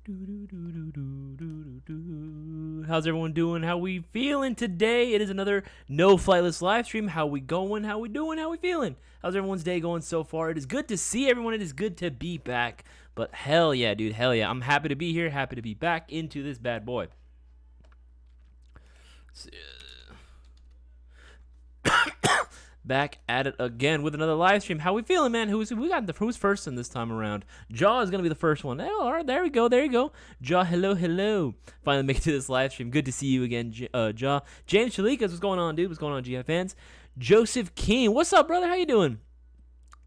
How's everyone doing? How we feeling today? It is another No Flightless live stream. How we going? How we doing? How we feeling? How's everyone's day going so far? It is good to see everyone. It is good to be back. But hell yeah, dude. Hell yeah. I'm happy to be here. Happy to be back into this bad boy. Back at it again with another live stream. How we feeling, man? Who's first in this time around? Jaw is gonna be the first one. Oh, all right, there we go, there you go. Jaw, hello. Finally make it to this live stream. Good to see you again, Jaw. James Chalikas, what's going on, dude? What's going on, GF fans? Joseph Keen, what's up, brother? How you doing?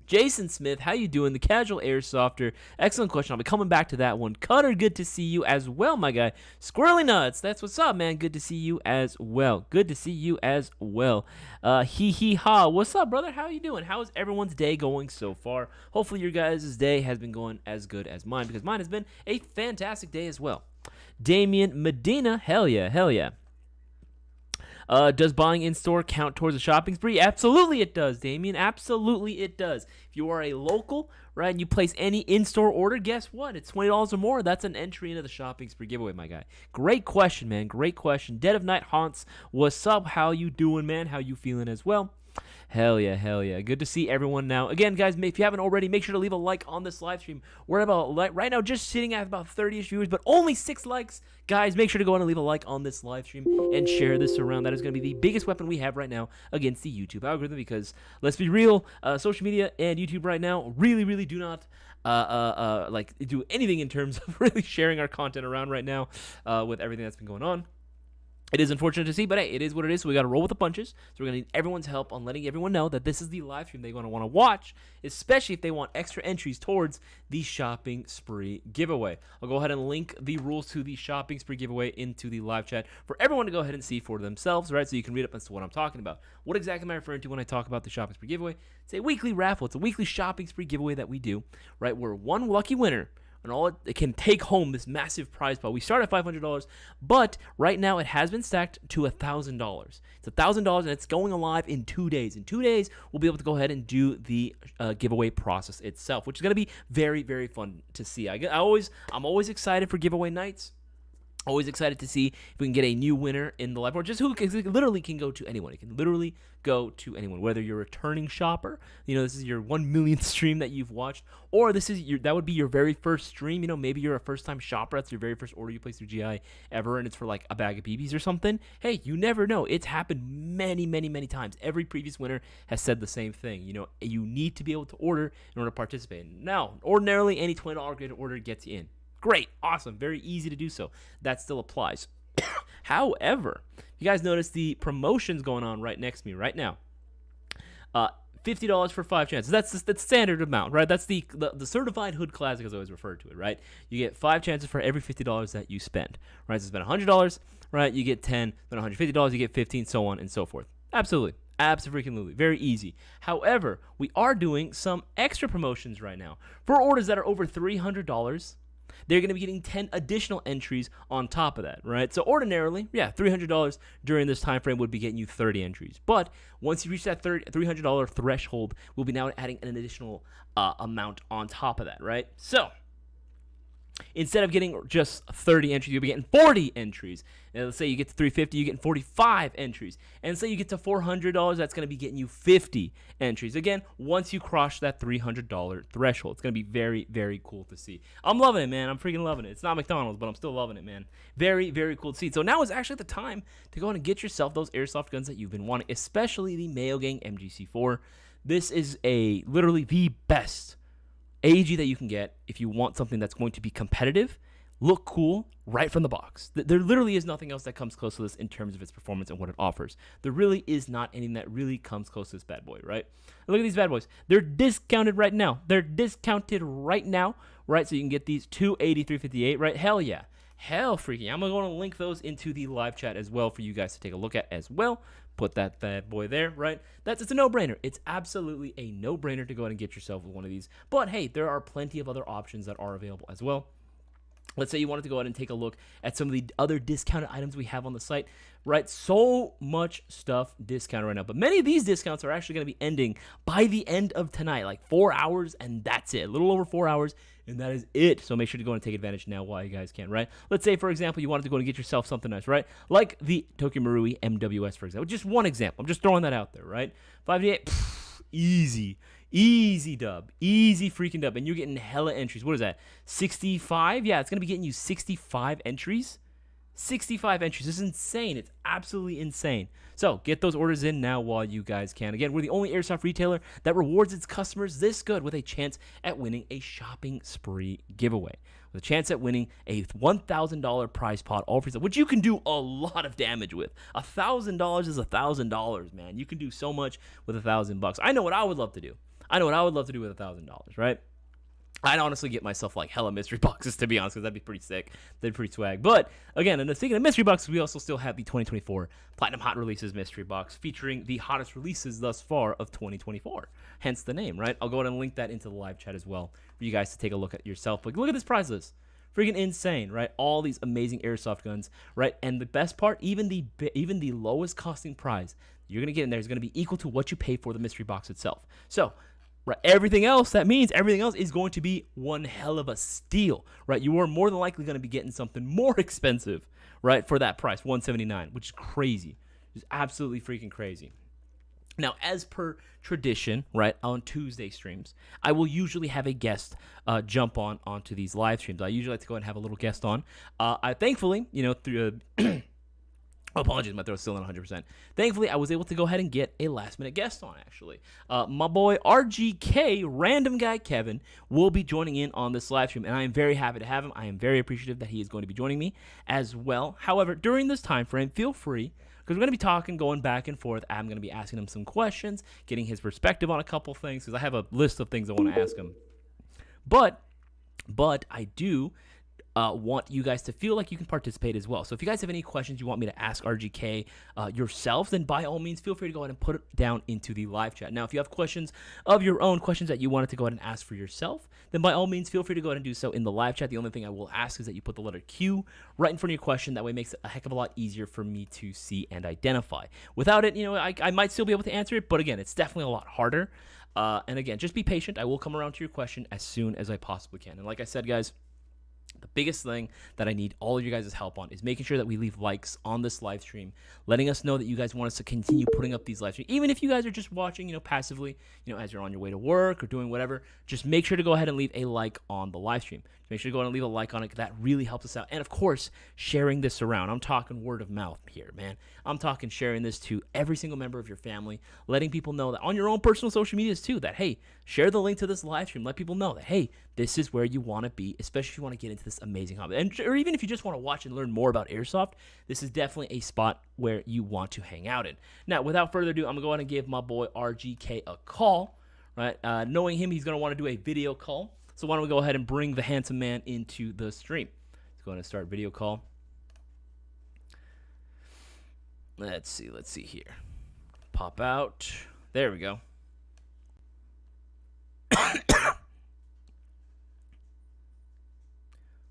Jason Smith, how you doing? The casual airsofter. Excellent question. I'll be coming back to that one. Cutter, good to see you as well, my guy. Squirrely Nuts, that's what's up, man. Good to see you as well. Good to see you as well. Ha. What's up, brother? How you doing? How is everyone's day going so far? Hopefully your guys' day has been going as good as mine, because mine has been a fantastic day as well. Damian Medina, hell yeah. Does buying in-store count towards a shopping spree? Absolutely it does, Damien. Absolutely it does. If you are a local, right, and you place any in-store order, guess what? It's $20 or more. That's an entry into the shopping spree giveaway, my guy. Great question, man. Great question. Dead of Night Haunts, what's up? How you doing, man? How you feeling as well? Hell yeah. Good to see everyone now. Again, guys, if you haven't already, make sure to leave a like on this live stream. We're about, right now, just sitting at about 30-ish viewers, but only 6 likes. Guys, make sure to go on and leave a like on this live stream and share this around. That is going to be the biggest weapon we have right now against the YouTube algorithm, because, let's be real, social media and YouTube right now really do not like do anything in terms of really sharing our content around right now with everything that's been going on. It is unfortunate to see, but hey, it is what it is, so we got to roll with the punches. So we're going to need everyone's help on letting everyone know that this is the live stream they're going to want to watch, especially if they want extra entries towards the shopping spree giveaway. I'll go ahead and link the rules to the shopping spree giveaway into the live chat for everyone to go ahead and see for themselves, right? So you can read up as to what I'm talking about. What exactly am I referring to when I talk about the shopping spree giveaway? It's a weekly raffle. It's a weekly shopping spree giveaway that we do, right, where one lucky winner, and all it can take home this massive prize pot. We start at $500, but right now it has been stacked to $1,000. It's $1,000, and it's going live in 2 days. In 2 days, we'll be able to go ahead and do the giveaway process itself, which is going to be very fun to see. I'm always excited for giveaway nights. Always excited to see if we can get a new winner in the live, or just who literally can go to anyone. It can literally go to anyone, whether you're a returning shopper, this is your 1 millionth stream that you've watched, or that would be your very first stream. Maybe you're a first-time shopper. That's your very first order you place through GI ever, and it's for like a bag of BBs or something. Hey, you never know. It's happened many times. Every previous winner has said the same thing. You need to be able to order in order to participate. Now, ordinarily, any $20 graded order gets you in. Great, awesome, very easy to do so. That still applies. However, you guys notice the promotions going on right next to me right now. $50 for 5 chances. That's the standard amount, right? That's the certified hood classic, as I always refer to it, right? You get 5 chances for every $50 that you spend, right? So spend $100, right? You get 10. Then $150, you get 15, so on and so forth. Absolutely. Absolutely. Very easy. However, we are doing some extra promotions right now. For orders that are over $300, they're going to be getting 10 additional entries on top of that, right? So ordinarily, $300 during this time frame would be getting you 30 entries. But once you reach that $300 threshold, we'll be now adding an additional amount on top of that, right? So instead of getting just 30 entries, you'll be getting 40 entries. And let's say you get to 350, you're getting 45 entries. And say you get to $400, that's going to be getting you 50 entries. Again, once you cross that $300 threshold, it's going to be very cool to see. I'm loving it, man. I'm freaking loving it. It's not McDonald's, but I'm still loving it, man. Very cool to see. So now is actually the time to go and get yourself those airsoft guns that you've been wanting, especially the Mayo Gang MGC4. This is literally the best AG that you can get if you want something that's going to be competitive, look cool right from the box. There literally is nothing else that comes close to this in terms of its performance and what it offers. There really is not anything that really comes close to this bad boy, right? Look at these bad boys. They're discounted right now. Right? So you can get these $283.58, right? Hell yeah. Hell freaking. I'm going to link those into the live chat as well for you guys to take a look at as well. Put that bad boy there, right? It's a no-brainer. It's absolutely a no-brainer to go ahead and get yourself with one of these. But hey, there are plenty of other options that are available as well. Let's say you wanted to go ahead and take a look at some of the other discounted items we have on the site, right? So much stuff discounted right now. But many of these discounts are actually going to be ending by the end of tonight, like 4 hours, and that's it. A little over 4 hours, and that is it. So make sure to go and take advantage now while you guys can, right? Let's say, for example, you wanted to go and get yourself something nice, right? Like the Tokyo Marui MWS, for example. Just one example. I'm just throwing that out there, right? 5D8, easy. Easy dub. Easy freaking dub. And you're getting hella entries. What is that? 65? Yeah, it's going to be getting you 65 entries. 65 entries. This is insane. It's absolutely insane. So get those orders in now while you guys can. Again, we're the only airsoft retailer that rewards its customers this good with a chance at winning a shopping spree giveaway. With a chance at winning a $1,000 prize pot, all free stuff, which you can do a lot of damage with. $1,000 is $1,000, man. You can do so much with $1,000. I know what I would love to do. I know what I would love to do with $1,000, right? I'd honestly get myself like hella mystery boxes, to be honest, because that'd be pretty sick. That'd be pretty swag. But again, and speaking of mystery boxes, we also still have the 2024 Platinum Hot Releases mystery box featuring the hottest releases thus far of 2024. Hence the name, right? I'll go ahead and link that into the live chat as well for you guys to take a look at yourself. But look at this prize list. Freaking insane, right? All these amazing airsoft guns, right? And the best part, even the lowest costing prize you're going to get in there is going to be equal to what you pay for the mystery box itself. So, right, everything else, that means everything else is going to be one hell of a steal, right? You are more than likely going to be getting something more expensive, right, for that price, $179, which is crazy. It's absolutely freaking crazy. Now, as per tradition, right, on Tuesday streams, I will usually have a guest jump onto these live streams. I usually like to go and have a little guest on. I thankfully, through apologies, my throat's still not 100%. Thankfully, I was able to go ahead and get a last-minute guest on, actually. My boy RGK, Random Guy Kevin, will be joining in on this live stream, and I am very happy to have him. I am very appreciative that he is going to be joining me as well. However, during this time frame, feel free, because we're going to be talking, going back and forth. I'm going to be asking him some questions, getting his perspective on a couple things, because I have a list of things I want to ask him. But I do want you guys to feel like you can participate as well. So if you guys have any questions you want me to ask RGK yourselves, then by all means, feel free to go ahead and put it down into the live chat. Now, if you have questions of your own, questions that you wanted to go ahead and ask for yourself, then by all means, feel free to go ahead and do so in the live chat. The only thing I will ask is that you put the letter Q right in front of your question. That way it makes it a heck of a lot easier for me to see and identify. Without it, I might still be able to answer it, but again, it's definitely a lot harder. And again, just be patient. I will come around to your question as soon as I possibly can. And like I said, guys, the biggest thing that I need all of you guys' help on is making sure that we leave likes on this live stream, letting us know that you guys want us to continue putting up these live streams. Even if you guys are just watching, passively, as you're on your way to work or doing whatever, just make sure to go ahead and leave a like on the live stream. Make sure to go ahead and leave a like on it. That really helps us out. And of course, sharing this around. I'm talking word of mouth here, man. I'm talking sharing this to every single member of your family, letting people know that on your own personal social medias too, that, hey, share the link to this live stream. Let people know that, hey, this is where you want to be, especially if you want to get into this amazing hobby. Or even if you just want to watch and learn more about Airsoft, this is definitely a spot where you want to hang out in. Now, without further ado, I'm going to go ahead and give my boy RGK a call, right? Knowing him, he's going to want to do a video call. So why don't we go ahead and bring the handsome man into the stream. Let's go ahead and start video call. Let's see here. Pop out. There we go.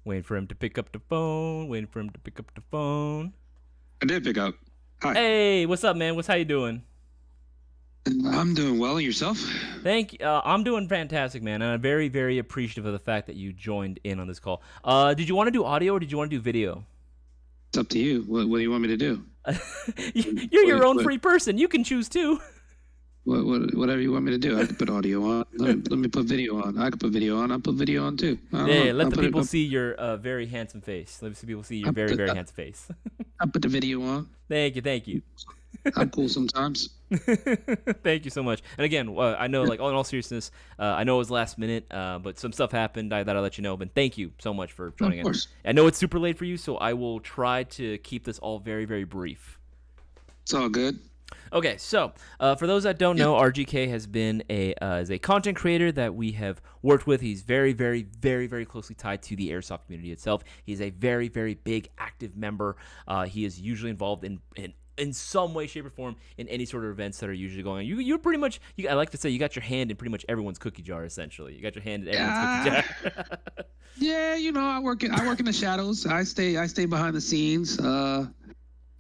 Waiting for him to pick up the phone. I did pick up. Hi. Hey, what's up, man? How you doing? I'm doing well. Yourself? Thank you. I'm doing fantastic, man. And I'm very, very appreciative of the fact that you joined in on this call. Did you want to do audio or did you want to do video? It's up to you. What do you want me to do? You're your own free person. You can choose too. Whatever you want me to do. I can put audio on. Let me put video on. I can put video on. I'll put video on too. Yeah, let the people see your very handsome face. Let the people see your very handsome face. I'll put the video on. Thank you. I'm cool sometimes. Thank you so much. And again, I know, like, in all seriousness, I know it was last minute, but some stuff happened that I'll let you know. But thank you so much for joining in. I know it's super late for you, so I will try to keep this all very, very brief. It's all good. Okay, so for those that don't know, RGK has been is a content creator that we have worked with. He's very, very, very, very closely tied to the Airsoft community itself. He's a very, very big active member. He is usually involved in some way, shape, or form in any sort of events that are usually going on. You're pretty much, I like to say, you got your hand in pretty much everyone's cookie jar, essentially. You got your hand in everyone's cookie jar. Yeah, I work in the shadows. I stay behind the scenes. Yeah,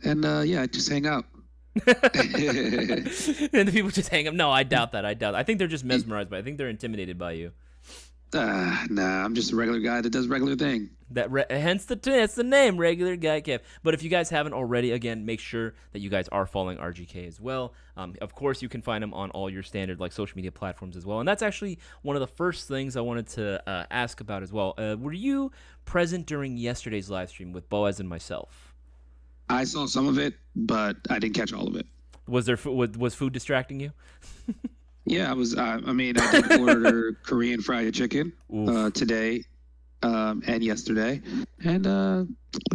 I just hang out. And the people just hang up. No, I doubt that. I think they're just mesmerized by. I think they're intimidated by you. Nah, I'm just a regular guy that does regular thing. Hence the name, regular guy Kev. But if you guys haven't already, again, make sure that you guys are following RGK as well. Of course, you can find him on all your standard like social media platforms as well. And that's actually one of the first things I wanted to ask about as well. Were you present during yesterday's live stream with Boaz and myself? I saw some of it, but I didn't catch all of it. Was food distracting you? Yeah, I was. I did order Korean fried chicken today and yesterday, and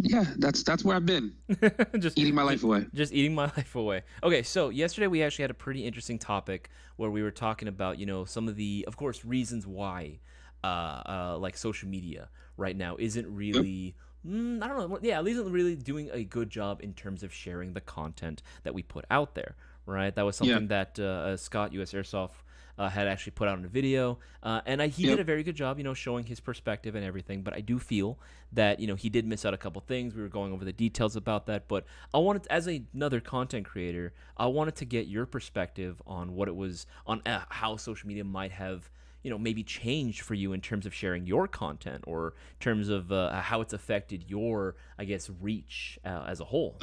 yeah, that's where I've been, just eating my life away. Just eating my life away. Okay, so yesterday we actually had a pretty interesting topic where we were talking about some of the, of course, reasons why like social media right now isn't really. I don't know. Yeah, isn't really doing a good job in terms of sharing the content that we put out there. Right, that was something that Scott, US Airsoft, had actually put out in a video, and he did a very good job, showing his perspective and everything. But I do feel that he did miss out a couple things. We were going over the details about that, but I wanted, as another content creator, I wanted to get your perspective on what it was, on how social media might have maybe changed for you in terms of sharing your content, or in terms of how it's affected your, I guess, reach as a whole.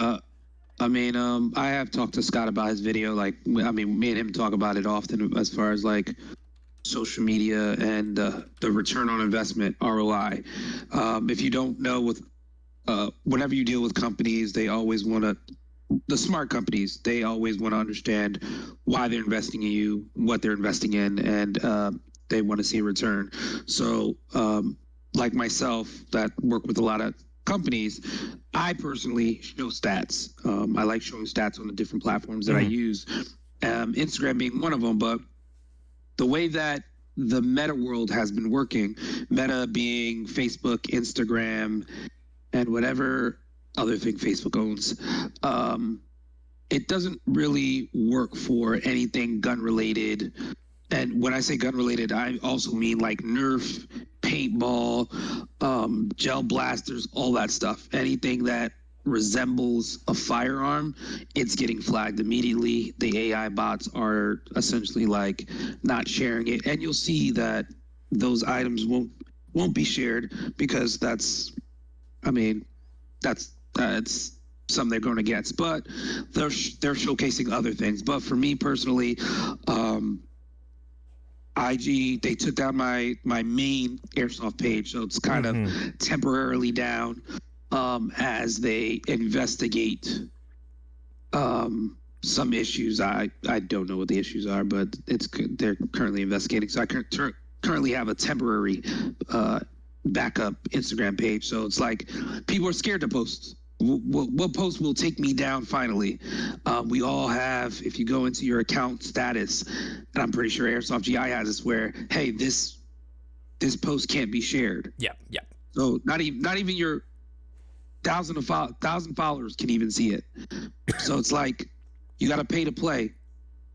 I have talked to Scott about his video. Me and him talk about it often as far as like social media and the return on investment, ROI. If you don't know, whenever you deal with companies, they always want to, the smart companies, they always want to understand why they're investing in you, what they're investing in, and they want to see a return. So, like myself, that work with a lot of companies, I personally show stats. I like showing stats on the different platforms that I use, Instagram being one of them. But the way that the meta world has been working, meta being Facebook, Instagram, and whatever other thing Facebook owns, it doesn't really work for anything gun related. And when I say gun related, I also mean like Nerf, paintball, gel blasters, all that stuff. Anything that resembles a firearm, it's getting flagged immediately. The AI bots are essentially like not sharing it, and you'll see that those items won't be shared because that's something they're going against. But they're showcasing other things. But for me personally, IG, they took down my main Airsoft page, so it's kind of temporarily down as they investigate some issues. I don't know what the issues are, but they're currently investigating. So I currently have a temporary backup Instagram page. So it's like people are scared to post. What post will take me down finally? We all have, if you go into your account status, and I'm pretty sure Airsoft GI has this, where, hey, this post can't be shared. Yeah. So not even your 1,000 followers can even see it. So it's like you got to pay to play.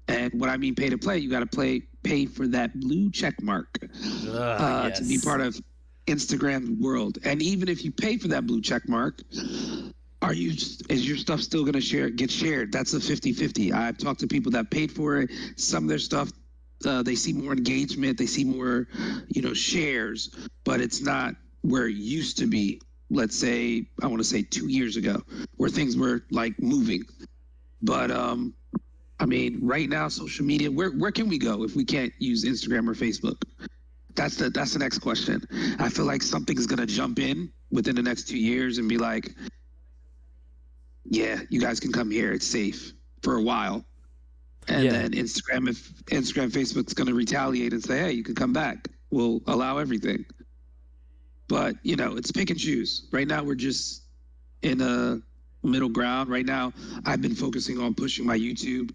And what I mean pay to play, you got to pay for that blue check mark Yes. to be part of Instagram world. And even if you pay for that blue check mark, is your stuff still going to get shared? That's a 50-50. I've talked to people that paid for it. Some of their stuff, they see more engagement, they see more, shares, but it's not where it used to be. Let's say, I want to say 2 years ago, where things were like moving. But right now, social media, where can we go if we can't use Instagram or Facebook? That's the next question. I feel like something's gonna jump in within the next 2 years and be like, yeah, you guys can come here. It's safe for a while. And then Instagram, Facebook's gonna retaliate and say, hey, you can come back. We'll allow everything. But it's pick and choose. Right now, we're just in a middle ground. Right now, I've been focusing on pushing my YouTube.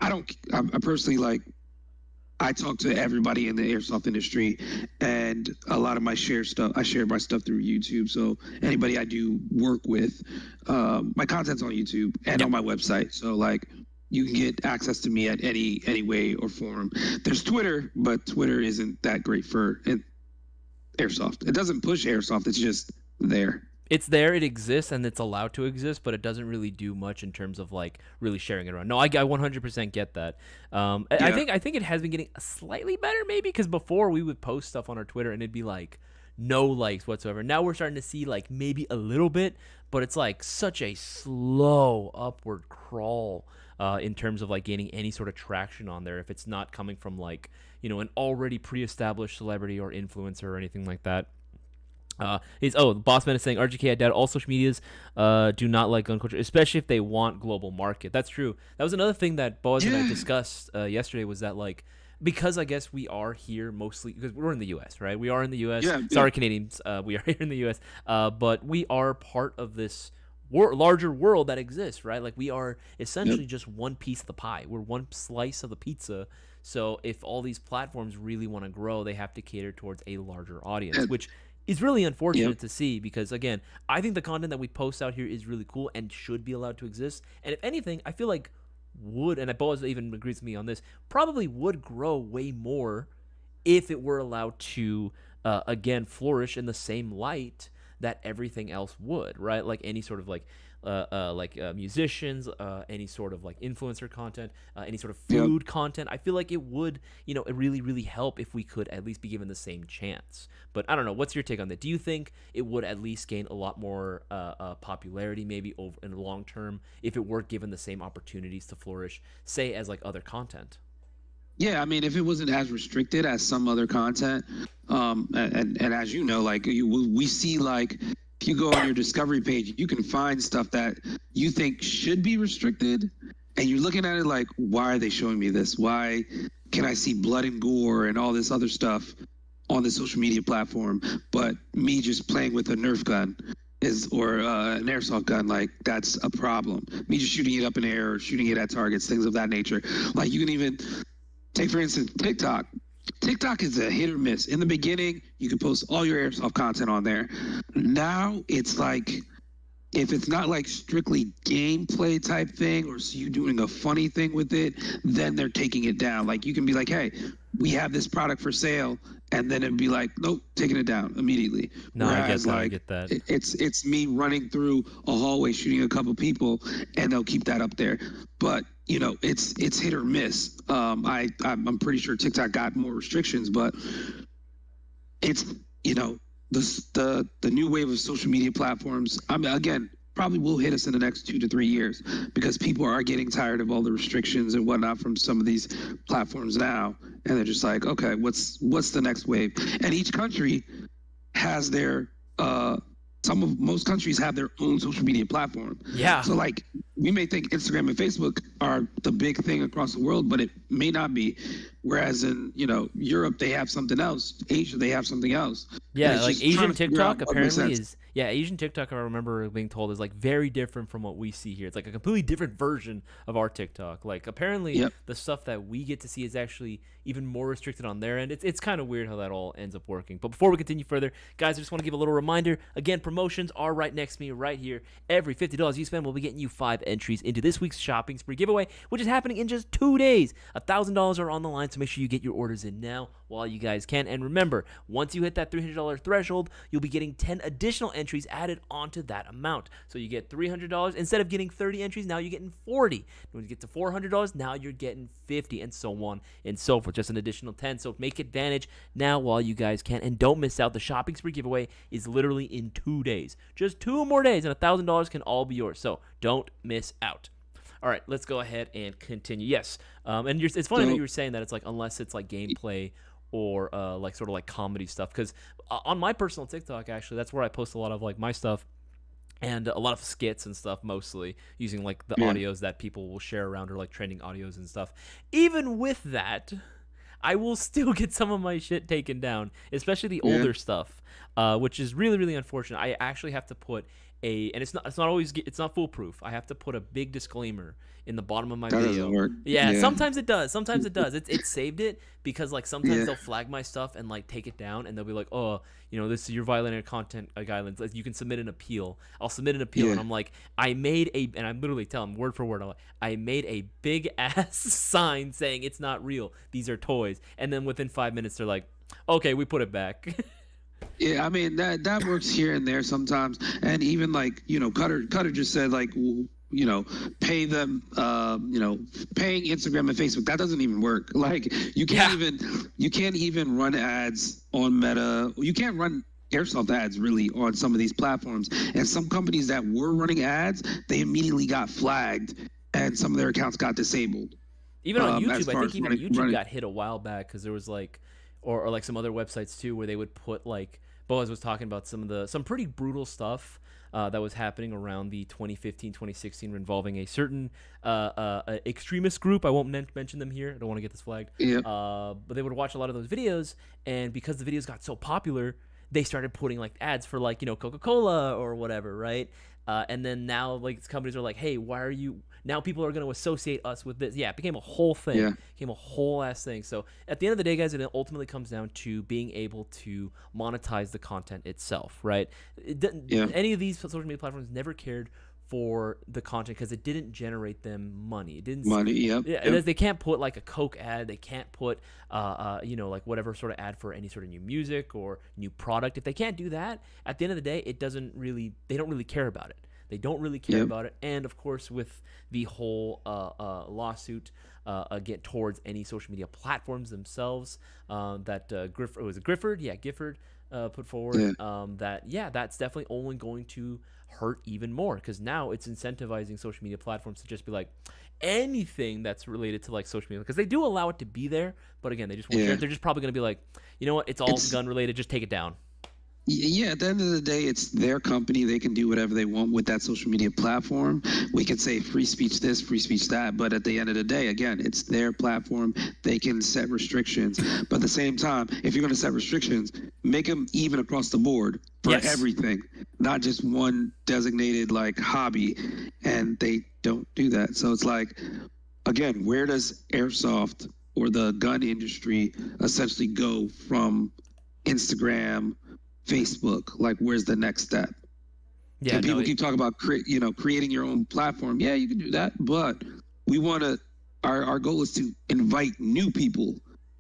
I personally like. I talk to everybody in the airsoft industry, and a lot of I share my stuff through YouTube. So anybody I do work with, my content's on YouTube and on my website. So like, you can get access to me at any way or form. There's Twitter, but Twitter isn't that great for airsoft. It doesn't push airsoft. It's just there. It's there, it exists, and it's allowed to exist, but it doesn't really do much in terms of like really sharing it around. No, I 100% get that. I think it has been getting slightly better, maybe, because before we would post stuff on our Twitter and it'd be like no likes whatsoever. Now we're starting to see like maybe a little bit, but it's like such a slow upward crawl in terms of like gaining any sort of traction on there if it's not coming from like an already pre-established celebrity or influencer or anything like that. The boss man is saying RGK, I doubt all social medias do not like gun culture, especially if they want global market. That's true. That was another thing that Boaz and I discussed yesterday, was that like, because I guess we are here mostly because we're in the U.S., right? We are in the U.S. Sorry, Canadians. We are here in the U.S., but we are part of this larger world that exists, right? Like we are essentially just one piece of the pie. We're one slice of the pizza. So if all these platforms really want to grow, they have to cater towards a larger audience, which is really unfortunate to see, because again, I think the content that we post out here is really cool and should be allowed to exist. And if anything, I feel like and Boaz even agrees with me on this, probably would grow way more if it were allowed to again flourish in the same light that everything else would, right? Like any sort of like musicians, any sort of like influencer content, any sort of food content. I feel like it would, really, really help if we could at least be given the same chance. But I don't know. What's your take on that? Do you think it would at least gain a lot more popularity, maybe over in the long term, if it were given the same opportunities to flourish, say as like other content? Yeah, I mean, if it wasn't as restricted as some other content, and as you know, like we see, like if you go on your discovery page, you can find stuff that you think should be restricted, and you're looking at it like, why are they showing me this? Why can I see blood and gore and all this other stuff on the social media platform, but me just playing with a Nerf gun or an airsoft gun, like that's a problem. Me just shooting it up in the air or shooting it at targets, things of that nature. Like you can even take, for instance, TikTok. TikTok is a hit or miss. In the beginning, you could post all your airsoft content on there. Now it's like, if it's not like strictly gameplay type thing or you doing a funny thing with it, then they're taking it down. Like you can be like, hey, we have this product for sale, and then it'd be like, nope, taking it down immediately. No, Whereas, I get that. It's me running through a hallway shooting a couple people, and they'll keep that up there. But it's hit or miss. I'm pretty sure TikTok got more restrictions, but it's the new wave of social media platforms. I mean, again, probably will hit us in the next 2 to 3 years, because people are getting tired of all the restrictions and whatnot from some of these platforms now, and they're just like, okay, what's the next wave? And each country has their most countries have their own social media platform. Yeah. So like we may think Instagram and Facebook are the big thing across the world, but it may not be. Whereas in Europe they have something else, Asia they have something else. Yeah, like Asian TikTok apparently is. Yeah, Asian TikTok, I remember being told, is like very different from what we see here. It's like a completely different version of our TikTok. Like apparently the stuff that we get to see is actually even more restricted on their end. It's kind of weird how that all ends up working. But before we continue further, guys, I just want to give a little reminder. Again, promotions are right next to me right here. Every $50 you spend will be getting you 5 entries into this week's shopping spree giveaway, which is happening in just 2 days. $1,000 are on the line, so make sure you get your orders in now while you guys can. And remember, once you hit that $300 threshold, you'll be getting 10 additional entries added onto that amount. So you get $300. Instead of getting 30 entries, now you're getting 40. When you get to $400, now you're getting 50, and so on and so forth. Just an additional 10. So make advantage now while you guys can. And don't miss out. The shopping spree giveaway is literally in 2 days. Just 2 more days, and $1,000 can all be yours. So don't miss out. All right, let's go ahead and continue. Yes, and it's funny that you were saying that it's like, unless it's like gameplay or like sort of like comedy stuff, because on my personal TikTok, actually, that's where I post a lot of like my stuff and a lot of skits and stuff, mostly using like the audios that people will share around, or like trending audios and stuff. Even with that, I will still get some of my shit taken down, especially the older stuff, which is really, really unfortunate. I actually have to put and it's not foolproof. I have to put a big disclaimer in the bottom of my video. Doesn't work. Yeah, sometimes it does. Sometimes it does. It saved it because like sometimes they'll flag my stuff and like take it down, and they'll be like, oh, this is, you're violating content guidelines. Like, you can submit an appeal. I'll submit an appeal, and I'm like, and I literally tell them word for word, I made a big ass sign saying it's not real. These are toys, and then within 5 minutes they're like, okay, we put it back. Yeah, I mean that works here and there sometimes, and even like Cutter just said like pay them paying Instagram and Facebook, that doesn't even work. Like Yeah. you can't even run ads on Meta. You can't run airsoft ads really on some of these platforms, and some companies that were running ads, they immediately got flagged and some of their accounts got disabled. Even on As YouTube, I far think as even YouTube running got hit a while back because there was like, or like some other websites too, where they would put like Boaz was talking about some pretty brutal stuff that was happening around the 2015 2016 involving a certain extremist group. I won't mention them here. I don't want to get this flagged. yeah But they would watch a lot of those videos, and because the videos got so popular, they started putting like ads for like Coca-Cola or whatever, right? And then now like companies are like, hey, why are you now people are going to associate us with this? Yeah, it became a whole thing. yeah Became a whole ass thing. So at the end of the day, guys, it ultimately comes down to being able to monetize the content itself, right? yeah Any of these social media platforms never cared for the content because it didn't generate them money. It didn't. money. Yeah, they can't put like a Coke ad. They can't put, like whatever sort of ad for any sort of new music or new product. If they can't do that, at the end of the day, it doesn't really. They don't really care about it. They don't really care Yep. about it. And of course, with the whole lawsuit again towards any social media platforms themselves, that Gifford, yeah, Gifford put forward. Yeah. That's definitely only going to hurt even more because now it's incentivizing social media platforms to just be like anything that's related to like social media because they do allow it to be there, but again, they just won't share Yeah. it. They're just probably going to be like, you know what, it's all It's gun related, just take it down. Yeah, at the end of the day, it's their company. They can do whatever they want with that social media platform. We could say free speech this, free speech that, but at the end of the day, again, it's their platform. They can set restrictions. But at the same time, if you're going to set restrictions, make them even across the board for Yes. everything, not just one designated like hobby. And they don't do that. So it's like, again, where does airsoft or the gun industry essentially go from Instagram, Facebook? Like, where's the next step? Yeah, And no, people keep talking about creating your own platform. Yeah, you can do that, but we want to. Our goal is to invite new people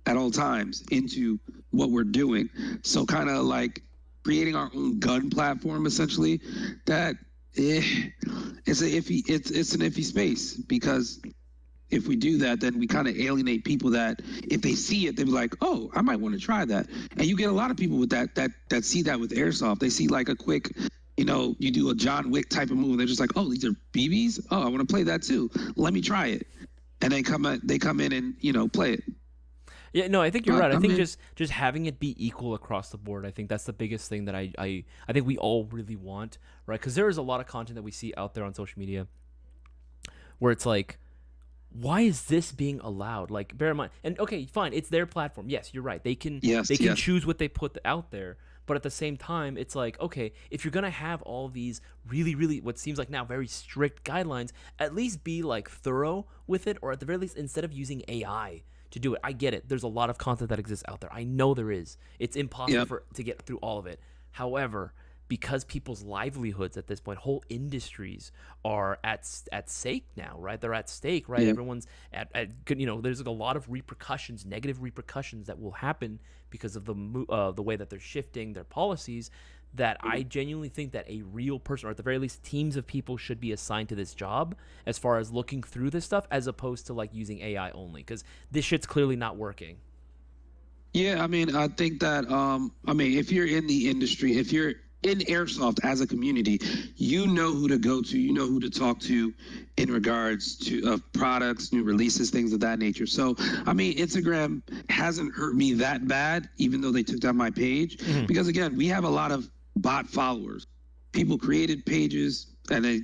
at all times into what we're doing. So kind of like creating our own gun platform, essentially. That it's an iffy space because if we do that, then we kind of alienate people that if they see it, they'll be like, oh, I might want to try that. And you get a lot of people with that see that with airsoft. They see like a quick, you do a John Wick type of move. They're just like, oh, these are BBs. Oh, I want to play that too. Let me try it. And they come in and play it. Yeah, no, I think you're right. I I think mean, just having it be equal across the board. I think that's the biggest thing that I think we all really want, right? Because there is a lot of content that we see out there on social media where it's like, why is this being allowed? Like, bear in mind, and okay, fine, it's their platform. Yes, you're right. They can yes, yes, choose what they put out there. But at the same time, it's like, okay, if you're gonna have all these really, really what seems like now very strict guidelines, at least be like thorough with it, or at the very least, instead of using AI to do it. I get it. There's a lot of content that exists out there. I know there is. It's impossible yep, to get through all of it. However, because people's livelihoods at this point, whole industries are at stake now, right? They're at stake, right? yeah, Everyone's there's like a lot of repercussions, negative repercussions that will happen because of the way that they're shifting their policies. That I genuinely think that a real person, or at the very least, teams of people should be assigned to this job as far as looking through this stuff, as opposed to like using AI only, because this shit's clearly not working. yeah. I mean, I think that if you're in the industry, if you're in airsoft as a community, you know who to go to, you know who to talk to in regards to products, new releases, things of that nature. So I mean, Instagram hasn't hurt me that bad, even though they took down my page, Mhm. because again, we have a lot of bot followers. People created pages and they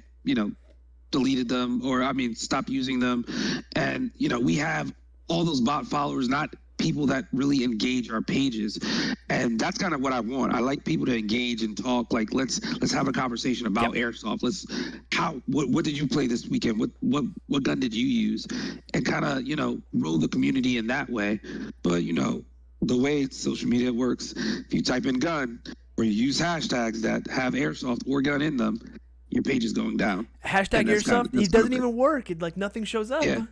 deleted them, or I mean stopped using them. And we have all those bot followers, not people that really engage our pages. And that's kind of what I want. I like people to engage and talk. Like, let's have a conversation about airsoft. What did you play this weekend? What gun did you use? And kind of roll the community in that way. But the way social media works, if you type in gun or you use hashtags that have airsoft or gun in them, your page is going down. Hashtag And that's Airsoft, that's it doesn't kind of even work. It like nothing shows up. yeah.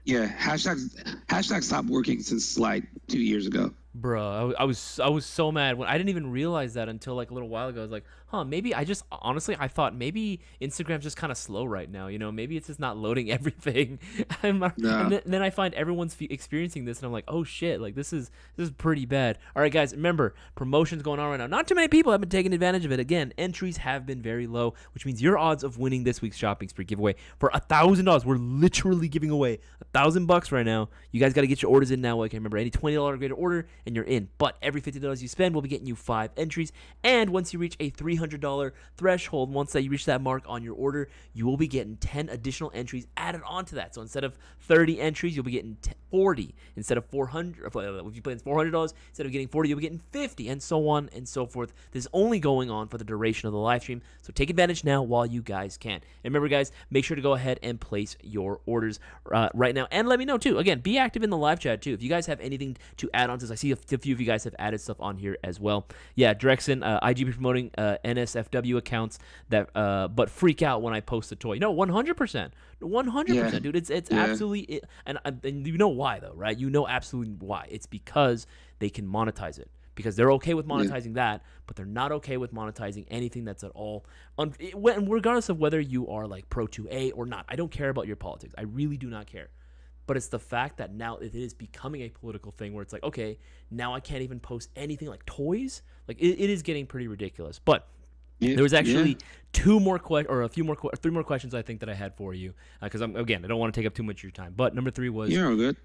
Yeah, hashtags stopped working since like 2 years ago. Bro, I was so mad when I didn't even realize that until like a little while ago. I was like, huh, maybe I just honestly I thought maybe Instagram's just kind of slow right now. Maybe it's just not loading everything. And No. then I find everyone's experiencing this, and I'm like, oh shit, like this is pretty bad. All right, guys, remember promotions going on right now. Not too many people have been taking advantage of it. Again, entries have been very low, which means your odds of winning this week's shopping spree giveaway for $1,000. We're literally giving away $1,000 right now. You guys got to get your orders in now. Like, remember, any $20 or greater order and you're in. But every $50 you spend, we'll be getting you 5 entries. And once you reach a $300 threshold, once that you reach that mark on your order, you will be getting 10 additional entries added onto that. So instead of 30 entries, you'll be getting 40 instead of 400. If you play $400, instead of getting 40, you'll be getting 50, and so on and so forth. This is only going on for the duration of the live stream, so take advantage now while you guys can. And remember, guys, make sure to go ahead and place your orders right now, and let me know too. Again, be active in the live chat too. If you guys have anything to add on to this, I see a few of you guys have added stuff on here as well. Yeah, Drexen, IGB promoting NSFW accounts that but freak out when I post a toy. No, 100%. 100%, dude. It's absolutely and you know why though, right? You know absolutely why. It's because they can monetize it. Because they're okay with monetizing that, but they're not okay with monetizing anything that's at all regardless of whether you are like pro 2A or not. I don't care about your politics. I really do not care. But it's the fact that now it is becoming a political thing where it's like, okay, now I can't even post anything like toys. Like it is getting pretty ridiculous. But there was actually three more questions I think that I had for you because I don't want to take up too much of your time. But number 3 was You're all good.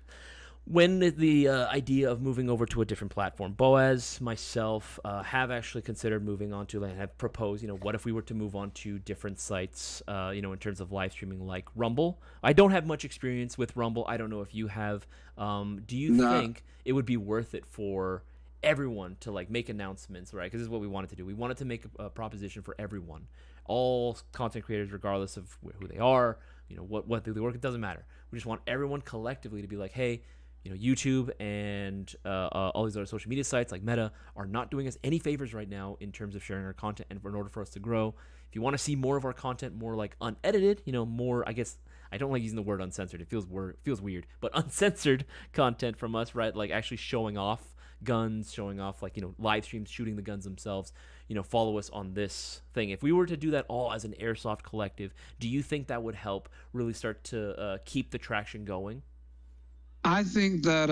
when the idea of moving over to a different platform. Boaz, myself, have actually considered moving on to and have proposed, what if we were to move on to different sites, in terms of live streaming like Rumble. I don't have much experience with Rumble. I don't know if you have. Do you think it would be worth it for everyone to like make announcements, right? Because this is what we wanted to do. We wanted to make a proposition for everyone, all content creators, regardless of who they are, what they work. It doesn't matter. We just want everyone collectively to be like, hey, YouTube and all these other social media sites like Meta are not doing us any favors right now in terms of sharing our content. And in order for us to grow, if you want to see more of our content, more like unedited, more, I guess, I don't like using the word uncensored. It feels weird, but uncensored content from us, right? Like actually showing off guns, showing off like, live streams, shooting the guns themselves, follow us on this thing. If we were to do that all as an Airsoft collective, do you think that would help really start to keep the traction going? I think that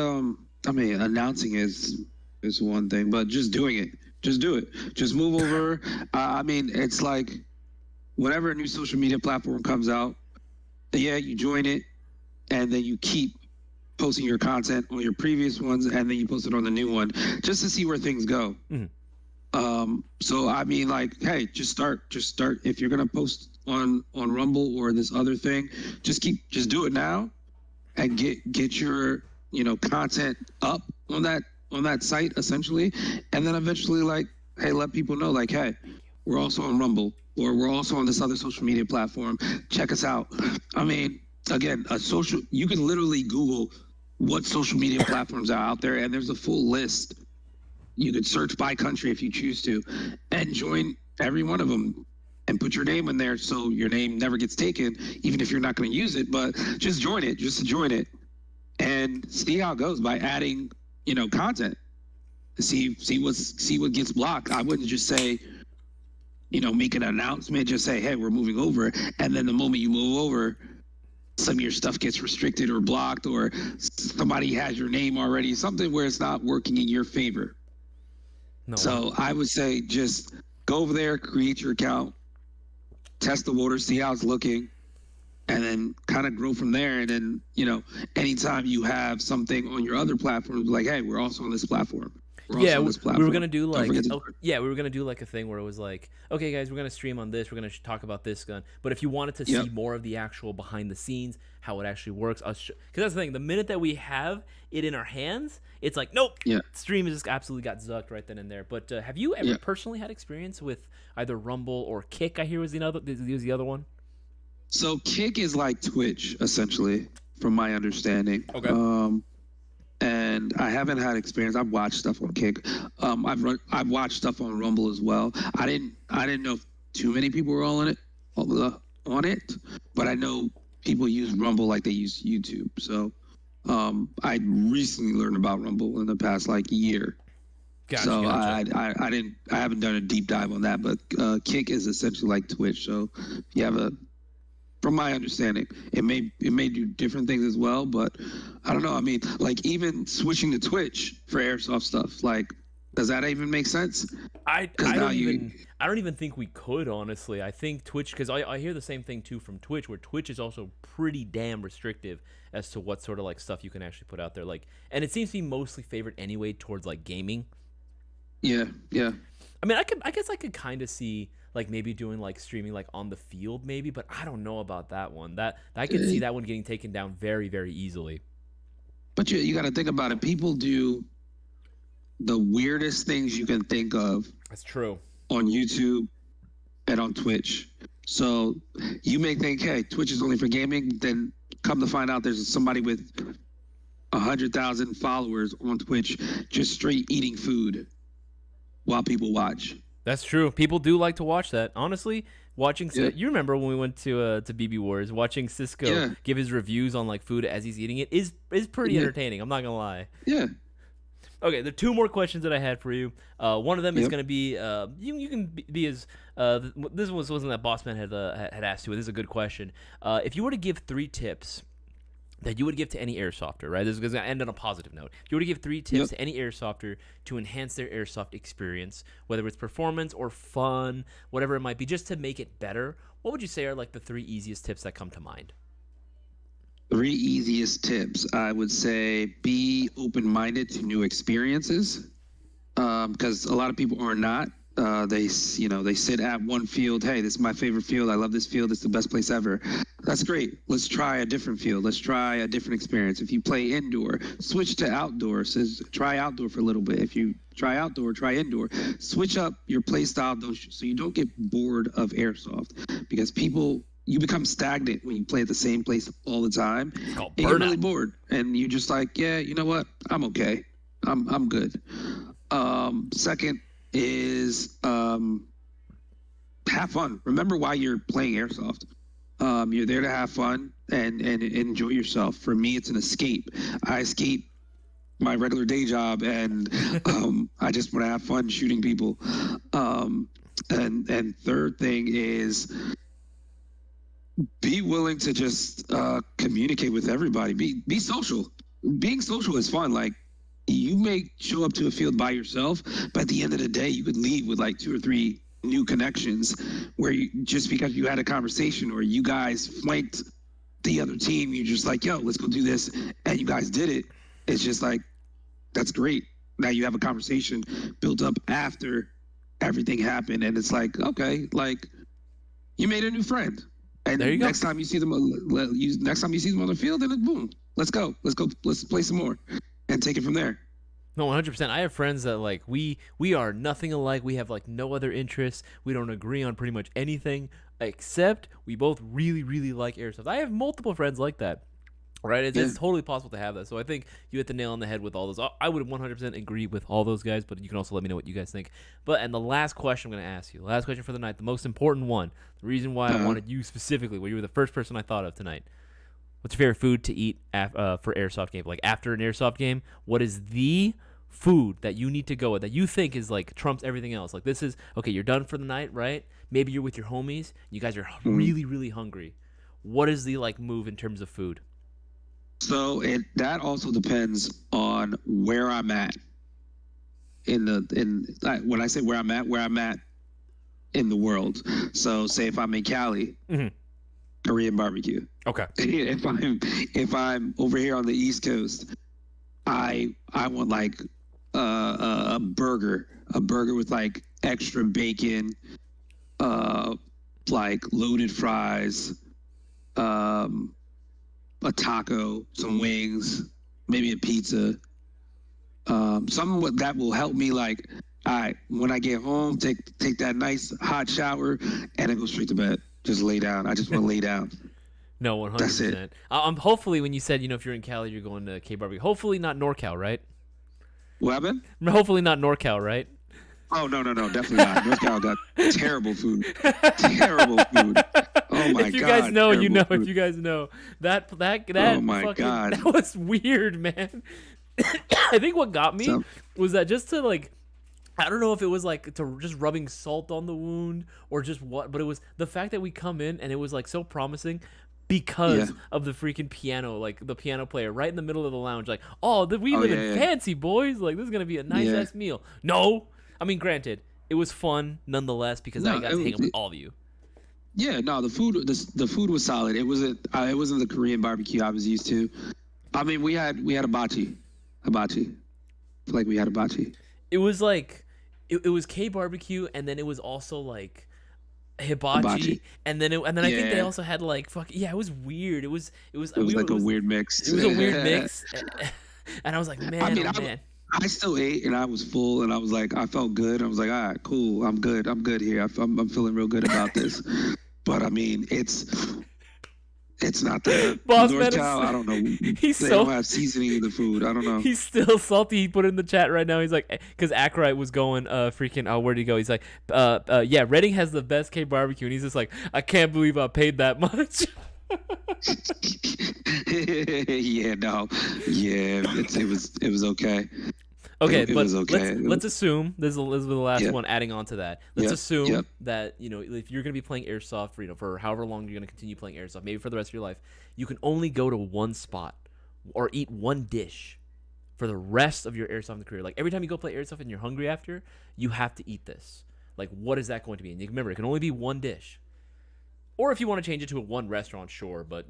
announcing is one thing, but just doing it, just do it, just move over. It's like whenever a new social media platform comes out, you join it, and then you keep posting your content on your previous ones, and then you post it on the new one, just to see where things go. Mm-hmm. Hey, just start. If you're gonna post on Rumble or this other thing, just do it now. And get your content up on that site essentially, and then eventually let people know hey, we're also on Rumble or we're also on this other social media platform. Check us out. Again, you can literally Google what social media platforms are out there, and there's a full list. You could search by country if you choose to, and join every one of them. And put your name in there so your name never gets taken, even if you're not going to use it. But just join it, and see how it goes by adding, content. See what gets blocked. I wouldn't just say, make an announcement. Just say, hey, we're moving over, and then the moment you move over, some of your stuff gets restricted or blocked, or somebody has your name already. Something where it's not working in your favor. No. So I would say just go over there, create your account. Test the water, see how it's looking, and then kind of grow from there. And then, anytime you have something on your other platforms, like, hey, we're also on this platform. We were gonna do like a thing where it was like, okay, guys, we're gonna stream on this. We're gonna talk about this gun. But if you wanted to see more of the actual behind the scenes, how it actually works, because that's the thing. The minute that we have it in our hands, it's like, nope, stream just absolutely got zucked right then and there. But have you ever personally had experience with either Rumble or Kick? I hear was the other one. So Kick is like Twitch, essentially, from my understanding. Okay. And I haven't had experience. I've watched stuff on Kick. I've watched stuff on Rumble as well. I didn't know if too many people were on it, but I know people use Rumble like they use YouTube. So I recently learned about Rumble in the past like year. Gotcha. I haven't done a deep dive on that, but Kick is essentially like Twitch. So you have from my understanding, it may do different things as well, but I don't know. I mean, like even switching to Twitch for airsoft stuff, like does that even make sense? I don't even think we could, honestly. I think Twitch, because I hear the same thing too from Twitch, where Twitch is also pretty damn restrictive as to what sort of like stuff you can actually put out there. Like, and it seems to be mostly favored anyway towards like gaming. Yeah. I mean, I guess I could kind of see like maybe doing like streaming like on the field maybe, but I don't know about that one. That I could see that one getting taken down very, very easily. But you got to think about it. People do the weirdest things you can think of. That's true. On YouTube and on Twitch. So you may think, hey, Twitch is only for gaming. Then come to find out there's somebody with 100,000 followers on Twitch just straight eating food while people watch. That's true. People do like to watch that. Honestly, watching you remember when we went to BB Wars, watching Cisco give his reviews on like food as he's eating it is pretty entertaining. I'm not gonna lie. Yeah. Okay, there are two more questions that I had for you. One of them is going to be you can be as this wasn't that Bossman had asked you. This is a good question. If you were to give 3 tips that you would give to any airsofter, right? This is going to end on a positive note. If you were to give 3 tips to any airsofter to enhance their airsoft experience, whether it's performance or fun, whatever it might be, just to make it better, what would you say are like the 3 easiest tips that come to mind? 3 easiest tips. I would say be open-minded to new experiences, because a lot of people are not. They sit at one field. Hey, this is my favorite field. I love this field. It's the best place ever. That's great. Let's try a different field. Let's try a different experience. If you play indoor, switch to outdoor. Says try outdoor for a little bit. If you try outdoor, try indoor. Switch up your play style so you don't get bored of airsoft, because you become stagnant when you play at the same place all the time. It's called and burnout. you're really bored, and you're just like, yeah, you know what? I'm okay. I'm good. Second is have fun. Remember why you're playing airsoft. You're there to have fun and enjoy yourself. For me, it's an escape. I escape my regular day job, and I just want to have fun shooting people. And third thing is be willing to just communicate with everybody. Be social. Being social is fun. Like, you may show up to a field by yourself, but at the end of the day, you could leave with like 2 or 3 new connections where just because you had a conversation or you guys flanked the other team, you're just like, yo, let's go do this. And you guys did it. It's just like, that's great. Now you have a conversation built up after everything happened. And it's like, okay, like you made a new friend. And next time you see them on the field, then boom, let's go. Let's play some more and take it from there. No, 100%. I have friends that like we are nothing alike. We have like no other interests. We don't agree on pretty much anything except we both really, really like airsoft. I have multiple friends like that. Right? It's totally possible to have that. So I think you hit the nail on the head with all those. I would 100% agree with all those guys, but you can also let me know what you guys think. And the last question I'm going to ask you, the last question for the night, the most important one, the reason why I wanted you specifically, where you were the first person I thought of tonight. What's your favorite food to eat for airsoft game? Like after an airsoft game, what is the food that you need to go with that you think is like trumps everything else? Like this is, okay, you're done for the night, right? Maybe you're with your homies. You guys are really, really hungry. What is the like move in terms of food? So that also depends on where I'm at when I say where I'm at in the world. So say if I'm in Cali, Korean barbecue. Okay. If I'm over here on the East Coast, I want like a burger with like extra bacon, like loaded fries, a taco, some wings, maybe a pizza, something that will help me. Like, all right, when I get home, take that nice hot shower, and then go straight to bed. Just lay down. I just want to lay down. No, 100%. That's it. Hopefully, when you said, if you're in Cali, you're going to K-Barbecue. Hopefully not NorCal, right? What happened? Hopefully not NorCal, right? Oh, no, definitely not. NorCal got terrible food. Terrible food. Oh my If you God, guys know, you terrible know. food. If you guys know that Oh my fucking God. that was weird, man. I think what got me So, was that just to like, I don't know if it was like to just rubbing salt on the wound or just what, but it was the fact that we come in and it was like so promising yeah. because of the freaking piano, like the piano player right in the middle of the lounge, like, oh, we Oh live yeah, in yeah. fancy, boys. Like, this is gonna be a nice Yeah. ass meal. No, I mean, granted, it was fun nonetheless because I No, got to hang out with all of you. yeah, no, the food was solid. It wasn't the Korean barbecue I was used to. I mean, we had hibachi. Like we had hibachi. It was like, it was K barbecue, and then it was also like hibachi, Hibachi. and then I think they Yeah. also had like yeah, it was weird. It was It was like a weird mix. It was a weird mix, and I was like, man, I mean, oh man. I still ate and I was full and I was like, I felt good. I was like, all right, cool. I'm good. I'm good here. I'm feeling real good about this. But I mean, it's not the Boss North man Cal. I don't know. he's They so don't have seasoning in the food. I don't know. he's still salty. He put it in the chat right now. He's like, because Ackright was going freaking where'd he go? He's like, yeah, Reading has the best K barbecue, and he's just like, I can't believe I paid that much. Yeah, no, yeah, it was okay. Okay, It but was okay. let's assume this is the last Yeah. one. Adding on to that, let's Yep, assume yep. that if you're gonna be playing airsoft, for however long you're gonna continue playing airsoft, maybe for the rest of your life, you can only go to one spot or eat one dish for the rest of your airsoft career. Like every time you go play airsoft and you're hungry after, you have to eat this. Like, what is that going to be? And you remember, it can only be one dish. Or if you want to change it to a one restaurant, sure, but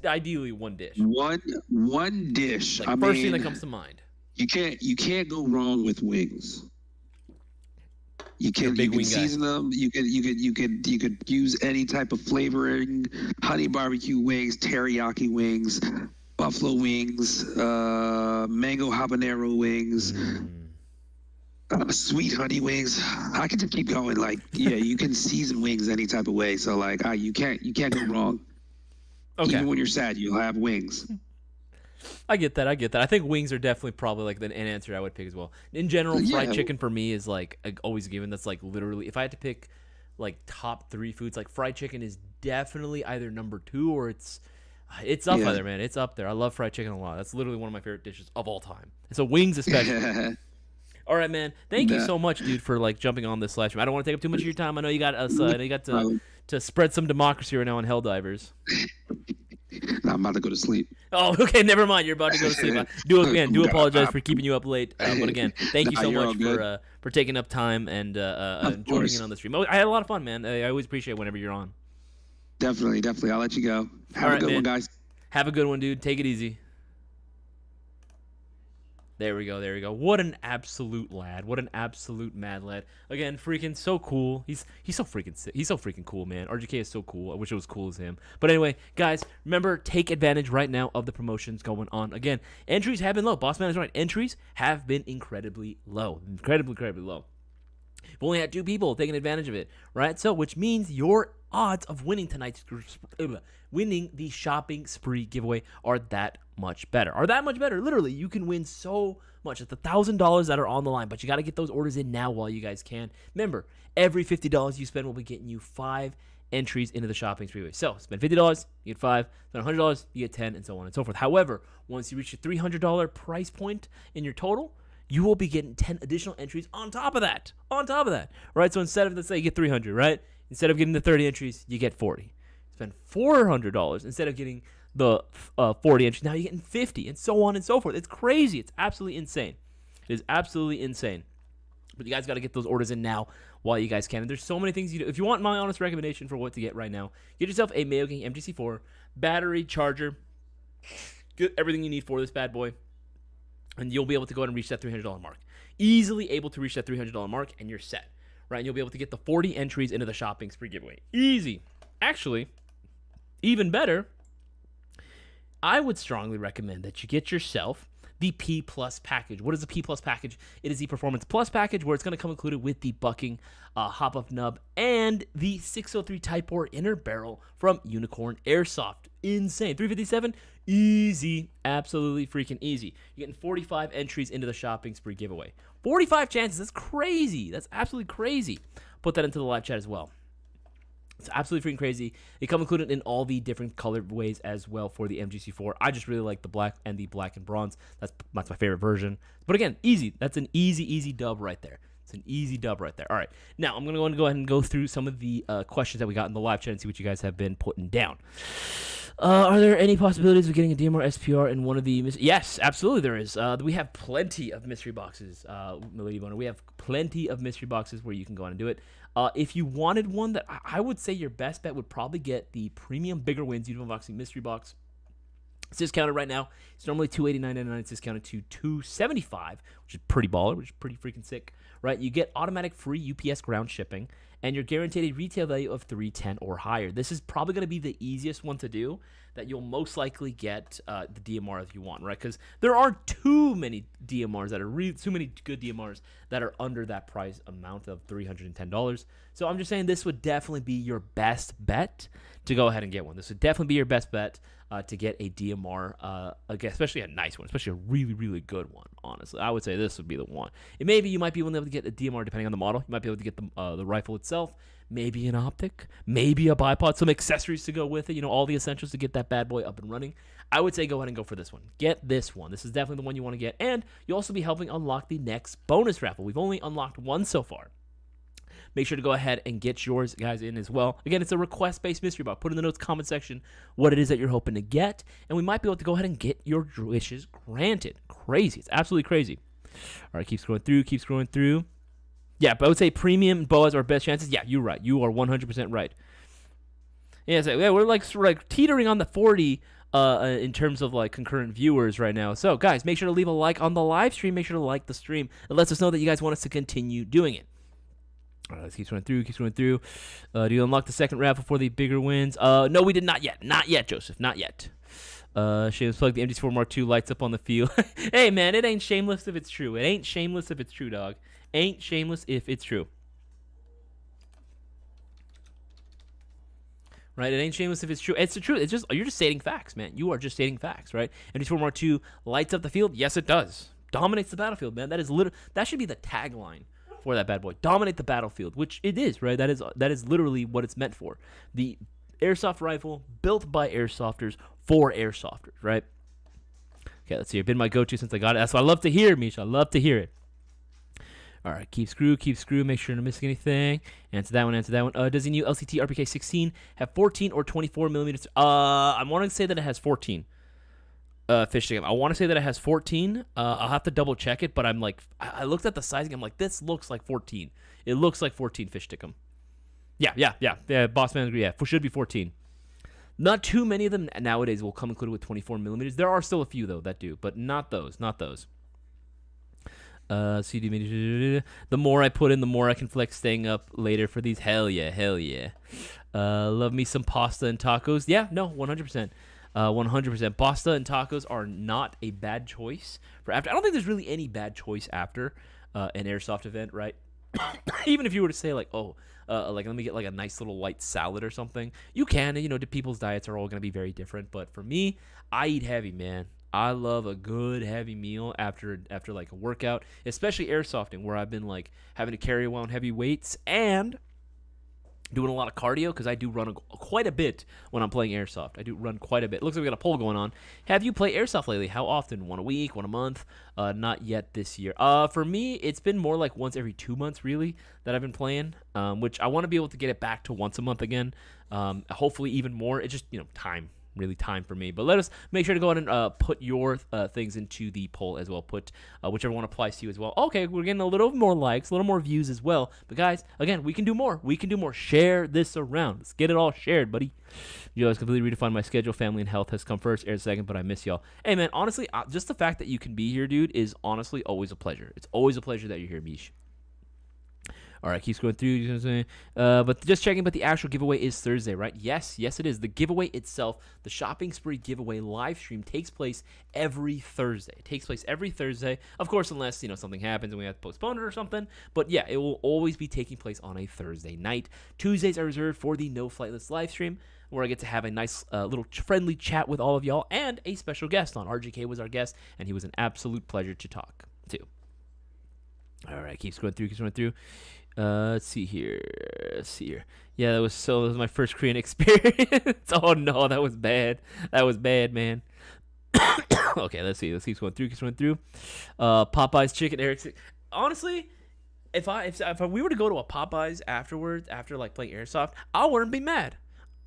ideally one dish. One dish. Like I first mean, thing that comes to mind. you can't go wrong with wings. You You're a can big you can wing guy. season them. You could use any type of flavoring, honey barbecue wings, teriyaki wings, buffalo wings, mango habanero wings, sweet honey wings. I can just keep going. Like, yeah, you can season wings any type of way. So like, you can't go wrong. Okay. Even when you're sad, you'll have wings. I get that. I think wings are definitely probably like an answer I would pick as well. In general, fried Yeah. chicken for me is like always a given. That's like literally, if I had to pick like top 3 foods, like fried chicken is definitely either number 2 or it's up Yeah. there, man. It's up there. I love fried chicken a lot. That's literally one of my favorite dishes of all time. So wings especially. All right, man. Thank you Nah. so much, dude, for like jumping on this live stream. I don't want to take up too much of your time. I know you got us. I know you got to spread some democracy right now on Helldivers. Now I'm about to go to sleep. Oh, okay. Never mind. You're about to go to sleep. Do apologize for keeping you up late. But again, thank you Nah, so you're all much good. for taking up time and joining course. in on the stream. I had a lot of fun, man. I always appreciate it whenever you're on. Definitely. I'll let you go. Have All a right, good man. one, guys. Have a good one, dude. Take it easy. There we go. What an absolute lad. What an absolute mad lad. Again, freaking so cool. He's so freaking cool, man. RGK is so cool. I wish it was cool as him. But anyway, guys, remember, take advantage right now of the promotions going on. Again, entries have been low. Boss Man is right. Entries have been incredibly low. Incredibly low. We've only had 2 people taking advantage of it, right? So, which means your odds of winning winning the shopping spree giveaway are that much better. Literally, you can win so much. It's $1,000 that are on the line, but you got to get those orders in now while you guys can. Remember, every $50 you spend will be getting you 5 entries into the shopping spree. So, spend $50, you get 5. Spend $100, you get 10, and so on and so forth. However, once you reach the $300 price point in your total, you will be getting 10 additional entries on top of that. Right? So instead of, let's say you get 300, right? Instead of getting the 30 entries, you get 40. Spend $400 instead of getting the 40 entries. Now you're getting 50, and so on and so forth. It's crazy. It's absolutely insane. It is absolutely insane. But you guys got to get those orders in now while you guys can. And there's so many things you do. If you want my honest recommendation for what to get right now, get yourself a Mayo Gang MTC4, battery, charger, get everything you need for this bad boy. And you'll be able to go ahead and reach that $300 mark. Easily able to reach that $300 mark, and you're set. Right? And you'll be able to get the 40 entries into the shopping spree giveaway. Easy. Actually, even better, I would strongly recommend that you get yourself the P Plus package. What is the P Plus package? It is the Performance Plus package, where it's going to come included with the bucking hop-up nub and the 603 Type 4 inner barrel from Unicorn Airsoft. Insane. 357, easy. Absolutely freaking easy. You're getting 45 entries into the shopping spree giveaway. 45 chances. That's crazy. That's absolutely crazy. Put that into the live chat as well. It's absolutely freaking crazy. They come included in all the different colorways as well for the MGC4. I just really like the black and the black and bronze. That's my favorite version. But again, easy. That's an easy dub right there. It's an easy dub right there. All right. Now, I'm going to go ahead and go through some of the questions that we got in the live chat and see what you guys have been putting down. Are there any possibilities of getting a DMR SPR in one of the... Yes, absolutely there is. We have plenty of mystery boxes, Lady Boner. We have plenty of mystery boxes where you can go on and do it. If you wanted one, that I would say your best bet would probably get the premium Bigger Wins YouTube Unboxing mystery box. It's discounted right now. It's normally $289.99. It's discounted to $275, which is pretty baller, which is pretty freaking sick, right? You get automatic free UPS ground shipping, and you're guaranteed a retail value of $310 or higher. This is probably going to be the easiest one to do, that you'll most likely get the DMR if you want, right? Because there aren't too many DMRs that are too many good DMRs that are under that price amount of $310. So I'm just saying this would definitely be your best bet to go ahead and get one. This would definitely be your best bet to get a DMR, again, especially a nice one, especially a really good one, honestly. I would say this would be the one. And maybe you might be able to get a DMR depending on the model. You might be able to get the rifle itself, maybe an optic, maybe a bipod, some accessories to go with it, all the essentials to get that bad boy up and running. I would say go ahead and go for this one. Get this one. This is definitely the one you want to get, and you'll also be helping unlock the next bonus raffle. We've only unlocked one so far. Make sure to go ahead and get yours, guys, in as well. Again, it's a request-based mystery box. Put in the notes comment section what it is that you're hoping to get, and we might be able to go ahead and get your wishes granted. Crazy. It's absolutely crazy. All right, keep scrolling through. Yeah, but I would say premium boas are best chances. Yeah, you're right. You are 100% right. Yeah, so, yeah, we're like teetering on the 40 in terms of like concurrent viewers right now. So, guys, make sure to leave a like on the live stream. Make sure to like the stream. It lets us know that you guys want us to continue doing it. All right, let's keep scrolling through. Do you unlock the second raffle for the Bigger Wins? No, we did not yet. Not yet, Joseph. Not yet. Shameless plug. The MG4 Mark II lights up on the field. Hey, man, it ain't shameless if it's true. It ain't shameless if it's true, dog. Ain't shameless if it's true. Right? It ain't shameless if it's true. It's the truth. It's just you're just stating facts, man. You are just stating facts, right? MG4 Mark II lights up the field. Yes, it does. Dominates the battlefield, man. That should be the tagline for that bad boy. Dominate the battlefield, which it is, right? That is literally what it's meant for. The airsoft rifle built by airsofters for airsofters, right? Okay, let's see. It's been my go-to since I got it. That's what I love to hear, Misha. I love to hear it. All right, keep screw. Make sure you're not missing anything. Answer that one. Does the new LCT RPK 16 have 14 or 24 millimeters? I want to say that it has 14. Fish stick. I want to say that it has 14. I'll have to double check it, but I'm like, I looked at the sizing. I'm like, this looks like 14. It looks like 14 fish stickum. Yeah. Boss man agree. Yeah, should be 14. Not too many of them nowadays will come included with 24 millimeters. There are still a few though that do, but not those. CD. The more I put in, the more I can flex staying up later for these. Hell yeah. Love me some pasta and tacos. Yeah, no, 100%. 100%. Pasta and tacos are not a bad choice for after. I don't think there's really any bad choice after an airsoft event, right? Even if you were to say like, like let me get like a nice little light salad or something, you can. People's diets are all going to be very different. But for me, I eat heavy, man. I love a good heavy meal after like a workout, especially airsofting, where I've been like having to carry around heavy weights and doing a lot of cardio, because I do run quite a bit when I'm playing airsoft. I do run quite a bit. Looks like we got a poll going on. Have you played airsoft lately? How often? 1 a week? 1 a month? Not yet this year. For me, it's been more like once every 2 months, really, that I've been playing, which I want to be able to get it back to once a month again. Hopefully even more. It's just, time for me. But let us make sure to go ahead and put your things into the poll as well. Put whichever one applies to you as well. Okay, we're getting a little more likes, a little more views as well. But guys, again, we can do more. Share this around. Let's get it all shared, buddy. You guys completely redefined my schedule. Family and health has come first. Air second, but I miss y'all. Hey, man, honestly, just the fact that you can be here, dude, is honestly always a pleasure. It's always a pleasure that you're here, Mish. All right, keep scrolling through. You know what I'm saying? But just checking, but the actual giveaway is Thursday, right? Yes, it is. The giveaway itself, the Shopping Spree giveaway live stream, takes place every Thursday. It takes place every Thursday, of course, unless something happens and we have to postpone it or something. But yeah, it will always be taking place on a Thursday night. Tuesdays are reserved for the No Flight List live stream, where I get to have a nice little friendly chat with all of y'all and a special guest on. RGK was our guest, and he was an absolute pleasure to talk to. All right, keep scrolling through. Let's see here. Let's see here. Yeah, that was my first Korean experience. Oh no, that was bad. That was bad, man. Okay, let's see. Let's keep going through. Keep going through. Popeyes chicken, Eric. Honestly, if we were to go to a Popeyes afterwards, after like playing Airsoft, I wouldn't be mad.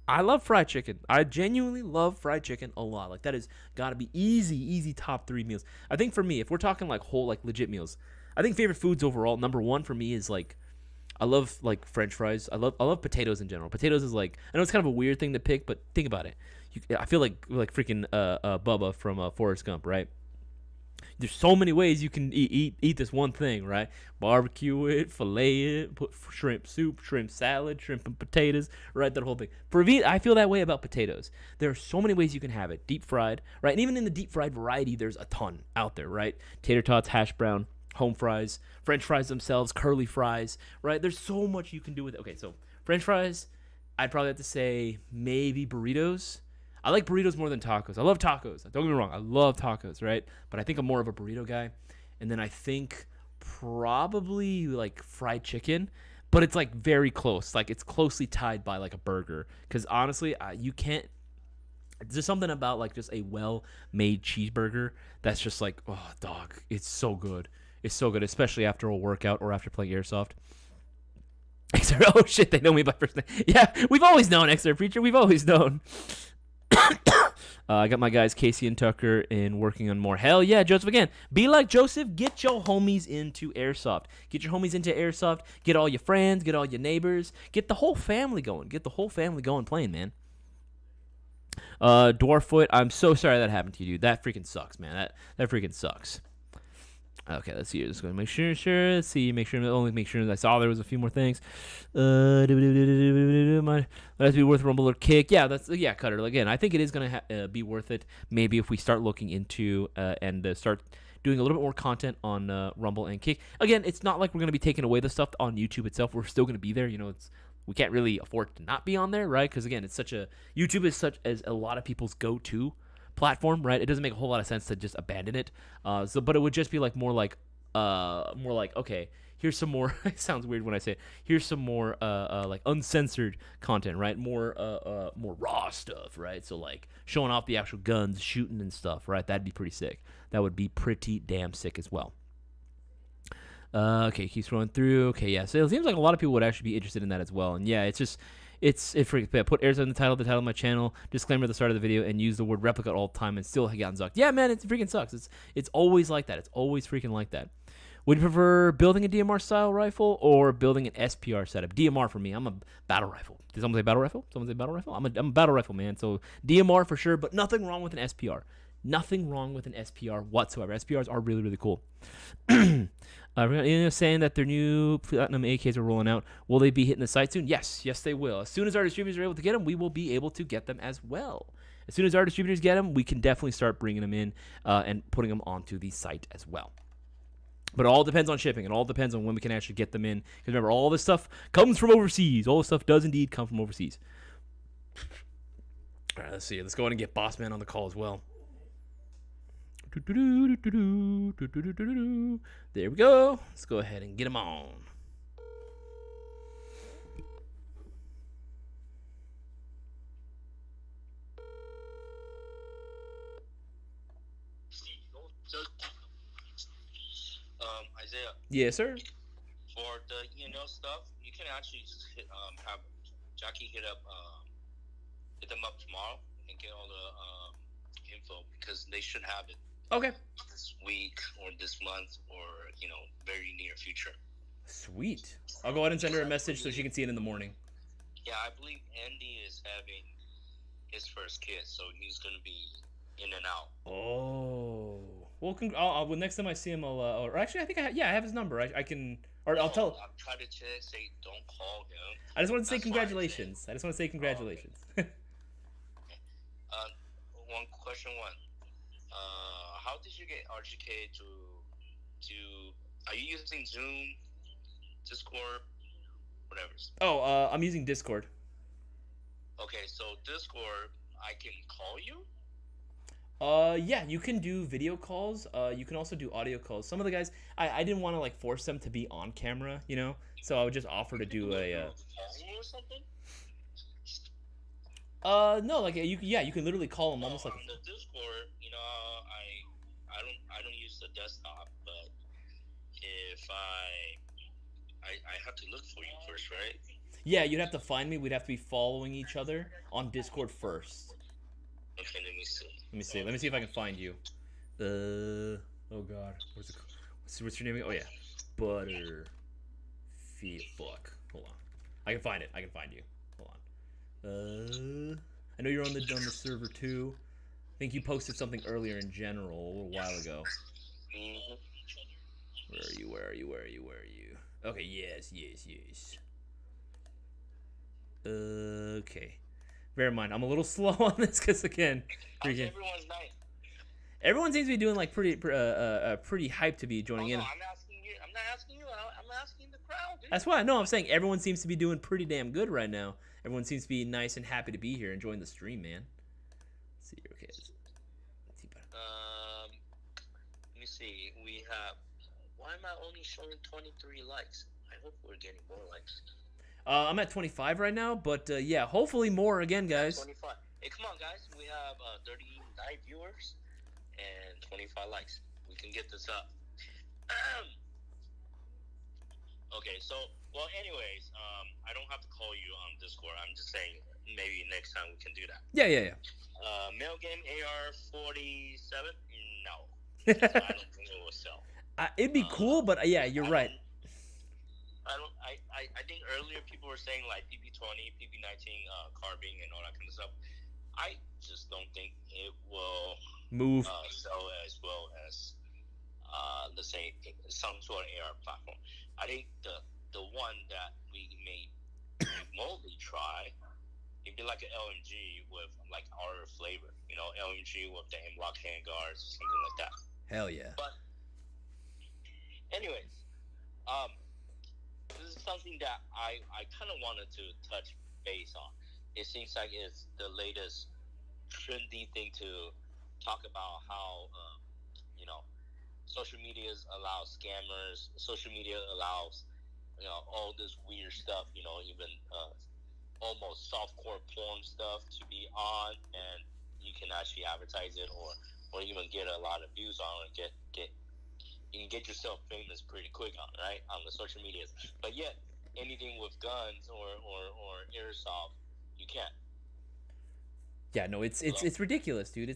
I love fried chicken. I genuinely love fried chicken a lot. Like that is gotta be easy top 3 meals. I think for me, if we're talking like whole like legit meals, I think favorite foods overall. Number one for me is like I love like French fries. I love potatoes in general. Potatoes is like I know it's kind of a weird thing to pick, but think about it. I feel like freaking Bubba from Forrest Gump, right? There's so many ways you can eat this one thing, right? Barbecue it, fillet it, put shrimp soup, shrimp salad, shrimp and potatoes, right? That whole thing. For me, I feel that way about potatoes. There are so many ways you can have it. Deep fried, right? And even in the deep fried variety, there's a ton out there, right? Tater tots, hash brown, home fries, French fries themselves, curly fries, right? There's so much you can do with it. Okay, so French fries, I'd probably have to say maybe burritos. I like burritos more than tacos. I love tacos. Don't get me wrong. I love tacos, right? But I think I'm more of a burrito guy. And then I think probably like fried chicken, but it's like very close. Like it's closely tied by like a burger. Because honestly, you can't. There's something about like just a well-made cheeseburger that's just like, oh, dog, it's so good. It's so good, especially after a workout or after playing Airsoft. Oh shit, they know me by first name. Yeah, we've always known, XR Preacher. We've always known. I got my guys Casey and Tucker in working on more. Hell yeah, Joseph again. Be like Joseph. Get your homies into Airsoft. Get your homies into Airsoft. Get all your friends. Get all your neighbors. Get the whole family going. Get the whole family going playing, man. Dwarffoot, I'm so sorry that happened to you, dude. That freaking sucks, man. That freaking sucks. Okay, let's see. Just going to make sure. Let's see. Make sure that I saw there was a few more things. Might have to be worth Rumble or Kick. Yeah, Cutter. Again, I think it is going to be worth it. Maybe if we start looking into and start doing a little bit more content on Rumble and Kick. Again, it's not like we're going to be taking away the stuff on YouTube itself. We're still going to be there. You know, we can't really afford to not be on there, right? Because again, YouTube is such as a lot of people's go-to platform, right? It doesn't make a whole lot of sense to just abandon it. But it would just be like more like okay, here's some more. It sounds weird when I say it. Here's some more like uncensored content, right? More raw stuff, right? So like showing off the actual guns, shooting and stuff, right? That'd be pretty sick. That would be pretty damn sick as well. Okay, keep scrolling through. Okay, yeah. So it seems like a lot of people would actually be interested in that as well. And yeah, it's just. Put Airsoft in the title of my channel, disclaimer at the start of the video, and use the word replica all the time and still gotten zucked. Yeah, man, it freaking sucks. It's always like that. It's always freaking like that. Would you prefer building a DMR style rifle or building an SPR setup? DMR for me. I'm a battle rifle. Did someone say battle rifle? Someone say battle rifle? I'm a battle rifle, man. So DMR for sure, but nothing wrong with an SPR. Nothing wrong with an SPR whatsoever. SPRs are really, really cool. Saying that their new Platinum AKs are rolling out. Will they be hitting the site soon? Yes, they will. As soon as our distributors are able to get them, we will be able to get them as well. As soon as our distributors get them, we can definitely start bringing them in and putting them onto the site as well. But it all depends on shipping. It all depends on when we can actually get them in. Because remember, all this stuff comes from overseas. All this stuff does indeed come from overseas. All right, let's see. Let's go ahead and get Boss Man on the call as well. There we go. Let's go ahead and get him on. Isaiah. Yes, sir. For the stuff, you can actually just have Jackie hit them up tomorrow and get all the info because they should have it. Okay. This week or this month or very near future. Sweet. I'll go ahead and send her a message so she can see it in the morning. Yeah, I believe Andy is having his first kid, so he's gonna be in and out. Oh. Well, next time I see him, or actually, I think I have his number. I can, or I'll tell. I'm trying to say don't call him. I just want to say congratulations. Okay. One question. How did you get RGK to? Are you using Zoom, Discord, whatever? Oh, I'm using Discord. Okay, so Discord, I can call you. Yeah, you can do video calls. You can also do audio calls. Some of the guys, I didn't want to like force them to be on camera, you know. So I would just offer to do a. Or something? No, like you can literally call them almost like. On the Discord, I don't use the desktop, but if I have to look for you first, right? Yeah, you'd have to find me. We'd have to be following each other on Discord first. Okay, let me see. Let me see if I can find you. Oh God, what's your name? Oh yeah, Butter. Fuck. Hold on. I can find it. I can find you. Hold on. I know you're on the server too. I think you posted something earlier in general a little while ago. Mm-hmm. Where are you? Where are you? Where are you? Where are you? Okay. Yes. Okay. Bear in mind, I'm a little slow on this because again, Everyone's nice. everyone seems to be doing like pretty hyped to be joining in. I'm asking you. I'm not asking you. I'm asking the crowd. Dude. That's why I'm saying everyone seems to be doing pretty damn good right now. Everyone seems to be nice and happy to be here, enjoying the stream, man. Let's see, okay. Let me see. We have. Why am I only showing 23 likes? I hope we're getting more likes. I'm at 25 right now, but yeah, hopefully more again, guys. 25. Hey, come on, guys. We have 39 viewers and 25 likes. We can get this up. Okay, so, well, anyways, I don't have to call you on Discord. I'm just saying maybe next time we can do that. Yeah. Mayo Gang AR-47? No. I don't think it will sell. It'd be cool, but yeah, you're right. I think earlier people were saying like PP20, PP19 carbine and all that kind of stuff. I just don't think it will move sell as well as let's say some sort of AR platform. I think the one that we may remotely try, it'd be like an LMG with like our flavor, you know, LMG with the M-Lock handguards or something like that. Hell yeah. But anyways, this is something that I kind of wanted to touch base on. It seems like it's the latest trendy thing to talk about how, you know, social media allows scammers. Social media allows, you know, all this weird stuff, you know, even almost softcore porn stuff to be on, and you can actually advertise it or even get a lot of views on it. You can get yourself famous pretty quick on the social medias. But yet, anything with guns or airsoft, you can't. Yeah, no, it's ridiculous, dude.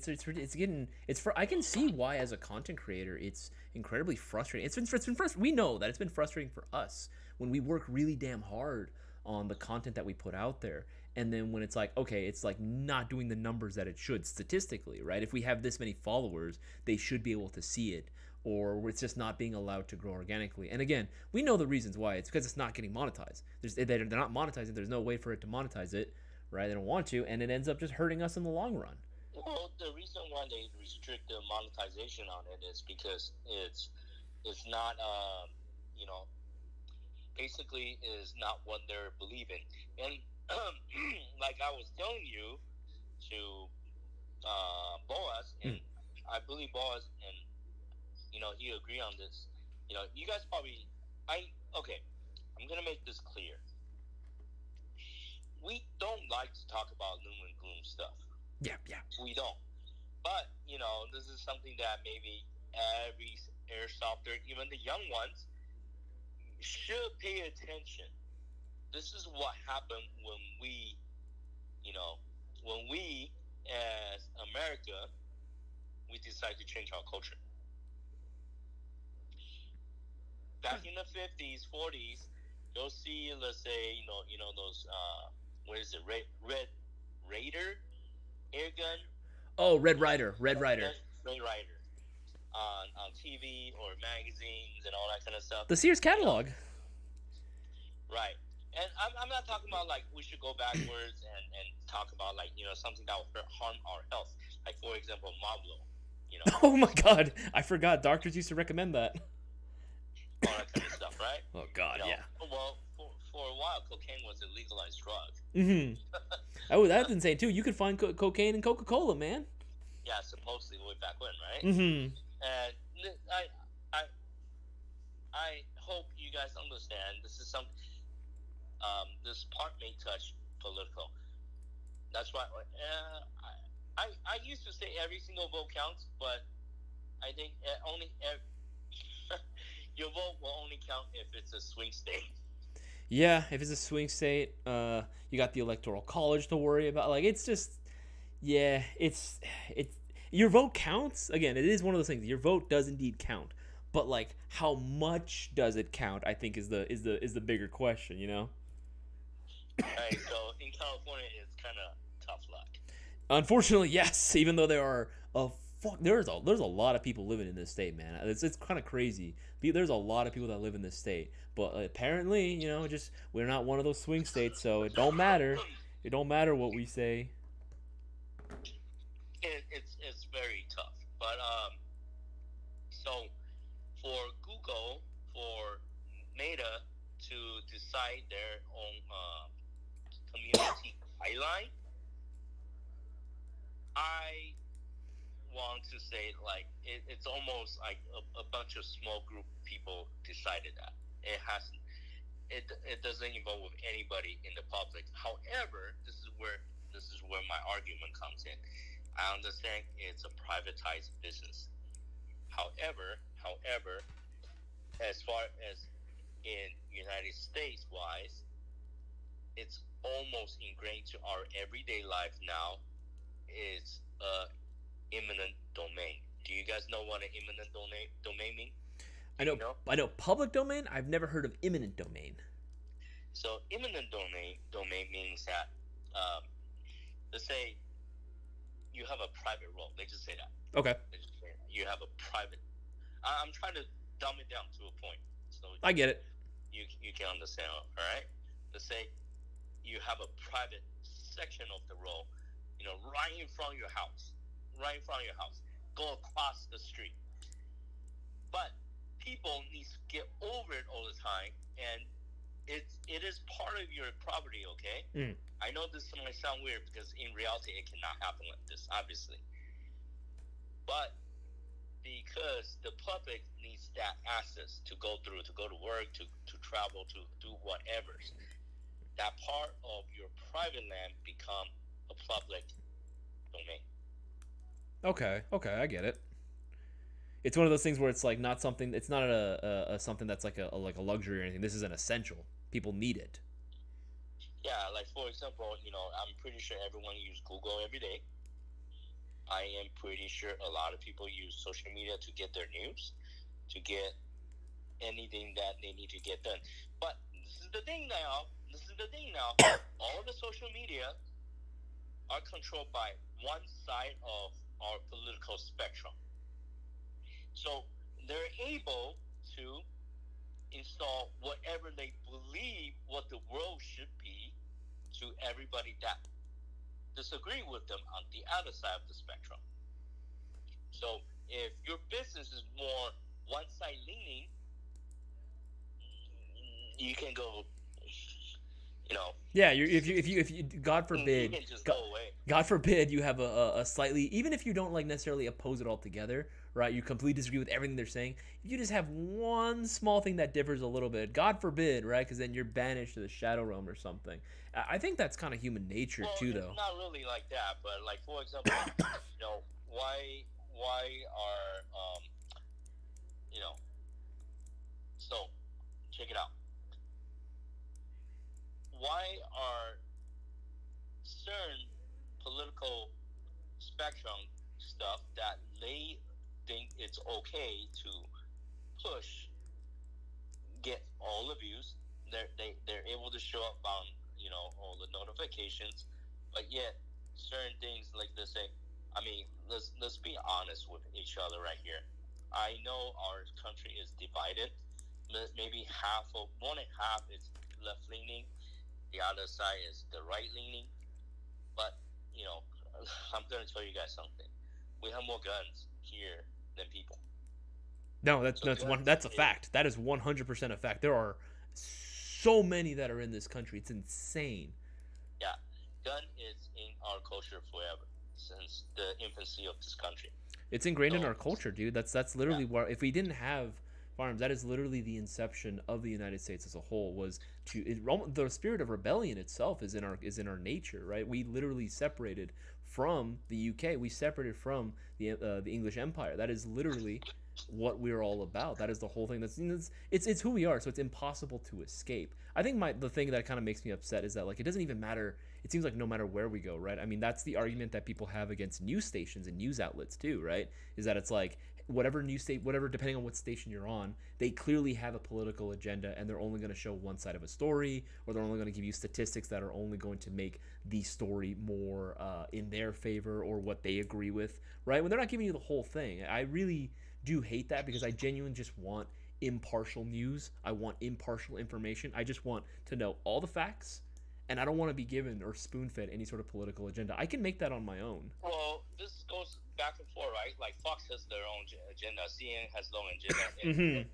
I can see why as a content creator it's incredibly frustrating. It's been frustrating. We know that it's been frustrating for us when we work really damn hard on the content that we put out there, and then when it's like, okay, it's like not doing the numbers that it should statistically, right? If we have this many followers, they should be able to see it, or it's just not being allowed to grow organically. And again, we know the reasons why. It's because it's not getting monetized. They're not monetizing. There's no way for it to monetize it, right? They don't want to, and it ends up just hurting us in the long run. Well, the reason why they restrict the monetization on it is because it's not, you know, basically is not what they're believing. And like I was telling you to Boaz, and I believe Boaz, and you know, he agreed on this. You know, you guys probably, I'm gonna make this clear. We don't like to talk about doom and gloom stuff. Yeah. We don't. But, you know, this is something that maybe every airsofter, even the young ones, should pay attention. This is what happened when we, you know, as America, we decide to change our culture. Back in the 50s, 40s, you'll see, let's say, you know those, what is it, Red Raider air gun? Oh, Red Rider. Red Rider. On TV or magazines and all that kind of stuff. The Sears catalog. Right. And I'm not talking about, like, we should go backwards and talk about, like, you know, something that will harm our health. Like, for example, Mablo, you know. Oh, my God. I forgot. Doctors used to recommend that. All that kind of stuff, right? Oh, God, you know, yeah. Well, for a while, cocaine was a legalized drug. Mm-hmm. Oh, that's insane, too. You could find cocaine in Coca-Cola, man. Yeah, supposedly way back when, right? Mm-hmm. And I I hope you guys understand. This is some this part may touch political. That's why I used to say every single vote counts, but I think your vote will only count if it's a swing state. Yeah, if it's a swing state, you got the electoral college to worry about. Like, it's just, yeah, it's your vote counts. Again, it is one of those things. Your vote does indeed count, but like, how much does it count? I think is the bigger question. You know. Right. So in California, it's kind of tough luck. Unfortunately, yes. Even though there are there's a lot of people living in this state, man. It's kind of crazy. There's a lot of people that live in this state, but apparently, just we're not one of those swing states, so it don't matter. It don't matter what we say. It's very tough, but so for Google, for Meta to decide their own community guideline, I want to say like it's almost like a bunch of small group people decided that. It doesn't involve with anybody in the public. However, this is where my argument comes in. I understand it's a privatized business. However, as far as in United States wise, it's almost ingrained to our everyday life now. It's imminent domain. Do you guys know what an imminent domain means? I know public domain. I've never heard of imminent domain. So imminent domain means that let's say you have a private road. Let's just say that. Okay. You have a private. I'm trying to dumb it down to a point, so I get it. You can understand. All right. Let's say you have a private section of the road, right in front of your house. Go across the street. But people need to get over it all the time, and it is part of your property, okay? Mm. I know this might sound weird because in reality it cannot happen like this, obviously. But because the public needs that access to go through, to go to work, to travel, to do whatever, that part of your private land become a public domain. Okay, I get it. It's one of those things where it's like not something. It's not a something that's like a luxury or anything. This is an essential. People need it. Yeah, like for example, I'm pretty sure everyone uses Google every day. I am pretty sure a lot of people use social media to get their news, to get anything that they need to get done. But this is the thing now. All the social media are controlled by one side of our political spectrum. So they're able to install whatever they believe what the world should be to everybody that disagree with them on the other side of the spectrum. So if your business is more one side leaning, you can go, Yeah, if you God forbid, you can just go away. God forbid you have a slightly, even if you don't like necessarily oppose it altogether, right? You completely disagree with everything they're saying. If you just have one small thing that differs a little bit, God forbid, right? Because then you're banished to the shadow realm or something. I think that's kind of human nature too, though. It's not really like that, but like for example, why are so check it out. Why are certain political spectrum stuff that they think it's okay to push get all the views? They're able to show up on all the notifications, but yet certain things like they say. I mean, let's be honest with each other right here. I know our country is divided. Maybe more than half is left leaning. The other side is the right leaning. But, I'm going to tell you guys something. We have more guns here than people. No, that's a fact. That is 100% a fact. There are so many that are in this country. It's insane. Yeah. Gun is in our culture forever. since the infancy of this country. It's ingrained in So, our culture, dude. That's literally where if we didn't have firearms, that is literally the inception of the United States as a whole. Was the spirit of rebellion itself is in our nature, right? We literally separated from the UK. We separated from the English Empire. That is literally what we're all about. That is the whole thing. It's who we are. So it's impossible to escape. I think the thing that kind of makes me upset is that like it doesn't even matter. It seems like no matter where we go, right? I mean, that's the argument that people have against news stations and news outlets too, right? Is that it's like whatever depending on what station you're on, they clearly have a political agenda and they're only going to show one side of a story, or they're only going to give you statistics that are only going to make the story more in their favor or what they agree with, right? When they're not giving you the whole thing. I really do hate that because I genuinely just want impartial news. I want impartial information. I just want to know all the facts, and I don't want to be given or spoon-fed any sort of political agenda. I can make that on my own. Well, this goes back and forth, right? Like Fox has their own agenda, CNN has their own agenda. And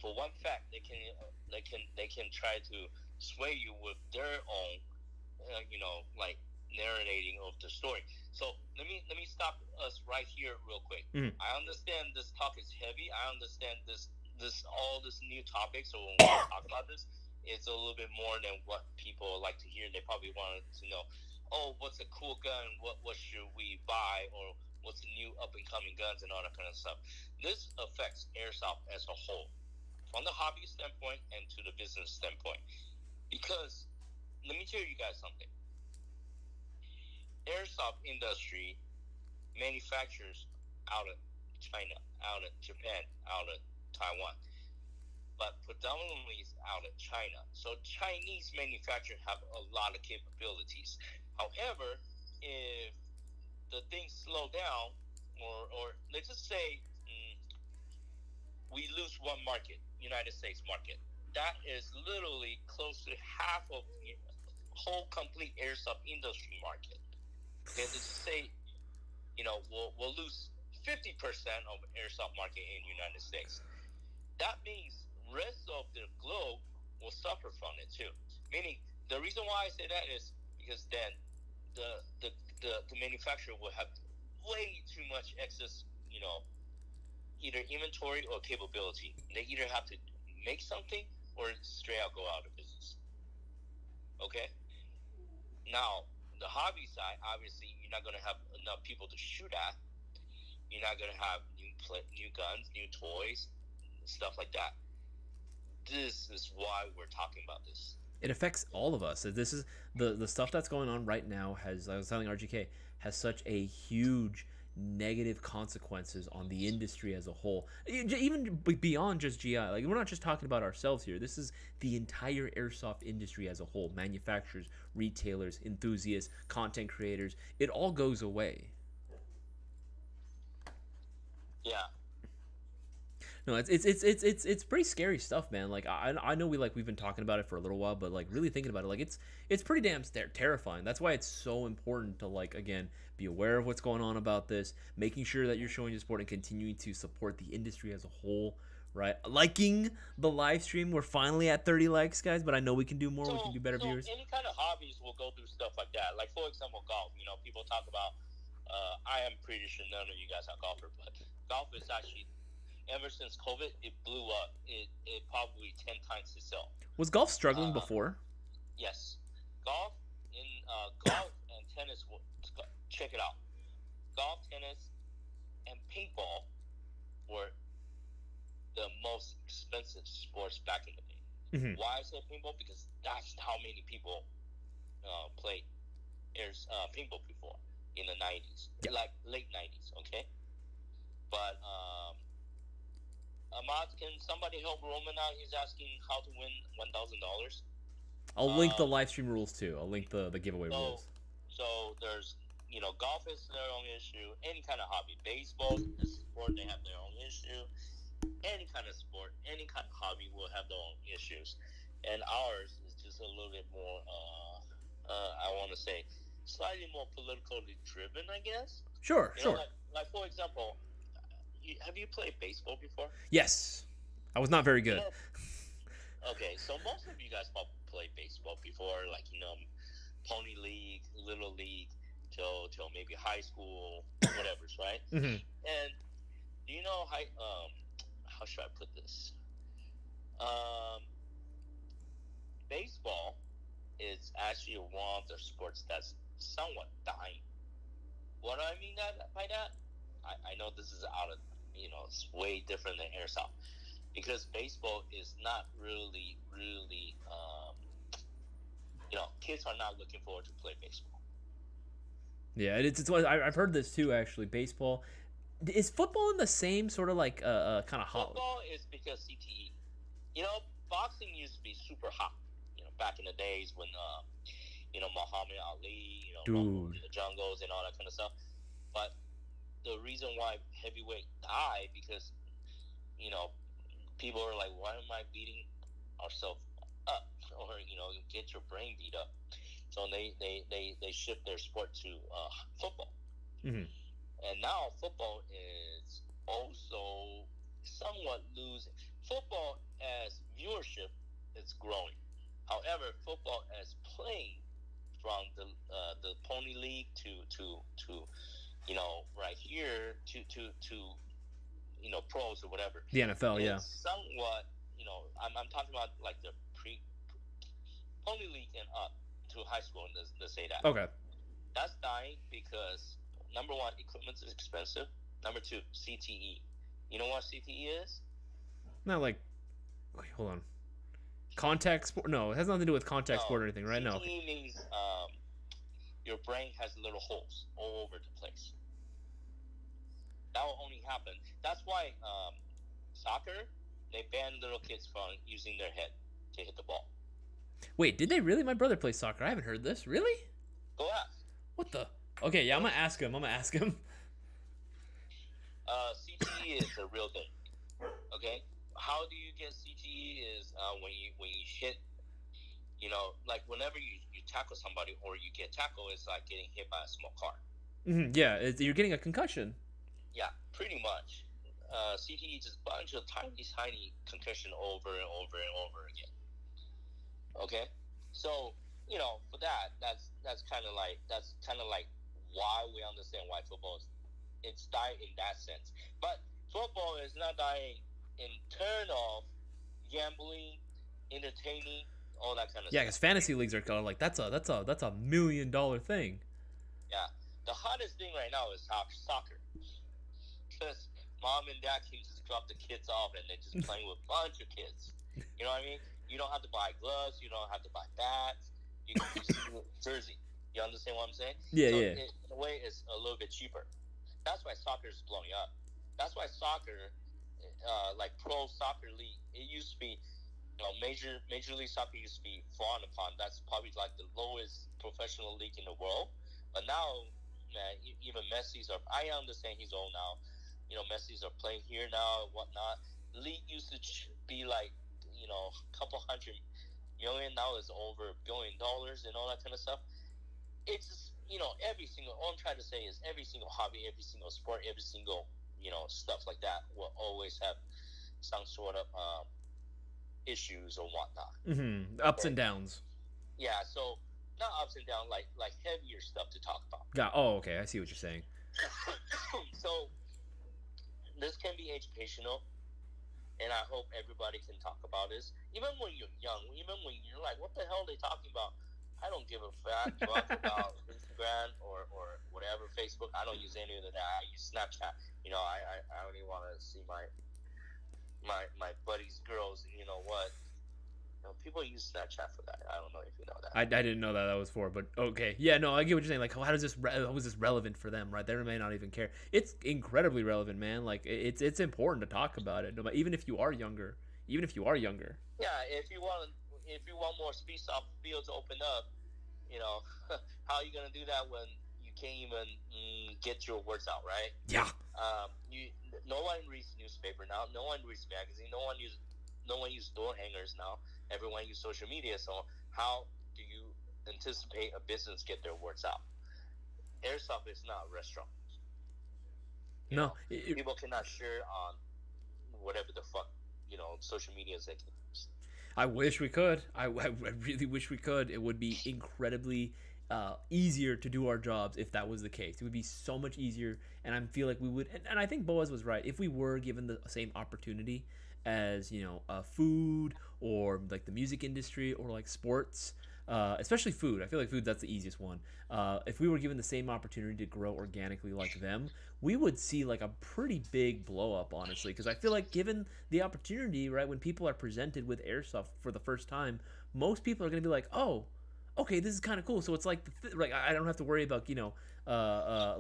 for one fact, they can try to sway you with their own, like narrating of the story. So let me stop us right here real quick. I understand this talk is heavy. I understand all this new topics. So when we talk about this, it's a little bit more than what people like to hear. They probably wanted to know, oh, what's a cool gun? What should we buy? Or what's the new up-and-coming guns and all that kind of stuff. This affects Airsoft as a whole, from the hobby standpoint and to the business standpoint. Because, let me tell you guys something. Airsoft industry manufactures out of China, out of Japan, out of Taiwan, but predominantly is out of China. So Chinese manufacturers have a lot of capabilities. However, if the things slow down, or let's just say we lose one market, United States market, that is literally close to half of the whole complete airsoft industry market. Okay, let's just say, we'll lose 50% of airsoft market in the United States. That means rest of the globe will suffer from it too. Meaning, the reason why I say that is because then the manufacturer will have way too much excess, either inventory or capability. They either have to make something or straight out go out of business. Okay? Now, the hobby side, obviously, you're not going to have enough people to shoot at. You're not going to have new guns, new toys, stuff like that. This is why we're talking about this. It affects all of us. This is the stuff that's going on right now has, I was telling RGK, has such a huge negative consequences on the industry as a whole, even beyond just GI. Like, we're not just talking about ourselves here. This is the entire airsoft industry as a whole. Manufacturers, retailers, enthusiasts, content creators. It all goes away. Yeah. No, it's pretty scary stuff, man. Like, I know we've been talking about it for a little while, but like really thinking about it, like it's pretty damn terrifying. That's why it's so important to, like, again, be aware of what's going on about this, making sure that you're showing your support and continuing to support the industry as a whole, right? Liking the live stream. We're finally at 30 likes, guys, but I know we can do more. We can do better viewers. Any kind of hobbies will go through stuff like that. Like, for example, golf. People talk about. I am pretty sure none of you guys are golfers, but golf is actually. Ever since COVID, it blew up. It probably 10 times itself. Was golf struggling before? Yes. Golf and tennis. Check it out. Golf, tennis, and paintball were the most expensive sports back in the day. Mm-hmm. Why I say paintball? Because that's how many people played paintball before in the 90s, like late 90s. Okay, but Ahmad, can somebody help Roman out? He's asking how to win $1,000. I'll link the live stream rules too. I'll link the giveaway rules. So there's, golf is their own issue. Any kind of hobby, baseball is a sport, they have their own issue. Any kind of sport, any kind of hobby will have their own issues, and ours is just a little bit more. I want to say slightly more politically driven, I guess. Sure. Like for example. Have you played baseball before? Yes. I was not very good. Okay, so most of you guys probably played baseball before, like, Pony League, Little League, till maybe high school, whatever's right. Mm-hmm. And do you know how should I put this? Baseball is actually one of the sports that's somewhat dying. What do I mean by that? I know this is out of, it's way different than airsoft, because baseball is not really, kids are not looking forward to play baseball. Yeah, I've heard this too. Actually, baseball is football in the same sort of like kind of hot. Football is because CTE. Boxing used to be super hot. Back in the days when Muhammad Ali, in the jungles and all that kind of stuff. But the reason why heavyweight died, because people are like, why am I beating ourselves up, or get your brain beat up? So they shift their sport to football. Mm-hmm. And now football is also somewhat losing. Football as viewership is growing. However, football as playing, from the pony league to right here to pros or whatever. The NFL, yeah. Somewhat, I'm talking about like the pony league and up to high school, and let's say that. Okay. That's dying because number one, equipment is expensive. Number two, CTE. You know what CTE is? Not like, wait, hold on. Contact sport? No, it has nothing to do with contact sport or anything, right? No. CTE means your brain has little holes all over the place. That will only happen. That's why soccer, they ban little kids from using their head to hit the ball. Wait, did they really? My brother plays soccer. I haven't heard this. Really? Go ask. What the? Okay, yeah, I'm gonna ask him. CTE is a real thing. Okay, how do you get CTE? Is when you hit, like whenever you tackle somebody or you get tackled, it's like getting hit by a small car. Mm-hmm. Yeah, you're getting a concussion. Yeah, pretty much. CTE is just a bunch of tiny concussion over and over and over again. Okay, so for that's kind of like why we understand why football it's dying in that sense. But football is not dying in turn of gambling, entertaining, all that kind of stuff. Yeah, because fantasy leagues are kind of like that's a $1 million thing. Yeah, the hottest thing right now is soccer, because mom and dad can just drop the kids off and they're just playing with a bunch of kids. You know what I mean? You don't have to buy gloves. You don't have to buy bats. You can just do jersey. You understand what I'm saying? Yeah, so yeah. In a way, it's a little bit cheaper. That's why soccer is blowing up. That's why soccer, like pro soccer league, it used to be, Major League Soccer used to be frowned upon. That's probably like the lowest professional league in the world. But now, man, even Messi's are. I understand he's old now. Messi's are playing here now and whatnot. League used to be like, a couple $100 million. Now it's over $1 billion and all that kind of stuff. It's just, every single. All I'm trying to say is every single hobby, every single sport, every single stuff like that will always have some sort of issues or whatnot. Mm-hmm. Ups and downs. Yeah, so not ups and downs, like heavier stuff to talk about. Oh, okay. I see what you're saying. So this can be educational, and I hope everybody can talk about this. Even when you're young, even when you're like, what the hell are they talking about? I don't give a fuck about Instagram or whatever, Facebook. I don't use any of that. I use Snapchat. I only want to see my buddies' girls. You know what? People use Snapchat for that. I don't know if you know that. I didn't know that was for, but okay. Yeah, no, I get what you're saying. Like, how is this relevant for them, right? They may not even care. It's incredibly relevant, man. Like, it's important to talk about it, even if you are younger. Yeah, if you want more speed stop fields to open up, how are you gonna do that when you can't even get your words out, right? Yeah. No one reads newspaper now. No one reads magazine. No one uses door hangers now. Everyone uses social media. So how do you anticipate a business get their words out? Airsoft is not a restaurant. No. People cannot share on whatever the fuck, social media is. I wish we could. I really wish we could. It would be incredibly easier to do our jobs if that was the case. It would be so much easier, and I feel like we would. And I think Boaz was right. If we were given the same opportunity as food or like the music industry or like sports, especially food. I feel like food, that's the easiest one. If we were given the same opportunity to grow organically like them, we would see like a pretty big blow up, honestly. Because I feel like given the opportunity, right, when people are presented with airsoft for the first time, most people are going to be like, oh, okay, this is kind of cool. So it's like, I don't have to worry about,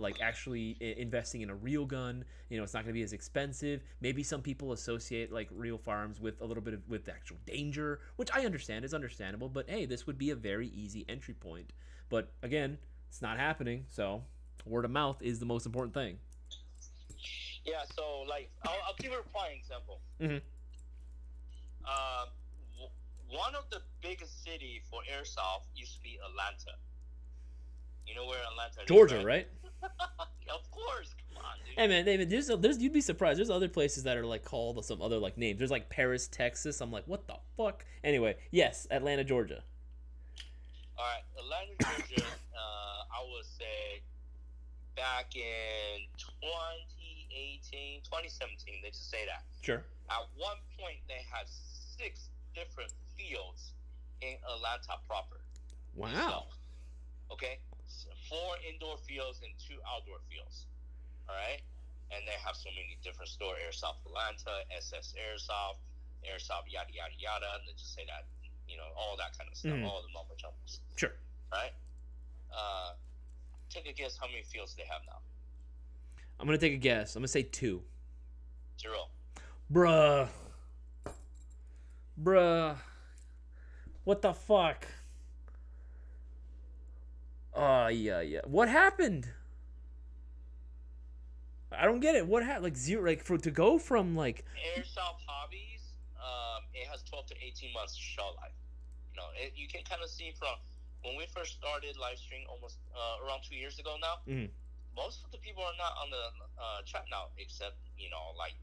like actually investing in a real gun. It's not going to be as expensive. Maybe some people associate like real firearms with a little bit of with actual danger, which I understand is understandable. But hey, this would be a very easy entry point. But again, it's not happening. So word of mouth is the most important thing. Yeah. So like, I'll give you a prime example. Mm-hmm. One of the biggest city for airsoft used to be Atlanta. You know where Atlanta is? Georgia, right? Of course. Come on, dude. Hey man, David, there's you'd be surprised. There's other places that are like called some other like names. There's like Paris, Texas. I'm like, what the fuck? Anyway, yes, Atlanta, Georgia. All right, Atlanta, Georgia. I would say back in 2018, 2017. Let's just say that. Sure. At one point, they had 6 different fields in Atlanta proper. Wow. So, okay, so 4 indoor fields and 2 outdoor fields. All right, and they have so many different stores: Airsoft Atlanta, SS Airsoft, Airsoft yada yada yada. And let's just say that, all that kind of stuff, all the mumbo jumbles. Sure. Right. Take a guess how many fields they have now. I'm gonna take a guess. I'm gonna say 2. 0. Bruh. What the fuck? Oh, yeah. What happened? I don't get it. What happened? Like 0, like to go from like Airsoft hobbies, it has 12 to 18 months shelf life. You can kind of see from when we first started live streaming almost around 2 years ago now. Mm-hmm. Most of the people are not on the chat now, except like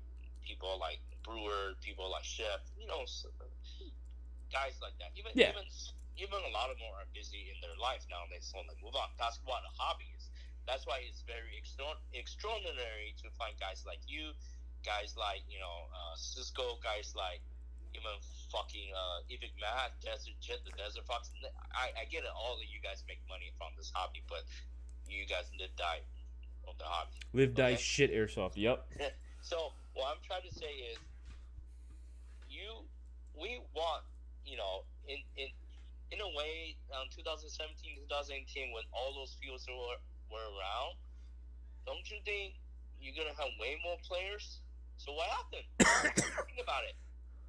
people like Brewer, people like Chef, guys like that. Even a lot of them are busy in their life nowadays, so they move on. That's what a hobby is. That's why it's very extraordinary to find guys like you, guys like Cisco, guys like even fucking Epic Matt, Desert Jet, the Desert Fox. I get it. All of you guys make money from this hobby, but you guys live die of the hobby. Live die shit airsoft. Yep. So what I'm trying to say is, we want in a way, 2017, 2018, when all those fields were around, don't you think you're gonna have way more players? So what happened? Think about it.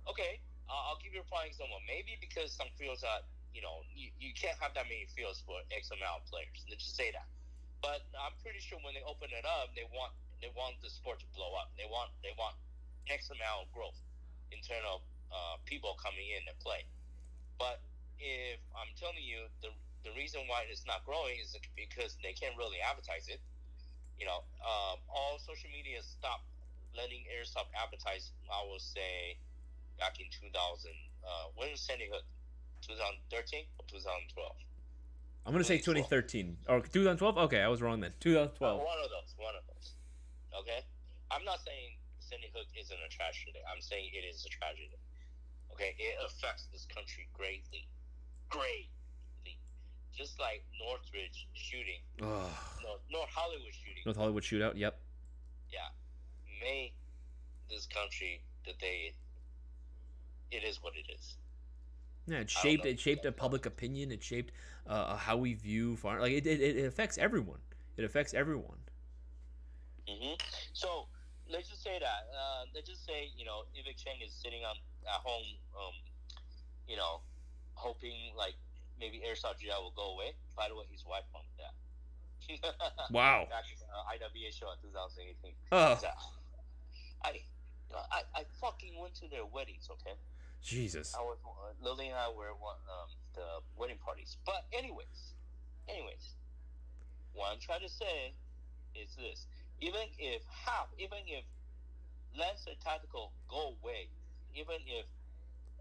Okay, I'll give you a prime example. Maybe because some fields are, you can't have that many fields for X amount of players. Let's just say that. But I'm pretty sure when they open it up, they want the sport to blow up. They want X amount of growth in terms of people coming in and play. But if I'm telling you the reason why it's not growing is because they can't really advertise it. All social media stopped letting Airsoft advertise. I will say back in 2000. When was Sandy Hook? 2013 or 2012? I'm gonna say 2013 or 2012. Okay, I was wrong then. 2012. One of those. Okay, I'm not saying Sandy Hook isn't a tragedy. I'm saying it is a tragedy. Okay, it affects this country greatly. Just like Northridge shooting. North Hollywood shooting. North Hollywood shootout. Yep. Yeah, made this country it is what it is. Yeah, it shaped a public opinion. It shaped how we view farm. Like it affects everyone. It affects everyone. Mm-hmm. So let's just say that. Let's just say Ivik Cheng is sitting at home, hoping like maybe Airsoft GI will go away. By the way, his wife wanted that. Wow. Back in IWA show in 2018. Oh. So, I fucking went to their weddings. Okay. Jesus. I was Lily and I were the wedding parties. But anyways, what I'm trying to say is this: even if Lancer Tactical go away, even if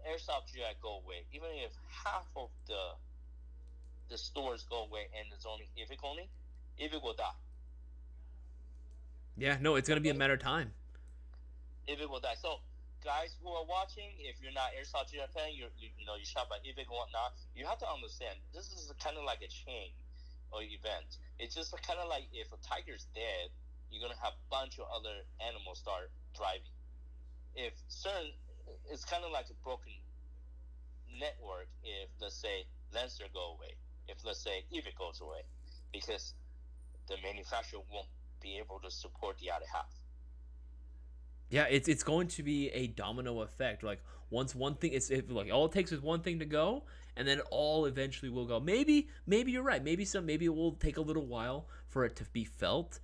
Airsoft GI go away, even if half of the the stores go away and it's only Epic will die. Yeah, no, it's gonna be a matter of time. Epic will die. So, guys who are watching, if you're not Airsoft GI fan, you shop at Epic and whatnot, you have to understand this is kind of like a chain or event. It's just kind of like if a tiger's dead, you're gonna have a bunch of other animals start thriving. It's kind of like a broken network. If let's say Lancer go away, if let's say Epic goes away, because the manufacturer won't be able to support the other half. Yeah, it's going to be a domino effect. Like once one thing, like all it takes is one thing to go, and then it all eventually will go. Maybe you're right. Maybe it will take a little while for it to be felt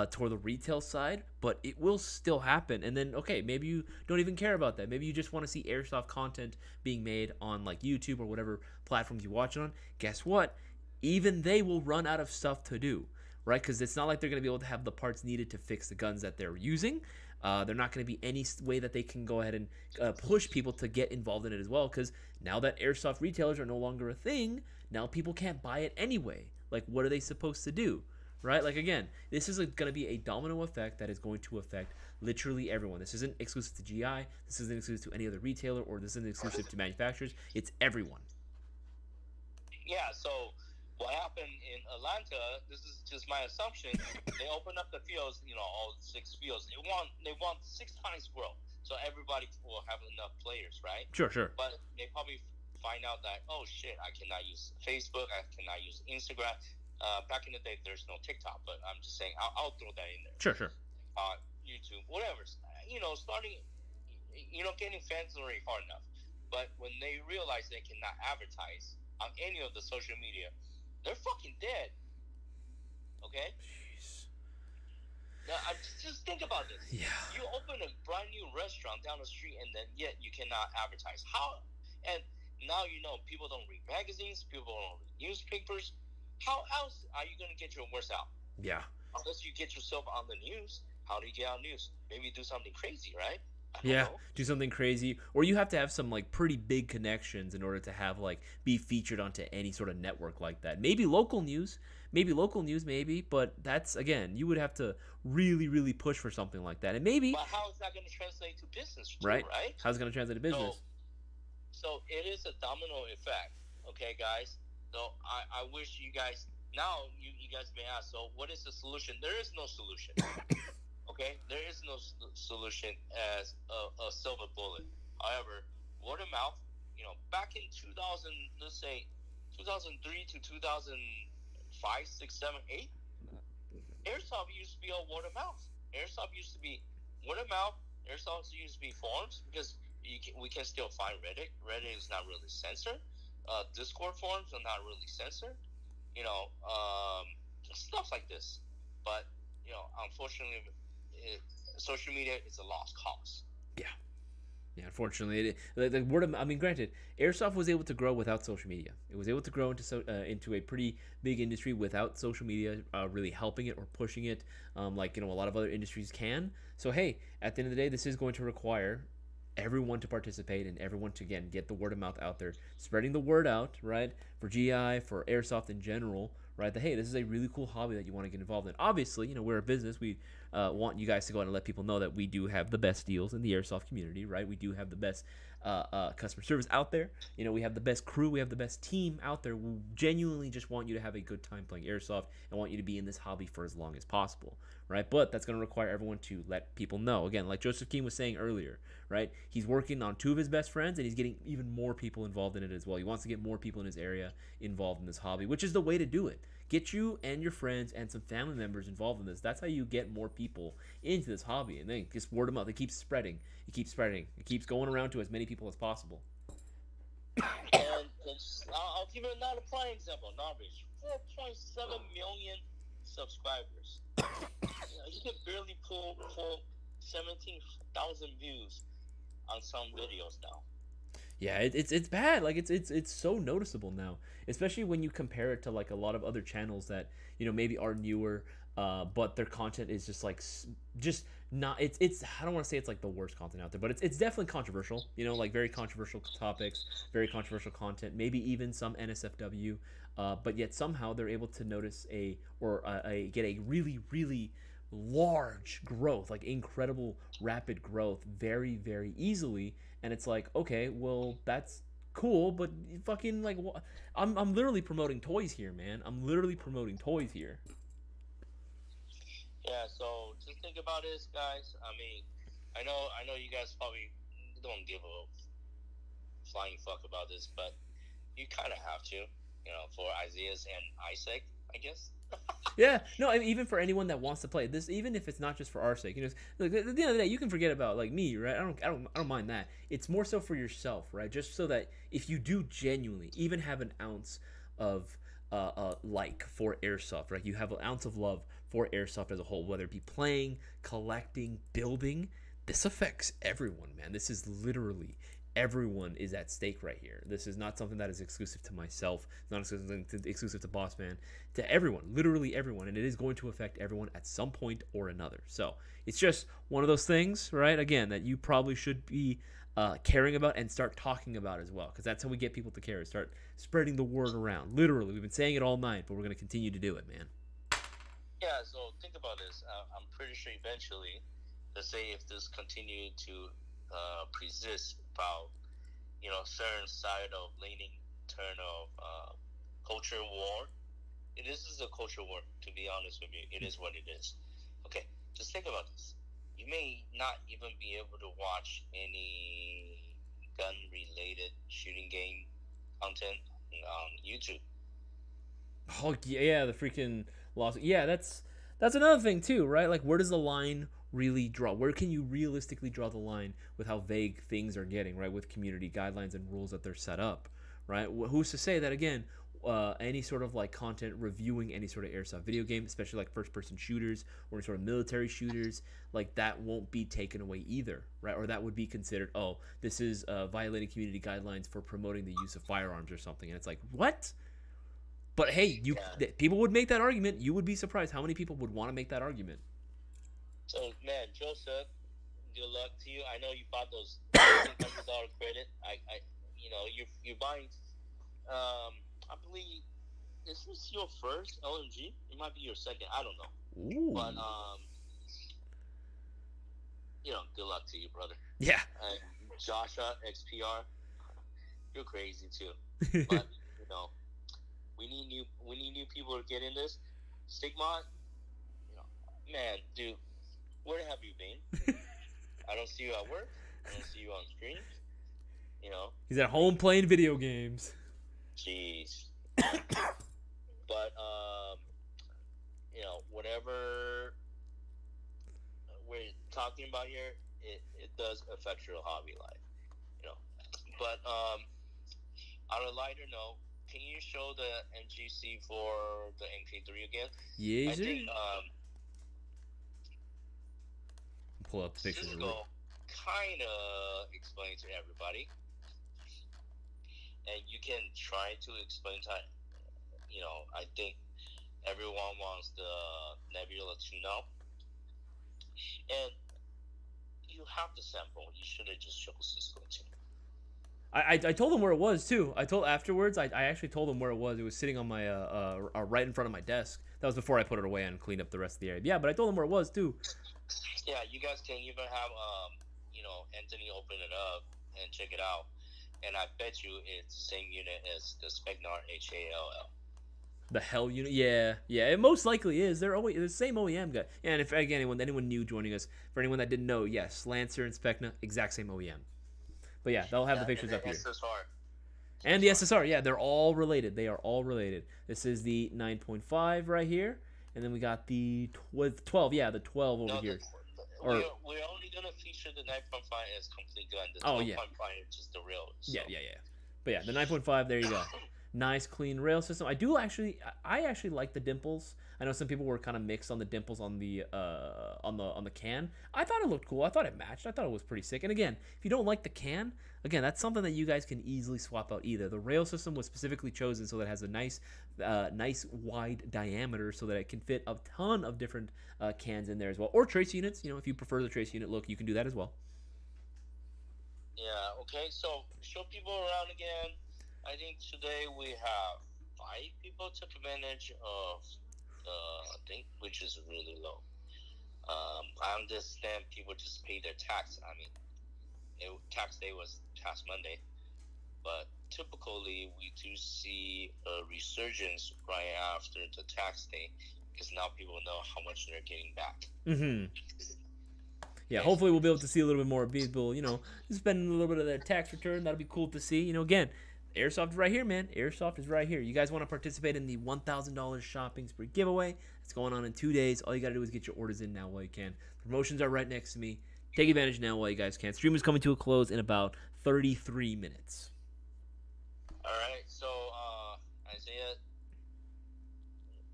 toward the retail side, but it will still happen. And then okay, maybe you don't even care about that. Maybe you just want to see airsoft content being made on like YouTube or whatever platforms you watch it on. Guess what? Even they will run out of stuff to do, right? Because it's not like they're going to be able to have the parts needed to fix the guns that they're using. They're not going to be any way that they can go ahead and push people to get involved in it as well, because now that airsoft retailers are no longer a thing, now people can't buy it anyway. Like, what are they supposed to do, right? Like, again, this is going to be a domino effect that is going to affect literally everyone. This isn't exclusive to GI. This isn't exclusive to any other retailer, or this isn't exclusive to manufacturers. It's everyone. Yeah, so what happened in Atlanta, this is just my assumption, they opened up the fields, all 6 fields. They want 6 times growth, so everybody will have enough players, right? Sure. But they probably find out that, oh shit, I cannot use Facebook, I cannot use Instagram. Back in the day, there's no TikTok, but I'm just saying, I'll throw that in there. Sure. YouTube, whatever. Starting, getting fans already hard enough. But when they realize they cannot advertise on any of the social media, they're fucking dead. Okay? Jeez. Now, just think about this. Yeah. You open a brand new restaurant down the street, and then yet you cannot advertise. How? And now people don't read magazines, people don't read newspapers. How else are you going to get your words out? Yeah. Unless you get yourself on the news. How do you get on news? Maybe do something crazy, right? Do something crazy, or you have to have some like pretty big connections in order to have like be featured onto any sort of network like that. Maybe local news, but that's, again, you would have to really push for something like that. And maybe, but how is that going to translate to business too, right? Right? How's it going to translate to business? So it is a domino effect, okay, guys? So I wish you guys, now you guys may ask, so what is the solution? There is no solution. Okay, there is no solution as a silver bullet. However, word of mouth, back in 2000, let's say 2003 to 2005, 6, 7, 8, Airsoft used to be all word of mouth. Airsoft used to be word of mouth. Airsoft used to be forums, because we can still find Reddit. Reddit is not really censored. Discord forums are not really censored. Stuff like this. But, unfortunately, social media is a lost cause. Yeah, unfortunately, the word of, granted, Airsoft was able to grow without social media. It was able to grow into a pretty big industry without social media really helping it or pushing it, like a lot of other industries can. So hey, at the end of the day, this is going to require everyone to participate and everyone to, again, get the word of mouth out there, spreading the word out, right, for GI, for Airsoft in general, right, that hey, this is a really cool hobby that you want to get involved in. Obviously, we're a business. We want you guys to go out and let people know that we do have the best deals in the Airsoft community, right? We do have the best customer service out there. We have the best crew. We have the best team out there. We genuinely just want you to have a good time playing Airsoft and want you to be in this hobby for as long as possible, right? But that's going to require everyone to let people know. Again, like Joseph King was saying earlier, right? He's working on 2 of his best friends, and he's getting even more people involved in it as well. He wants to get more people in his area involved in this hobby, which is the way to do it. Get you and your friends and some family members involved in this. That's how you get more people into this hobby. And then just word of mouth. It keeps spreading. It keeps going around to as many people as possible. And I'll give you another prime example. Norwich, 4.7 million subscribers. You can barely pull 17,000 views on some videos now. Yeah, it's bad. Like it's so noticeable now, especially when you compare it to like a lot of other channels that maybe are newer, but their content is just like just not. It's I don't want to say it's like the worst content out there, but it's definitely controversial. You know, like very controversial topics, very controversial content, maybe even some NSFW. But yet somehow they're able to notice get a really large growth, like incredible rapid growth, very easily. And it's like, okay, well that's cool, but fucking like, I'm literally promoting toys here, man. I'm literally promoting toys here. Yeah, so just think about this, guys. I mean, I know you guys probably don't give a flying fuck about this, but you kind of have to, you know, for Isaias and Isaac, I guess. Yeah, no, I mean, even for anyone that wants to play this, even if it's not just for our sake, you know, like, at the end of the day, you can forget about like me, right? I don't mind that. It's more so for yourself, right? Just so that if you do genuinely even have an ounce of like for airsoft, right? You have an ounce of love for airsoft as a whole, whether it be playing, collecting, building. This affects everyone, man. This is literally everyone is at stake right here. This is not something that is exclusive to myself. It's not exclusive to Boss Man. To everyone, literally everyone, and it is going to affect everyone at some point or another. So it's just one of those things, right? Again, that you probably should be caring about and start talking about as well, because that's how we get people to care. Start spreading the word around. Literally, we've been saying it all night, but we're going to continue to do it, man. Yeah, so think about this. I'm pretty sure eventually, let's say if this continued to persist about, you know, certain side of leaning turn of culture war. This is a culture war, to be honest with you. It is what it is. Okay, just think about this. You may not even be able to watch any gun-related shooting game content on YouTube. Oh yeah, the freaking loss. Yeah, that's another thing too, right? Like, where does the line really draw? Where can you realistically draw the line with how vague things are getting, right? With community guidelines and rules that they're set up, right? Who's to say that again? Any sort of like content reviewing any sort of airsoft video game, especially like first-person shooters or any sort of military shooters, like that won't be taken away either, right? Or that would be considered, oh, this is violating community guidelines for promoting the use of firearms or something, and it's like, what? But hey, people would make that argument. You would be surprised how many people would want to make that argument. So man, Joseph, good luck to you. I know you bought those $1,500 credit. You know, you're buying. I believe, is this your first LMG? It might be your second. I don't know. Ooh. But you know, good luck to you, brother. Yeah. Joshua XPR, you're crazy too. But you know, we need new people to get in this. Stigma, you know, man, dude, where have you been? I don't see you at work. I don't see you on screen. You know, he's at home playing video games. Jeez. But you know, whatever we're talking about here, it does affect your hobby life, you know. But on a lighter note, can you show the NGC for the MK3 again? Yeah, I think pull up the pictures. Cisco kind of explain to everybody, and you can try to explain to, you know, I think everyone wants the Nebula to know, and you have the sample. You should have just shown Cisco too. I told him where it was too. I actually told him where it was. It was sitting on my right in front of my desk. That was before I put it away and cleaned up the rest of the area. Yeah, but I told him where it was too. Yeah, you guys can even have you know, Anthony open it up and check it out, and I bet you it's the same unit as the Specnar HALL. The Hell unit, yeah, it most likely is. They're always the same OEM guy. Yeah, and if again anyone new joining us, for anyone that didn't know, yes, Lancer and Specna, exact same OEM. But yeah, they'll have the pictures up here. SSR. And the SSR, yeah, they're all related. They are all related. This is the 9.5 right here, and then we got the 12. Yeah, the 12 over here. We're only gonna feature the 9.5 as complete gun. The 12.5 is just the real. So. Yeah. But yeah, the 9.5. There you go. nice clean rail system. I actually like the dimples. I know some people were kind of mixed on the dimples on the can. I thought it looked cool. I thought it matched. I thought it was pretty sick. And again, if you don't like the can, again, that's something that you guys can easily swap out either. The rail system was specifically chosen so that it has a nice wide diameter so that it can fit a ton of different cans in there as well. Or trace units. If you prefer the trace unit look, you can do that as well. Yeah, okay, so show people around again. I think today we have 5 people took advantage of the thing, which is really low. I understand people just pay their tax. I mean, tax day was past Monday, but typically we do see a resurgence right after the tax day because now people know how much they're getting back. Mm-hmm. Yeah, hopefully we'll be able to see a little bit more people, spend a little bit of their tax return. That'll be cool to see. Again, Airsoft is right here, man. Airsoft is right here. You guys want to participate in the $1,000 shopping spree giveaway? It's going on in 2 days. All you got to do is get your orders in now while you can. Promotions are right next to me. Take advantage now while you guys can. Stream is coming to a close in about 33 minutes. All right, so Isaiah,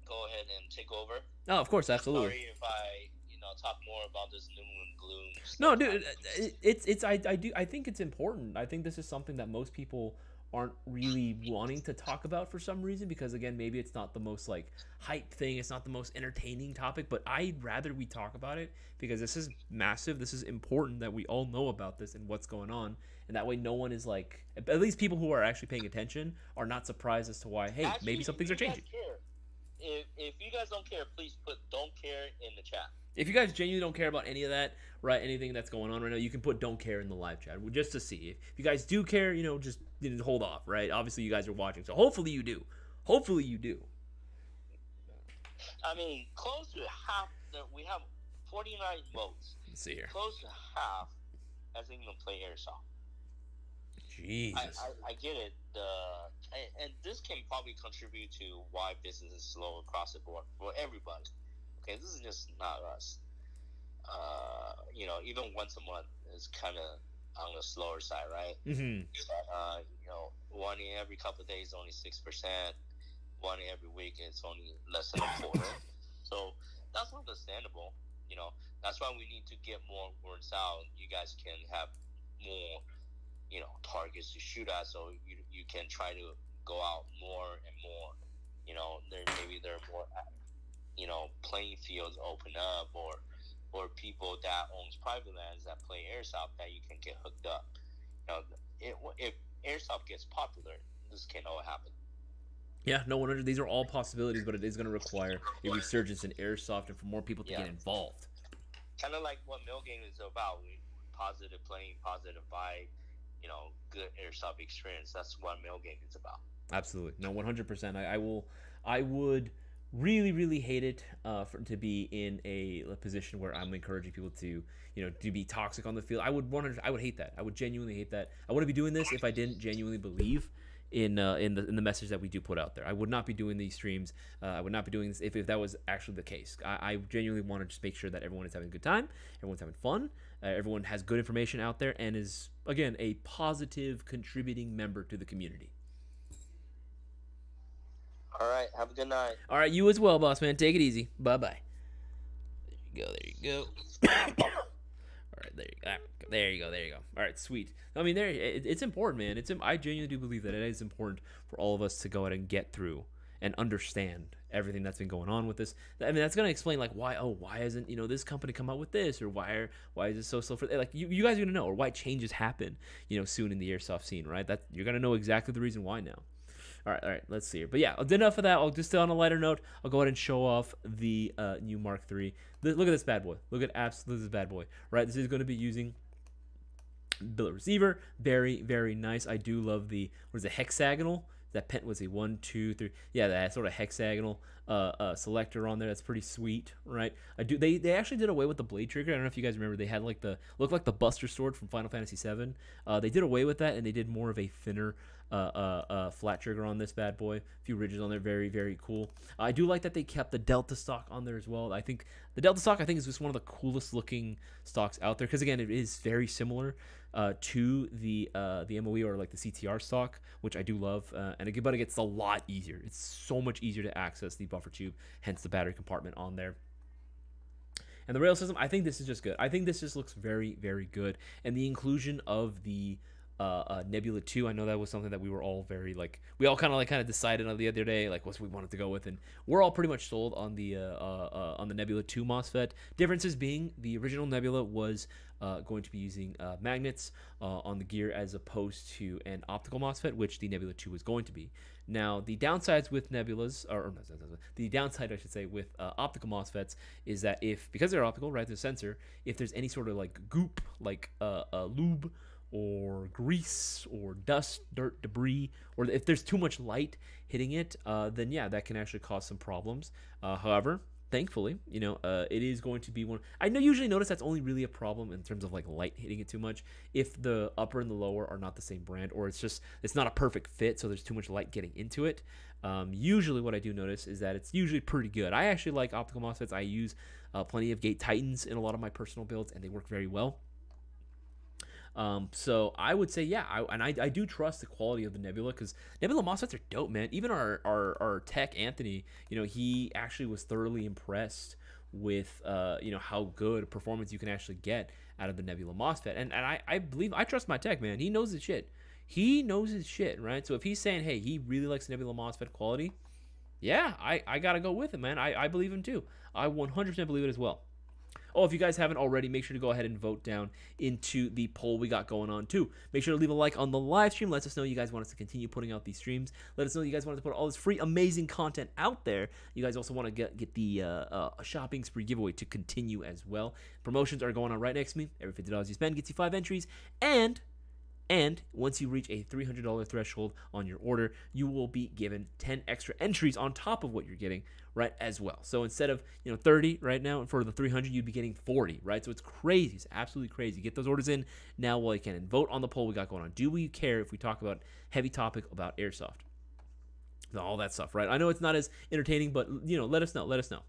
go ahead and take over. Oh, of course, absolutely. Sorry if I talk more about this doom and gloom stuff. No, dude, I think it's important. I think this is something that most people aren't really wanting to talk about for some reason because again, maybe it's not the most like hype thing, it's not the most entertaining topic, but I'd rather we talk about it because this is massive. This is important that we all know about this and what's going on, and that way no one is like, at least people who are actually paying attention are not surprised as to why, hey, actually, maybe some things are changing. If you guys don't care, please put "don't care" in the chat. If you guys genuinely don't care about any of that, right, anything that's going on right now, you can put "don't care" in the live chat just to see. If you guys do care, just hold off, right? Obviously, you guys are watching, so hopefully you do. Hopefully you do. I mean, close to half. We have 49 votes. Let's see here. Close to half hasn't even played Airsoft. Jesus. I get it. And this can probably contribute to why business is slow across the board for everybody. Okay, this is just not us. Even once a month is kind of on the slower side, right? Mm-hmm. One in every couple of days only 6%. One in every week it's only less than a quarter. So that's understandable. That's why we need to get more words out. You guys can have more, targets to shoot at, so you can try to go out more and more. There are more. Playing fields open up, or people that owns private lands that play Airsoft that you can get hooked up. If Airsoft gets popular, this can all happen. Yeah, no 100. These are all possibilities, but it is going to require a resurgence in Airsoft and for more people to get involved. Kind of like what Mayo Gang is about. Positive playing, positive vibe, good Airsoft experience. That's what Mayo Gang is about. Absolutely. No, 100%. I would really, really hate it to be in a position where I'm encouraging people to be toxic on the field. I would hate that. I would genuinely hate that. I wouldn't be doing this if I didn't genuinely believe in the message that we do put out there. I would not be doing these streams. I would not be doing this if that was actually the case. I genuinely want to just make sure that everyone is having a good time, everyone's having fun, everyone has good information out there, and is, again, a positive contributing member to the community. All right, have a good night. All right, you as well, boss man. Take it easy. Bye-bye. There you go. All right, there you go. All right, sweet. I mean, it's important, man. I genuinely do believe that it is important for all of us to go out and get through and understand everything that's been going on with this. I mean, that's going to explain, like, why hasn't, this company come out with this, or why is it so slow for, like, you guys are going to know, or why changes happen, soon in the Airsoft scene, right? That you're going to know exactly the reason why now. All right, let's see here. But yeah, enough of that. I'll just on a lighter note, I'll go ahead and show off the new Mark III. Look at this bad boy. Look at this bad boy. Right, this is going to be using billet receiver. Very, very nice. I do love the hexagonal. That pen was a 1, 2, 3. Yeah, that sort of hexagonal selector on there. That's pretty sweet, right? They actually did away with the blade trigger. I don't know if you guys remember. They had looked like the Buster Sword from Final Fantasy VII. They did away with that, and they did more of a thinner flat trigger on this bad boy. A few ridges on there. Very, very cool. I do like that they kept the Delta stock on there as well. I think the Delta stock is just one of the coolest looking stocks out there because, again, it is very similar to the MOE or like the CTR stock, which I do love, but it gets a lot easier. It's so much easier to access the buffer tube, hence the battery compartment on there. And the rail system, I think this is just good. I think this just looks very, very good. And the inclusion of the Nebula 2, I know that was something that we were all very we all kind of decided on the other day what we wanted to go with, and we're all pretty much sold on the Nebula 2 MOSFET. Differences being the original Nebula was going to be using magnets on the gear as opposed to an optical MOSFET, which the Nebula 2 was going to be. Now, the downsides with nebulas, the downside, I should say, with optical MOSFETs is that because they're optical, right, they're sensor, if there's any sort of goop, lube or grease or dust, dirt, debris, or if there's too much light hitting it, then yeah, that can actually cause some problems. However, thankfully, it is going to be one. I usually notice that's only really a problem in terms of light hitting it too much if the upper and the lower are not the same brand, or it's not a perfect fit, so there's too much light getting into it. Usually what I do notice is that it's usually pretty good. I actually like optical MOSFETs. I use plenty of Gate Titans in a lot of my personal builds, and they work very well. So I would say, yeah, I do trust the quality of the Nebula, because Nebula MOSFETs are dope, man. Even our tech, Anthony, he actually was thoroughly impressed with, how good performance you can actually get out of the Nebula MOSFET. And I trust my tech, man. He knows his shit. He knows his shit, right? So if he's saying, hey, he really likes Nebula MOSFET quality, yeah, I got to go with him, man. I believe him too. I 100% believe it as well. Oh, if you guys haven't already, make sure to go ahead and vote down into the poll we got going on too. Make sure to leave a like on the live stream. Let us know you guys want us to continue putting out these streams. Let us know you guys want us to put all this free, amazing content out there. You guys also want to get the shopping spree giveaway to continue as well. Promotions are going on right next to me. Every $50 you spend gets you 5 entries. And once you reach a $300 threshold on your order, you will be given 10 extra entries on top of what you're getting, right, as well. So instead of 30 right now, and for the 300, you'd be getting 40, right? So it's crazy. It's absolutely crazy. Get those orders in now while you can, and vote on the poll we got going on. Do we care if we talk about heavy topic about airsoft? All that stuff, right? I know it's not as entertaining, but let us know. Let us know.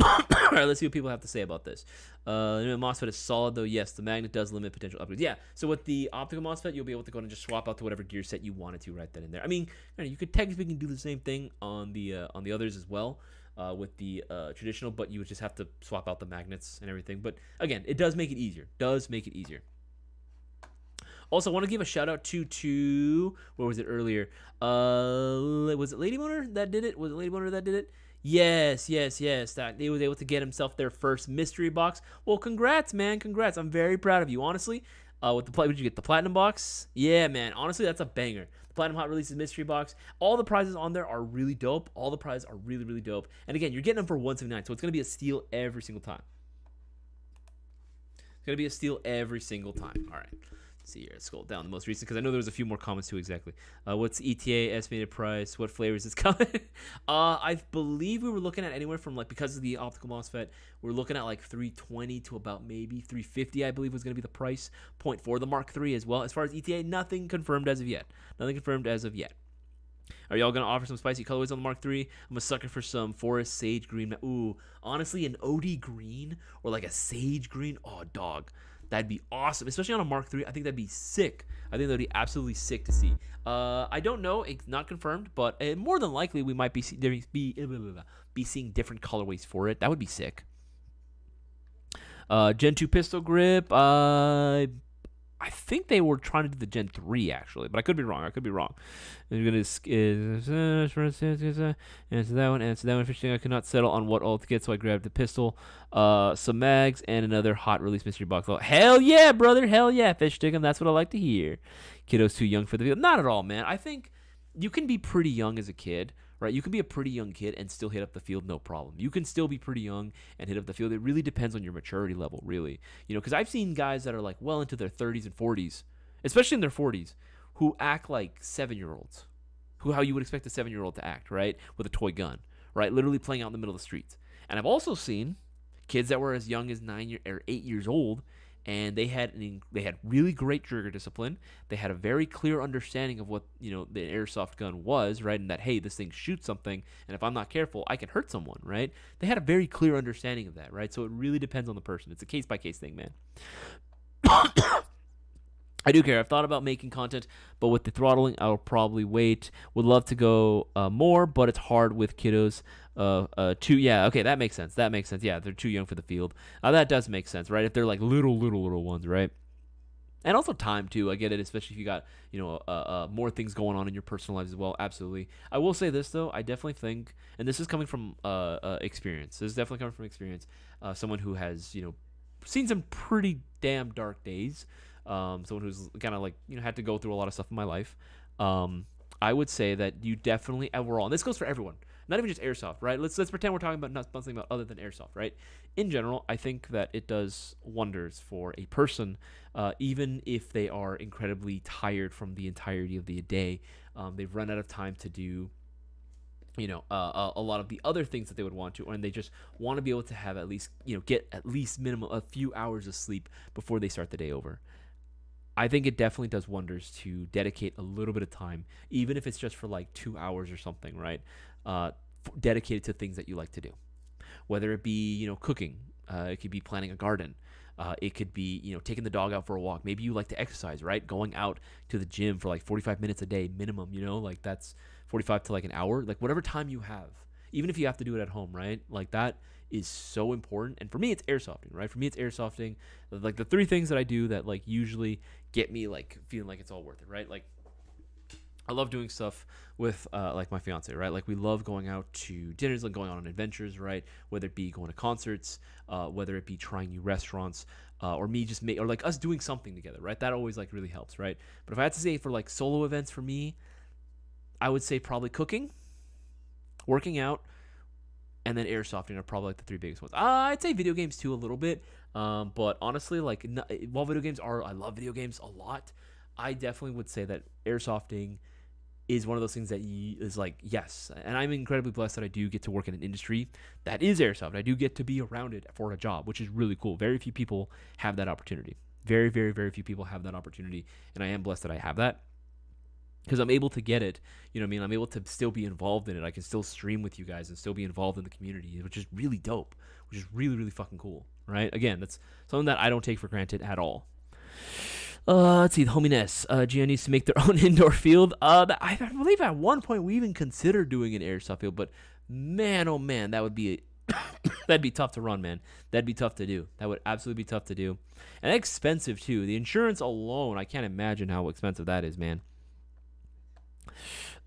All right, let's see what people have to say about this. MOSFET is solid, though. Yes, the magnet does limit potential upgrades. Yeah, so with the optical MOSFET, you'll be able to go and just swap out to whatever gear set you wanted to right then and there. I mean, you could technically do the same thing on the others as well with the traditional, but you would just have to swap out the magnets and everything. But again, it does make it easier. Also, I want to give a shout out to where was it earlier? Was it Lady Motor that did it? Yes. That he was able to get himself their first mystery box. Well, congrats, man. Congrats. I'm very proud of you. Honestly, with the did you get the platinum box? Yeah, man. Honestly, that's a banger. The Platinum Hot Releases mystery box. All the prizes on there are really dope. All the prizes are really, really dope. And again, you're getting them for $179, so it's gonna be a steal every single time. All right. Let's see here. Let's scroll down the most recent, because I know there was a few more comments too. Exactly. What's ETA estimated price? What flavors is coming? I believe we were looking at anywhere from because of the optical MOSFET, we're looking at $320 to about maybe $350. I believe was going to be the price point for the Mark III as well. As far as ETA, nothing confirmed as of yet. Are y'all going to offer some spicy colorways on the Mark III? I'm a sucker for some forest sage green. Ooh, honestly, an OD green or a sage green. Oh, dog. That'd be awesome, especially on a Mark III. I think that'd be sick. I think that'd be absolutely sick to see. I don't know, it's not confirmed, but more than likely we might be seeing different colorways for it. That would be sick. Gen 2 pistol grip. I think they were trying to do the Gen 3 actually, but I could be wrong. They're gonna answer that one. Interesting. I could not settle on what all to get, so I grabbed the pistol, some mags, and another hot release mystery box. Oh, hell yeah, brother! Hell yeah, fish stickum. That's what I like to hear. Kiddo's too young for the field. Not at all, man. I think you can be pretty young as a kid. Right, you can be a pretty young kid and still hit up the field, no problem. You can still be pretty young and hit up the field. It really depends on your maturity level, really. Because I've seen guys that are well into their 30s and 40s, especially in their 40s, who act like 7-year-olds, how you would expect a 7-year-old to act, right, with a toy gun, right, literally playing out in the middle of the streets. And I've also seen kids that were as young as 8 years old, and they had really great trigger discipline. They had a very clear understanding of what the airsoft gun was, right, and that hey, this thing shoots something, and if I'm not careful, I can hurt someone, right? They had a very clear understanding of that, right? So it really depends on the person. It's a case by case thing, man. I do care. I've thought about making content, but with the throttling, I'll probably wait. Would love to go more, but it's hard with kiddos. Yeah, okay, that makes sense. That makes sense. Yeah, they're too young for the field. That does make sense, right? If they're like little ones, right? And also time too. I get it, especially if you got more things going on in your personal lives as well. Absolutely. I will say this though. I definitely think, and this is coming from experience. This is definitely coming from experience. Someone who has seen some pretty damn dark days. Someone who's kind of like had to go through a lot of stuff in my life. I would say that you definitely overall, and this goes for everyone, not even just airsoft, right? Let's pretend we're talking about not something about other than airsoft, right? In general, I think that it does wonders for a person, even if they are incredibly tired from the entirety of the day. They've run out of time to do a lot of the other things that they would want to, and they just want to be able to have at least get at least minimum a few hours of sleep before they start the day over. I think it definitely does wonders to dedicate a little bit of time, even if it's just for like 2 hours or something, right? Dedicated to things that you like to do, whether it be cooking, it could be planting a garden, it could be taking the dog out for a walk. Maybe you like to exercise, right? Going out to the gym for like 45 minutes a day minimum. Like that's 45 to like an hour, like whatever time you have, even if you have to do it at home, right? Like that is so important. And for me, it's airsofting, right? For me, it's airsofting. Like the three things that I do that like usually get me like feeling like it's all worth it, right? Like I love doing stuff with like my fiance, right? Like we love going out to dinners, like going on adventures, right? Whether it be going to concerts, whether it be trying new restaurants, or me just or like us doing something together, right? That always like really helps, right? But if I had to say for like solo events for me, I would say probably cooking, working out, and then airsofting are probably like the three biggest ones. I'd say video games too a little bit, but honestly, like while I love video games a lot. I definitely would say that airsofting is one of those things that is like yes, and I'm incredibly blessed that I do get to work in an industry that is airsoft. I do get to be around it for a job, which is really cool. Very few people have that opportunity. Very, very, very few people have that opportunity, and I am blessed that I have that. Because I'm able to get it, I'm able to still be involved in it. I can still stream with you guys and still be involved in the community, which is really dope, which is really, really fucking cool, right? Again, that's something that I don't take for granted at all. Let's see, the homie Ness. Gio needs to make their own indoor field. I believe at one point we even considered doing an airsoft field, but man, oh man, that would be that'd be tough to run, man. That'd be tough to do. That would absolutely be tough to do, and expensive too. The insurance alone, I can't imagine how expensive that is, man.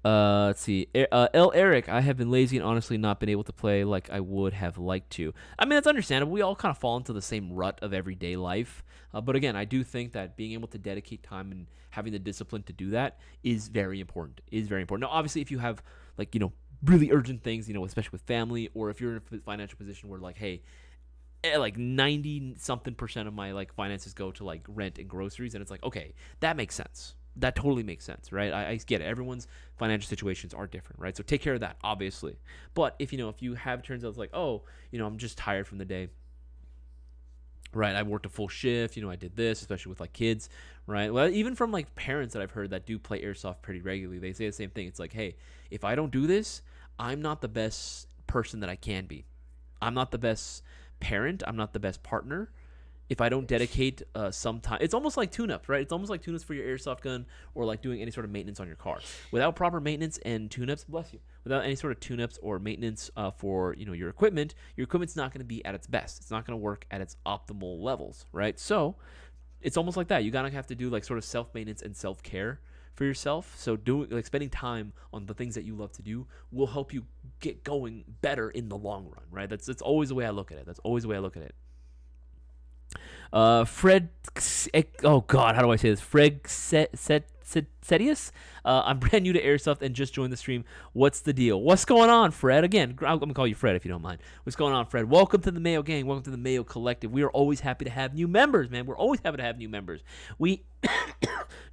Let's see. L. Eric, I have been lazy and honestly not been able to play like I would have liked to. I mean, that's understandable. We all kind of fall into the same rut of everyday life. But again, I do think that being able to dedicate time and having the discipline to do that is very important. Now, obviously, if you have like, really urgent things, especially with family, or if you're in a financial position where like, hey, like 90-something% of my like finances go to like rent and groceries, and it's like, okay, that makes sense. That totally makes sense, right? I get it. Everyone's financial situations are different, right? So take care of that, obviously. But if you have turns out it's like, oh, I'm just tired from the day, right? I worked a full shift, I did this, especially with like kids, right? Well, even from like parents that I've heard that do play airsoft pretty regularly, they say the same thing. It's like, hey, if I don't do this, I'm not the best person that I can be. I'm not the best parent. I'm not the best partner. If I don't dedicate some time, it's almost like tune-ups, right? It's almost like tune-ups for your airsoft gun or like doing any sort of maintenance on your car. Without proper maintenance and tune-ups, bless you, without any sort of tune-ups or maintenance for your equipment's not going to be at its best. It's not going to work at its optimal levels, right? So it's almost like that. You gotta have to do like sort of self-maintenance and self-care for yourself. So spending time on the things that you love to do will help you get going better in the long run, right? That's always the way I look at it. Fred, oh God, how do I say this? Fred Setius? I'm brand new to Airsoft and just joined the stream. What's the deal? What's going on, Fred? Again, I'm going to call you Fred if you don't mind. What's going on, Fred? Welcome to the Mayo Gang. Welcome to the Mayo Collective. We are always happy to have new members, man. We're always happy to have new members. We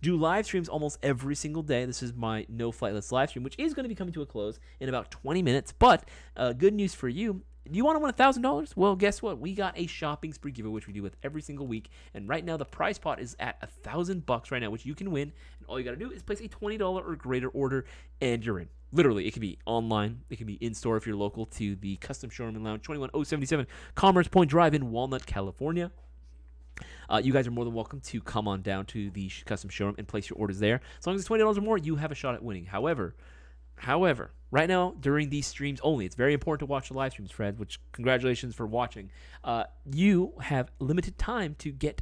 do live streams almost every single day. This is my No Flight List live stream, which is going to be coming to a close in about 20 minutes. But good news for you. Do you want to win $1,000? Well, guess what? We got a shopping spree giveaway, which we do with every single week. And right now, the prize pot is at $1,000 right now, which you can win. And all you got to do is place a $20 or greater order, and you're in. Literally, it can be online. It can be in-store if you're local to the Custom Showroom and Lounge, 21077 Commerce Point Drive in Walnut, California. You guys are more than welcome to come on down to the custom showroom and place your orders there. As long as it's $20 or more, you have a shot at winning. However, right now, during these streams only, it's very important to watch the live streams, Fred, which congratulations for watching. You have limited time to get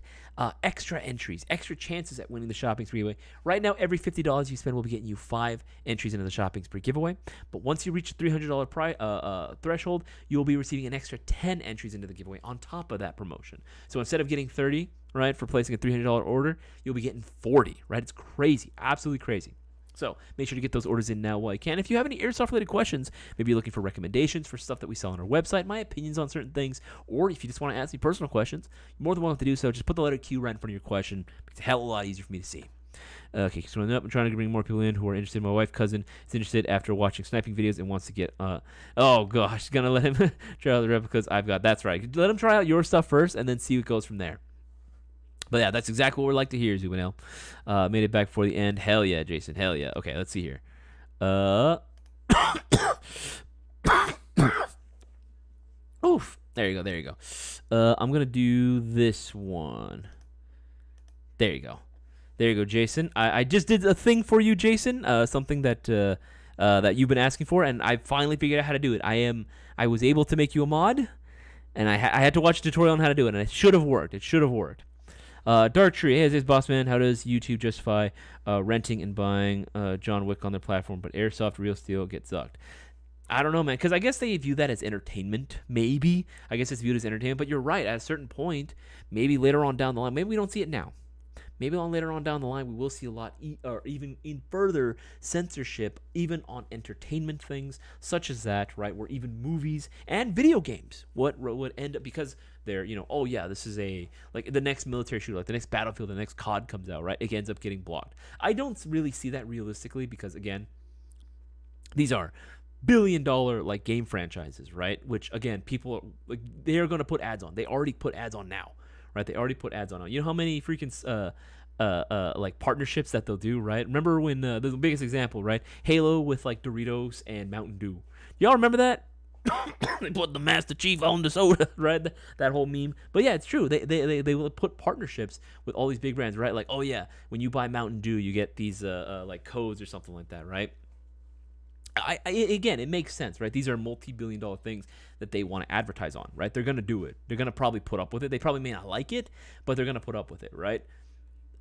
extra entries, extra chances at winning the shopping spree giveaway. Right now, every $50 you spend will be getting you 5 entries into the shopping spree giveaway. But once you reach the $300 threshold, you will be receiving an extra 10 entries into the giveaway on top of that promotion. So instead of getting 30, right, for placing a $300 order, you'll be getting 40, right? It's crazy, absolutely crazy. So make sure to get those orders in now while you can. If you have any airsoft-related questions, maybe you're looking for recommendations for stuff that we sell on our website, my opinions on certain things, or if you just want to ask me personal questions, you're more than welcome to do so. Just put the letter Q right in front of your question. It's a hell of a lot easier for me to see. Okay, so I'm trying to bring more people in who are interested. My wife cousin is interested after watching sniping videos and wants to get, oh gosh, gonna let him try out the replicas I've got. That's right. Let him try out your stuff first and then see what goes from there. But yeah, that's exactly what we'd like to hear, Zubinel. Made it back before the end. Hell yeah, Jason. Hell yeah. Okay, let's see here. Oof. There you go. I'm going to do this one. There you go, Jason. I just did a thing for you, Jason. Something that you've been asking for, and I finally figured out how to do it. I was able to make you a mod, and I had to watch a tutorial on how to do it, and it should have worked. Dark Tree, hey, this boss man, how does YouTube justify renting and buying John Wick on their platform, but Airsoft Real Steel gets sucked? I don't know, man, because I guess they view that as entertainment, maybe. I guess it's viewed as entertainment, but you're right. At a certain point, maybe later on down the line, maybe we don't see it now. Maybe later on down the line, we will see a lot, or even in further censorship, even on entertainment things, such as that, right? Where even movies and video games would end up, because they're, oh yeah, this is like the next military shooter, like the next Battlefield, the next COD comes out, right? It ends up getting blocked. I don't really see that realistically, because again, these are billion-dollar like game franchises, right? Which again, people they are going to put ads on. They already put ads on now. Right, they already put ads on. You know how many freaking like partnerships that they'll do, right? Remember when the biggest example, right? Halo with like Doritos and Mountain Dew. Y'all remember that? They put the Master Chief on the soda, right? That whole meme. But yeah, it's true. They will put partnerships with all these big brands, right? Like, oh yeah, when you buy Mountain Dew, you get these like codes or something like that, right? Again, it makes sense, right? These are multi-billion-dollar things that they want to advertise on, right? They're going to do it. They're going to probably put up with it. They probably may not like it, but they're going to put up with it, right?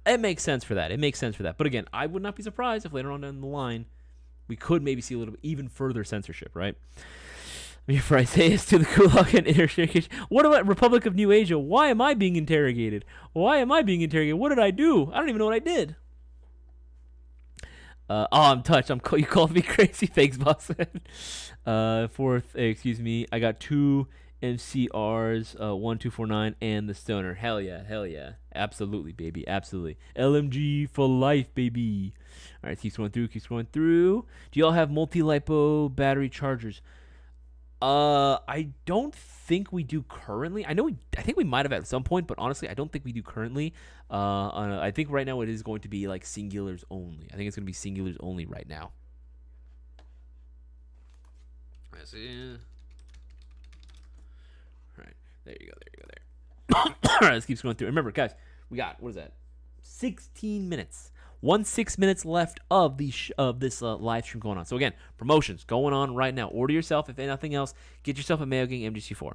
It makes sense for that. But again, I would not be surprised if later on down the line, we could maybe see a little bit even further censorship, right? I mean, for Isaias to the Kulak and interrogation. What about Republic of New Asia? Why am I being interrogated? What did I do? I don't even know what I did. I'm touched. You called me crazy. Thanks, boss. Fourth, excuse me. I got 2 MCRs, 1249, and the Stoner. Hell yeah. Absolutely, baby. Absolutely. LMG for life, baby. All right, keeps going through. Do y'all have multi-lipo battery chargers? I don't think we do currently. I think we might have at some point, but honestly, I don't think we do currently. I think right now it is going to be like singulars only. I think it's going to be singulars only right now. Let's see. All right, there you go. All right, let's keep going through. Remember, guys, we got, what is that? 16 minutes. 6 minutes left of this live stream going on. So again, promotions going on right now. Order yourself, if nothing else, get yourself a Mayo Gang MGC4.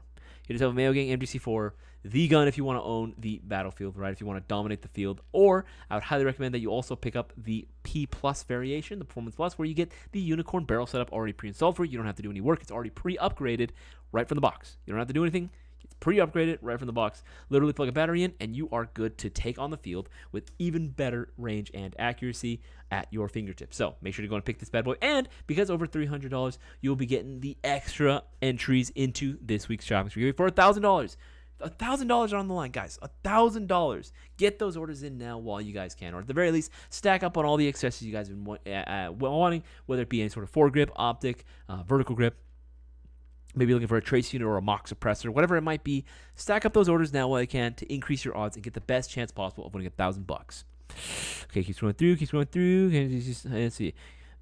Get yourself a Mayo Gang MGC4, the gun if you want to own the battlefield, right? If you want to dominate the field. Or I would highly recommend that you also pick up the P Plus variation, the Performance Plus, where you get the Unicorn barrel setup already pre-installed for you. You don't have to do any work. It's already pre-upgraded right from the box. You don't have to do anything. It's pre-upgraded right from the box. Literally plug a battery in, and you are good to take on the field with even better range and accuracy at your fingertips. So make sure to go and pick this bad boy. And because over $300, you'll be getting the extra entries into this week's shopping spree for $1,000. $1,000 on the line, guys. $1,000. Get those orders in now while you guys can, or at the very least, stack up on all the accessories you guys have been wanting, whether it be any sort of foregrip, optic, vertical grip. Maybe looking for a trace unit or a mock suppressor, whatever it might be. Stack up those orders now while you can to increase your odds and get the best chance possible of winning $1,000. Okay, keeps going through. Let's see.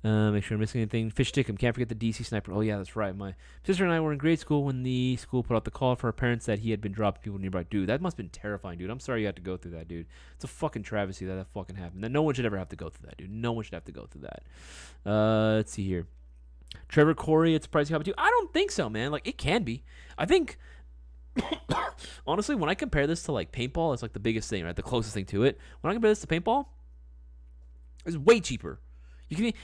Make sure I'm missing anything. Fish Stickum, can't forget the DC sniper. Oh yeah, that's right. My sister and I were in grade school when the school put out the call for our parents that he had been dropping people nearby. Dude, that must have been terrifying, dude. I'm sorry you had to go through that, dude. It's a fucking travesty that fucking happened. That no one should ever have to go through that, dude. No one should have to go through that. Let's see here. Trevor Corey, it's a pricey hobby too. I don't think so, man. Like, it can be. I think honestly, when I compare this to like paintball, it's like the biggest thing, right? The closest thing to it. When I compare this to paintball, it's way cheaper.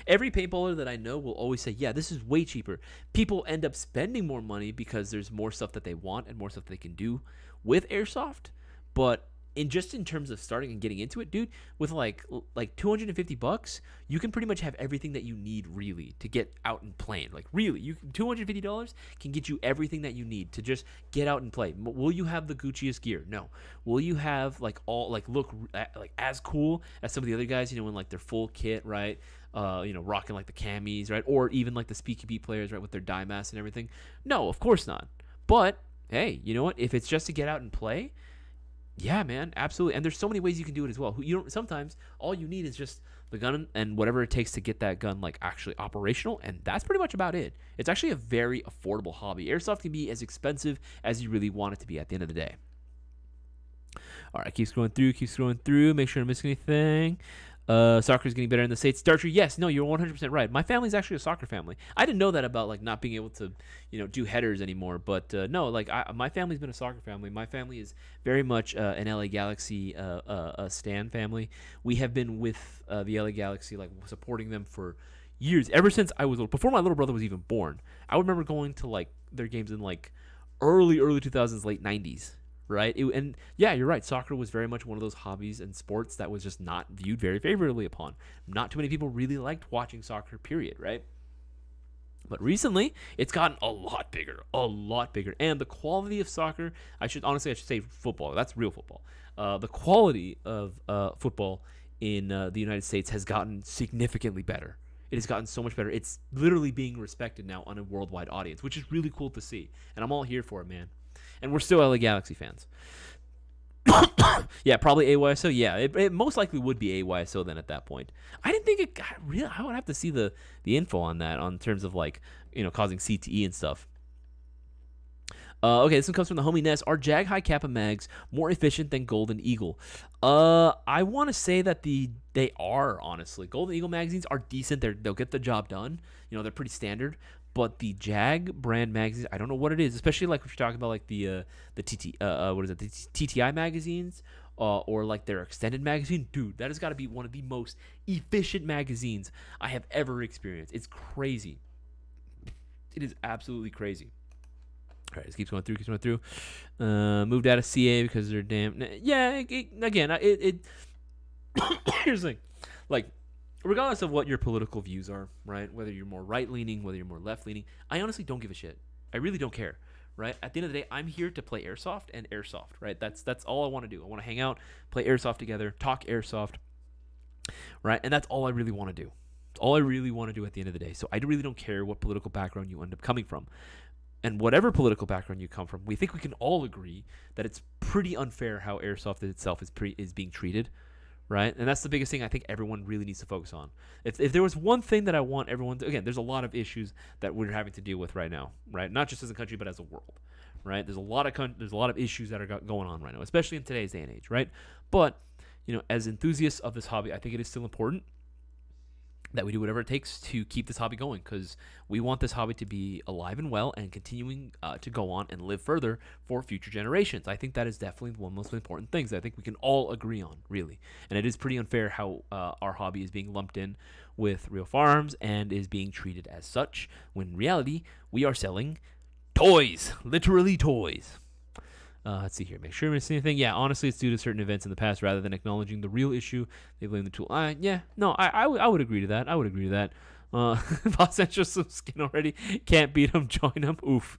Every paintballer that I know will always say, yeah, this is way cheaper. People end up spending more money because there's more stuff that they want and more stuff they can do with Airsoft. But in terms of starting and getting into it, dude, with like $250, you can pretty much have everything that you need really to get out and playing. Like really, $250 can get you everything that you need to just get out and play. Will you have the Gucciest gear? No. Will you have look like as cool as some of the other guys? In like their full kit, right? Rocking like the camis, right? Or even like the Speaky Beat players, right, with their dye masks and everything. No, of course not. But hey, you know what? If it's just to get out and play, yeah, man, absolutely. And there's so many ways you can do it as well. Sometimes all you need is just the gun and whatever it takes to get that gun like actually operational, and that's pretty much about it. It's actually a very affordable hobby. Airsoft can be as expensive as you really want it to be at the end of the day. All right, keep scrolling through. Make sure I don't miss anything. Soccer is getting better in the States. Darcher, yes, no, you're 100% right. My family's actually a soccer family. I didn't know that about like not being able to, do headers anymore. But no, like my family's been a soccer family. My family is very much an LA Galaxy stan family. We have been with the LA Galaxy, like supporting them for years, ever since I was little. Before my little brother was even born, I remember going to like their games in like early 2000s, late 90s. Right? And yeah, you're right. Soccer was very much one of those hobbies and sports that was just not viewed very favorably upon. Not too many people really liked watching soccer, period, right? But recently, it's gotten a lot bigger. And the quality of soccer, I should say football. That's real football. The quality of football in the United States has gotten significantly better. It has gotten so much better. It's literally being respected now on a worldwide audience, which is really cool to see. And I'm all here for it, man. And we're still LA Galaxy fans. Yeah, probably AYSO. Yeah, it most likely would be AYSO then at that point. I didn't think it got real. I would have to see the info on that on terms of like, causing CTE and stuff. Okay, this one comes from the homie Ness. Are Jag High Kappa mags more efficient than Golden Eagle? I want to say that they are, honestly. Golden Eagle magazines are decent. They'll get the job done. They're pretty standard. But the Jag brand magazines, I don't know what it is, especially like if you're talking about like the TTI magazines, or like their extended magazine. Dude, that has got to be one of the most efficient magazines I have ever experienced. It's crazy. It is absolutely crazy. All right, this keeps going through. Moved out of CA because they're damn. Yeah, it here's the thing, like, regardless of what your political views are, right? Whether you're more right-leaning, whether you're more left-leaning, I honestly don't give a shit. I really don't care, right? At the end of the day, I'm here to play Airsoft and Airsoft, right? That's all I want to do. I want to hang out, play Airsoft together, talk Airsoft, right? And that's all I really want to do. It's all I really want to do at the end of the day. So I really don't care what political background you end up coming from. And whatever political background you come from, we think we can all agree that it's pretty unfair how Airsoft itself is being treated. Right? And that's the biggest thing I think everyone really needs to focus on. If there was one thing that I want everyone to, again, there's a lot of issues that we're having to deal with right now, right? Not just as a country, but as a world, right? There's a lot of issues that are going on right now, especially in today's day and age, right? But, as enthusiasts of this hobby, I think it is still important that we do whatever it takes to keep this hobby going, because we want this hobby to be alive and well and continuing to go on and live further for future generations. I think that is definitely one of the most important things that I think we can all agree on, really. And it is pretty unfair how our hobby is being lumped in with real firearms and is being treated as such, when in reality, we are selling toys, literally toys. Let's see here. Make sure I miss anything. Yeah, honestly, it's due to certain events in the past rather than acknowledging the real issue. They blame the tool. I would agree to that. Boss sent you some skin already. Can't beat him. Join him. Oof.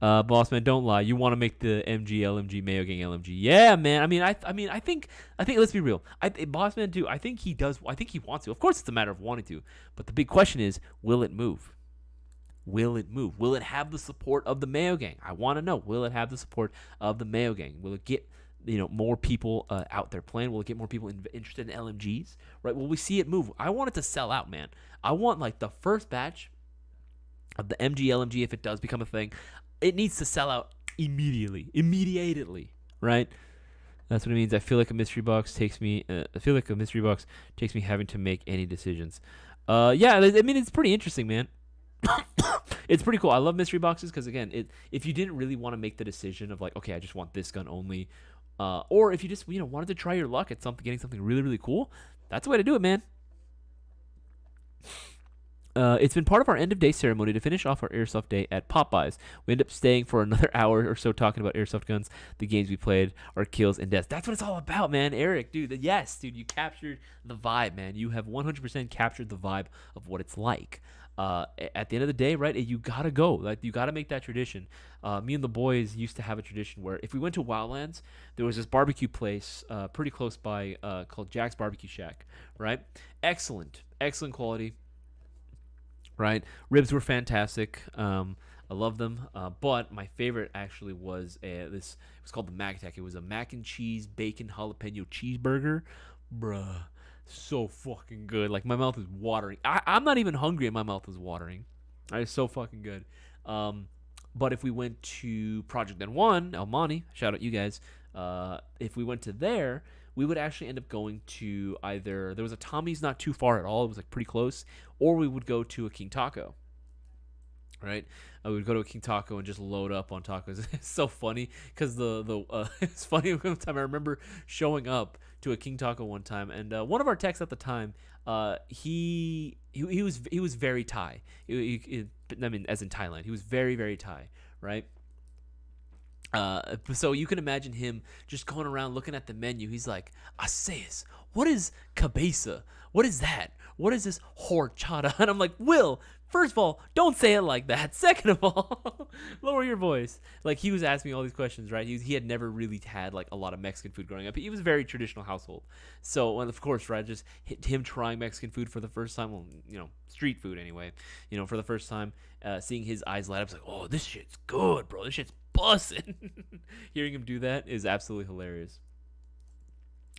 Boss man, don't lie. You want to make the MG LMG Mayo Gang LMG? Yeah, man. I think. Let's be real. Boss man too. I think he does. I think he wants to. Of course, it's a matter of wanting to. But the big question is, will it move? Will it move? Will it have the support of the Mayo Gang? I want to know. Will it have the support of the Mayo Gang? Will it get more people out there playing? Will it get more people interested in LMGs? Right? Will we see it move? I want it to sell out, man. I want like the first batch of the LMG, if it does become a thing, it needs to sell out immediately, right? That's what it means. I feel like a mystery box takes me having to make any decisions. Yeah, I mean, it's pretty interesting, man. It's pretty cool. I love mystery boxes because, again, if you didn't really want to make the decision of like, okay, I just want this gun only, or if you just wanted to try your luck at getting something really, really cool, that's the way to do it, man. It's been part of our end of day ceremony to finish off our airsoft day at Popeyes. We end up staying for another hour or so talking about airsoft guns, the games we played, our kills and deaths. That's what it's all about, man. Eric, dude, yes, dude, you captured the vibe, man. You have 100% captured the vibe of what it's like. At the end of the day, right, you gotta go. Like, you gotta make that tradition. Me and the boys used to have a tradition where if we went to Wildlands, there was this barbecue place pretty close by called Jack's Barbecue Shack, right? Excellent quality. Right, ribs were fantastic. I love them. But my favorite actually was this. It was called the MagTech. It was a mac and cheese bacon jalapeno cheeseburger, bruh. So fucking good. Like, my mouth is watering. I'm not even hungry, and my mouth is watering. It's so fucking good. But if we went to Project N1, El Monte, shout out you guys. If we went to there, we would actually end up going to either, there was a Tommy's not too far at all, it was like pretty close, or we would go to a King Taco, right? We would go to a King Taco and just load up on tacos. It's so funny because it's funny. One time I remember showing up to a King Taco one time, and one of our techs at the time, he was very Thai. I mean, as in Thailand, he was very, very Thai, right? So you can imagine him just going around looking at the menu. He's like, Isaias, what is cabeza? What is that? What is this horchata? And I'm like, Will, first of all, don't say it like that. Second of all, lower your voice. Like, he was asking me all these questions, right? He had never really had like a lot of Mexican food growing up. He was a very traditional household. So, and of course, right, just him trying Mexican food for the first time, well, street food anyway, for the first time, seeing his eyes light up, it's like, oh, this shit's good, bro. This shit's bussin'. Hearing him do that is absolutely hilarious.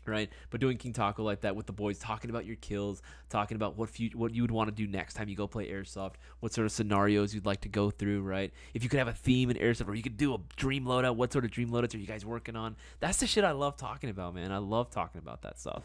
Right, but doing King Taco like that with the boys, talking about your kills, talking about what you would want to do next time you go play airsoft, what sort of scenarios you'd like to go through, right? If you could have a theme in airsoft, or you could do a dream loadout, what sort of dream loadouts are you guys working on? That's the shit I love talking about, man. I love talking about that stuff.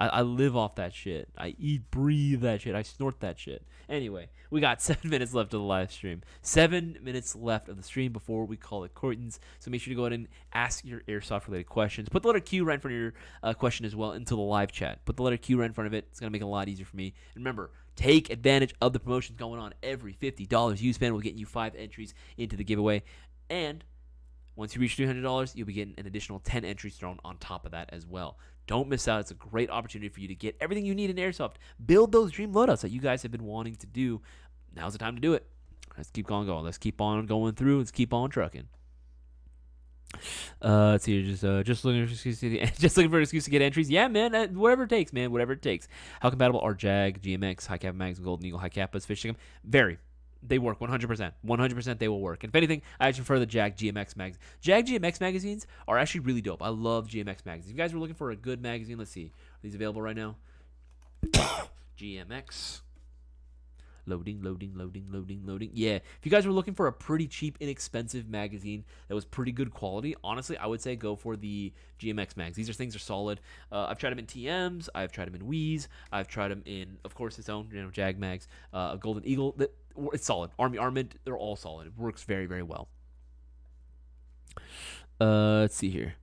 I live off that shit. I eat, breathe that shit. I snort that shit. Anyway, we got 7 minutes left of the live stream. 7 minutes left of the stream before we call it curtains. So make sure to go ahead and ask your airsoft-related questions. Put the letter Q right in front of your question as well into the live chat. Put the letter Q right in front of it. It's going to make it a lot easier for me. And remember, take advantage of the promotions going on. Every $50 you spend will get you 5 entries into the giveaway. And once you reach $300, you'll be getting an additional 10 entries thrown on top of that as well. Don't miss out. It's a great opportunity for you to get everything you need in Airsoft. Build those dream loadouts that you guys have been wanting to do. Now's the time to do it. Let's keep on going. Let's keep on going through. Let's keep on trucking. Let's see. Just looking for an excuse to get entries. Yeah, man. Whatever it takes, man. Whatever it takes. How compatible are JAG, GMX, High Kappa Mags, Golden Eagle, High Kappas, Fishing? Very. They work 100%. 100% they will work. And if anything, I actually prefer the JAG GMX mags. JAG GMX magazines are actually really dope. I love GMX magazines. If you guys were looking for a good magazine, let's see. Are these available right now? GMX. Loading. Yeah. If you guys were looking for a pretty cheap, inexpensive magazine that was pretty good quality, honestly, I would say go for the GMX mags. These things are solid. I've tried them in TMs. I've tried them in Wii's. I've tried them in, of course, its own, JAG mags. Golden Eagle. It's solid. Army Armament. They're all solid. It works very, very well. Let's see here.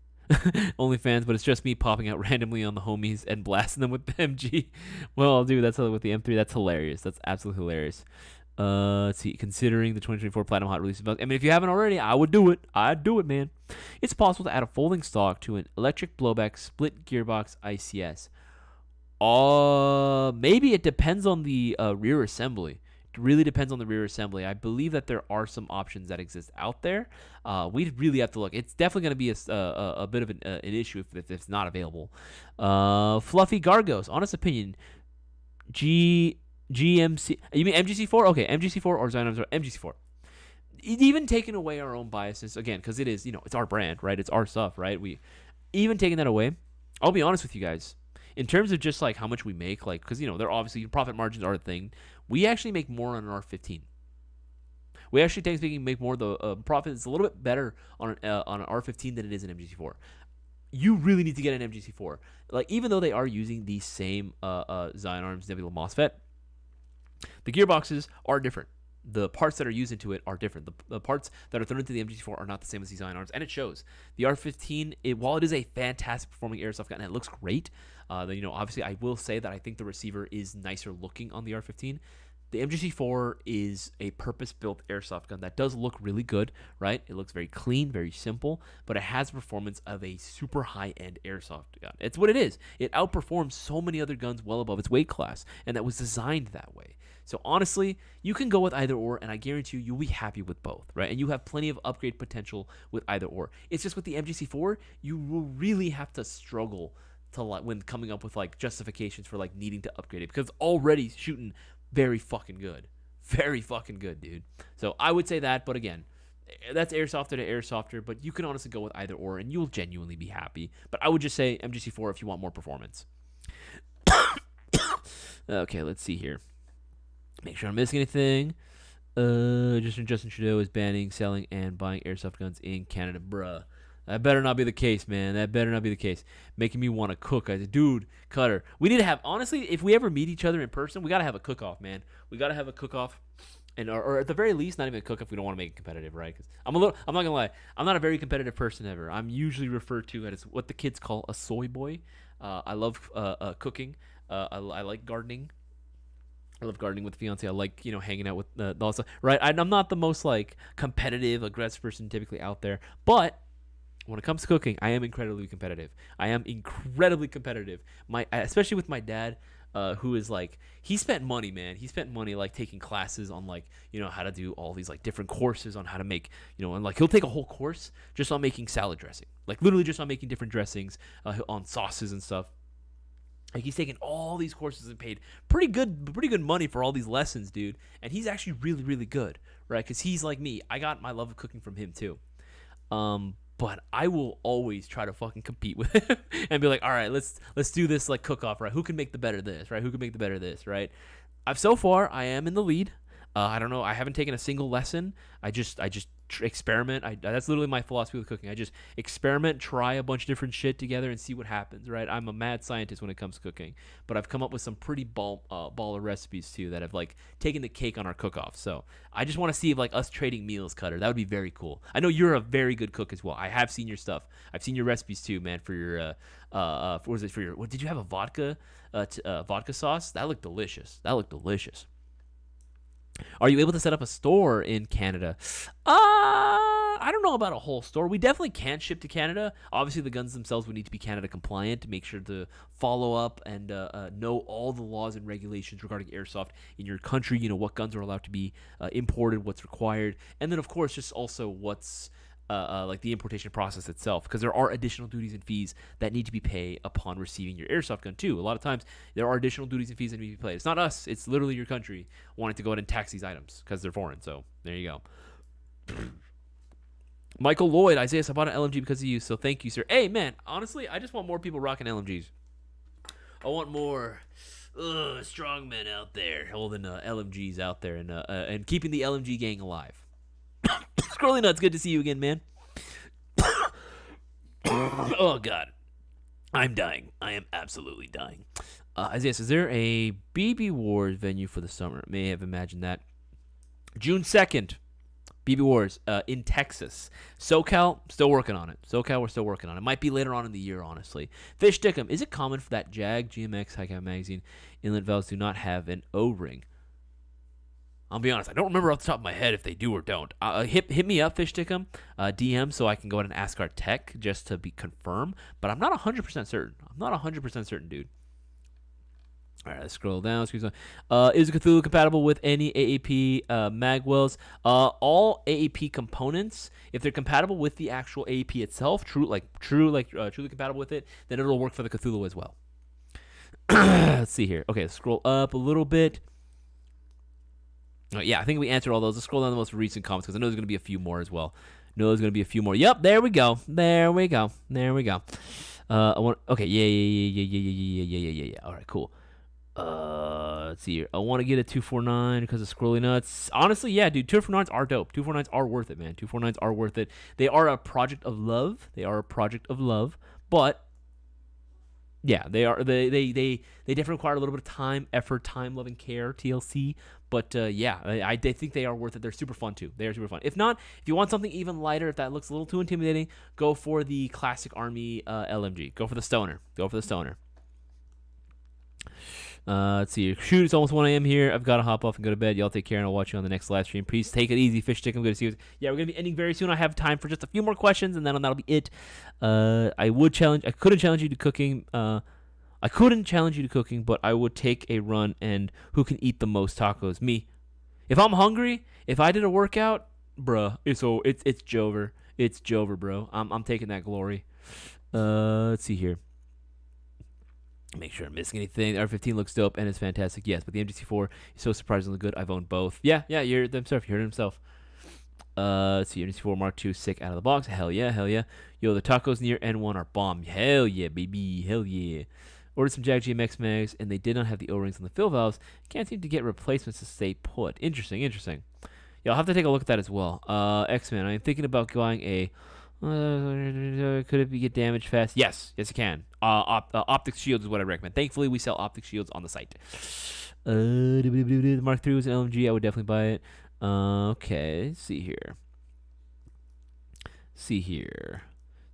OnlyFans, but it's just me popping out randomly on the homies and blasting them with the MG. Well, dude, that's with the M3. That's hilarious. That's absolutely hilarious. Let's see. Considering the 2024 Platinum Hot release, I mean, if you haven't already, I would do it. I'd do it, man. It's possible to add a folding stock to an electric blowback split gearbox ICS. Maybe it depends on the rear assembly. Really depends on the rear assembly. I believe that there are some options that exist out there. We'd really have to look. It's definitely going to be a bit of an issue if it's not available. Fluffy Gargos, honest opinion. GMC. You mean MGC4? Okay, MGC4 or Zynoms or MGC4. Even taking away our own biases again, because it is, it's our brand, right? It's our stuff, right? even taking that away, I'll be honest with you guys. In terms of just like how much we make, like, because they're obviously profit margins are a thing. We actually make more on an R15. We actually technically make more. The profit is a little bit better on an R15 than it is an MGC4. You really need to get an MGC4. Like, even though they are using the same Zion Arms Nebula MOSFET, the gearboxes are different. The parts that are used into it are different. The parts that are thrown into the MGC4 are not the same as the Zion Arms, and it shows. The R15, while it is a fantastic performing airsoft gun and it looks great, obviously I will say that I think the receiver is nicer looking on the R15. The MGC4 is a purpose-built airsoft gun that does look really good, right? It looks very clean, very simple, but it has the performance of a super high-end airsoft gun. It's what it is. It outperforms so many other guns well above its weight class, and that was designed that way. So honestly, you can go with either or, and I guarantee you'll be happy with both, right? And you have plenty of upgrade potential with either or. It's just with the MGC4, you will really have to struggle to when coming up with like justifications for like needing to upgrade it, because it's already shooting very fucking good. Very fucking good, dude. So I would say that, but again, that's airsofter to airsofter, but you can honestly go with either or, and you'll genuinely be happy. But I would just say MGC4 if you want more performance. Okay, let's see here. Make sure I'm missing anything. Justin Trudeau is banning, selling, and buying airsoft guns in Canada, bruh. That better not be the case, man. That better not be the case. Making me want to cook. I said, dude, Cutter, we need to have, honestly, if we ever meet each other in person, we got to have a cook-off, man. We got to have a cook-off. And, or at the very least, not even a cook-off. We don't want to make it competitive, right? Because I'm not going to lie. I'm not a very competitive person ever. I'm usually referred to as what the kids call a soy boy. I love cooking. I like gardening. I love gardening with the fiance. I like, hanging out with the all stuff, right? I'm not the most, like, competitive, aggressive person typically out there. But when it comes to cooking, I am incredibly competitive. Especially with my dad, who is like, he spent money, man. He spent money like taking classes on like, how to do all these like different courses on how to make, and like he'll take a whole course just on making salad dressing, like literally just on making different dressings, on sauces and stuff. Like he's taken all these courses and paid pretty good money for all these lessons, dude. And he's actually really, really good, right? Because he's like me. I got my love of cooking from him too. But I will always try to fucking compete with him and be like, all right, let's do this like cook-off, right? Who can make the better this, right? Who can make the better this, right? So far, I am in the lead. I don't know. I haven't taken a single lesson. I just experiment. That's literally my philosophy with cooking. I just experiment, try a bunch of different shit together, and see what happens. Right? I'm a mad scientist when it comes to cooking, but I've come up with some pretty baller recipes too that have like taken the cake on our cook-off. So I just want to see if like us trading meals, Cutter. That would be very cool. I know you're a very good cook as well. I have seen your stuff. I've seen your recipes too, man. For your what did you have, a vodka sauce? That looked delicious. Are you able to set up a store in Canada? I don't know about a whole store. We definitely can ship to Canada. Obviously, the guns themselves would need to be Canada compliant to make sure to follow up and know all the laws and regulations regarding airsoft in your country. What guns are allowed to be imported, what's required, and then of course just also what's like the importation process itself, because there are additional duties and fees that need to be paid upon receiving your airsoft gun too. A lot of times there are additional duties and fees that need to be paid. It's not us, it's literally your country wanting to go ahead and tax these items because they're foreign. So there you go. Michael Lloyd, Isaias, I bought an LMG because of you, so thank you, sir. Hey man, honestly, I just want more people rocking LMGs. I want more strong men out there holding LMGs out there and keeping the LMG gang alive. Scrolly Nuts, good to see you again, man. Oh, God. I'm dying. I am absolutely dying. Isaiah, is there a BB Wars venue for the summer? May have imagined that. June 2nd, BB Wars in Texas. SoCal, still working on it. We're still working on it. Might be later on in the year, honestly. Fish Dickum, is it common for that Jag, GMX, High Cap Magazine, inlet valves do not have an O-ring? I'll be honest, I don't remember off the top of my head if they do or don't. Hit me up, Fish Dickum, DM, so I can go ahead and ask our tech just to be confirmed. But I'm not 100% certain. Dude. All right, let's scroll down. Is Cthulhu compatible with any AAP magwells? All AAP components, if they're compatible with the actual AAP itself, truly compatible with it, then it'll work for the Cthulhu as well. Let's see here. Okay, let's scroll up a little bit. Yeah, I think we answered all those. Let's scroll down the most recent comments because I know there's going to be a few more as well. No, there's gonna be a few more. Yep, there we go. There we go. I want. Okay, yeah. All right, cool. Let's see here. I want to get a 249 because of scrolly nuts. Honestly, yeah, dude, 249s are dope. 249s are worth it, man. 249s are worth it. They are a project of love. But yeah, they are. They definitely require a little bit of time, effort, time, love, and care. TLC. But yeah, I think they are worth it. They're super fun too. They are super fun. If not, if you want something even lighter, if that looks a little too intimidating, go for the classic Army LMG. Go for the stoner. Let's see. Shoot, it's almost 1 a.m. here. I've got to hop off and go to bed. Y'all take care, and I'll watch you on the next live stream. Please take it easy, fish stick. I'm going to see you. Yeah, we're going to be ending very soon. I have time for just a few more questions, and then that'll be it. I couldn't challenge you to cooking. But I would take a run, and who can eat the most tacos? Me. If I'm hungry, if I did a workout, bruh, it's Jover. It's Jover, bro. I'm taking that glory. Let's see here. Make sure I'm missing anything. The R15 looks dope and it's fantastic. Yes, but the MGC4 is so surprisingly good. I've owned both. Yeah, you heard himself. Let's see, MGC4 Mark II, sick out of the box. Hell yeah. Yo, the tacos near N1 are bomb. Hell yeah, baby. Hell yeah. Ordered some Jag GMX mags, and they did not have the O-rings on the fill valves. Can't seem to get replacements to stay put. Interesting. Yeah, I'll have to take a look at that as well. X-Men, I'm thinking about going a... could it get damaged fast? Yes, it can. Optic shields is what I recommend. Thankfully, we sell optic shields on the site. The Mark III was an LMG. I would definitely buy it. Okay, see here.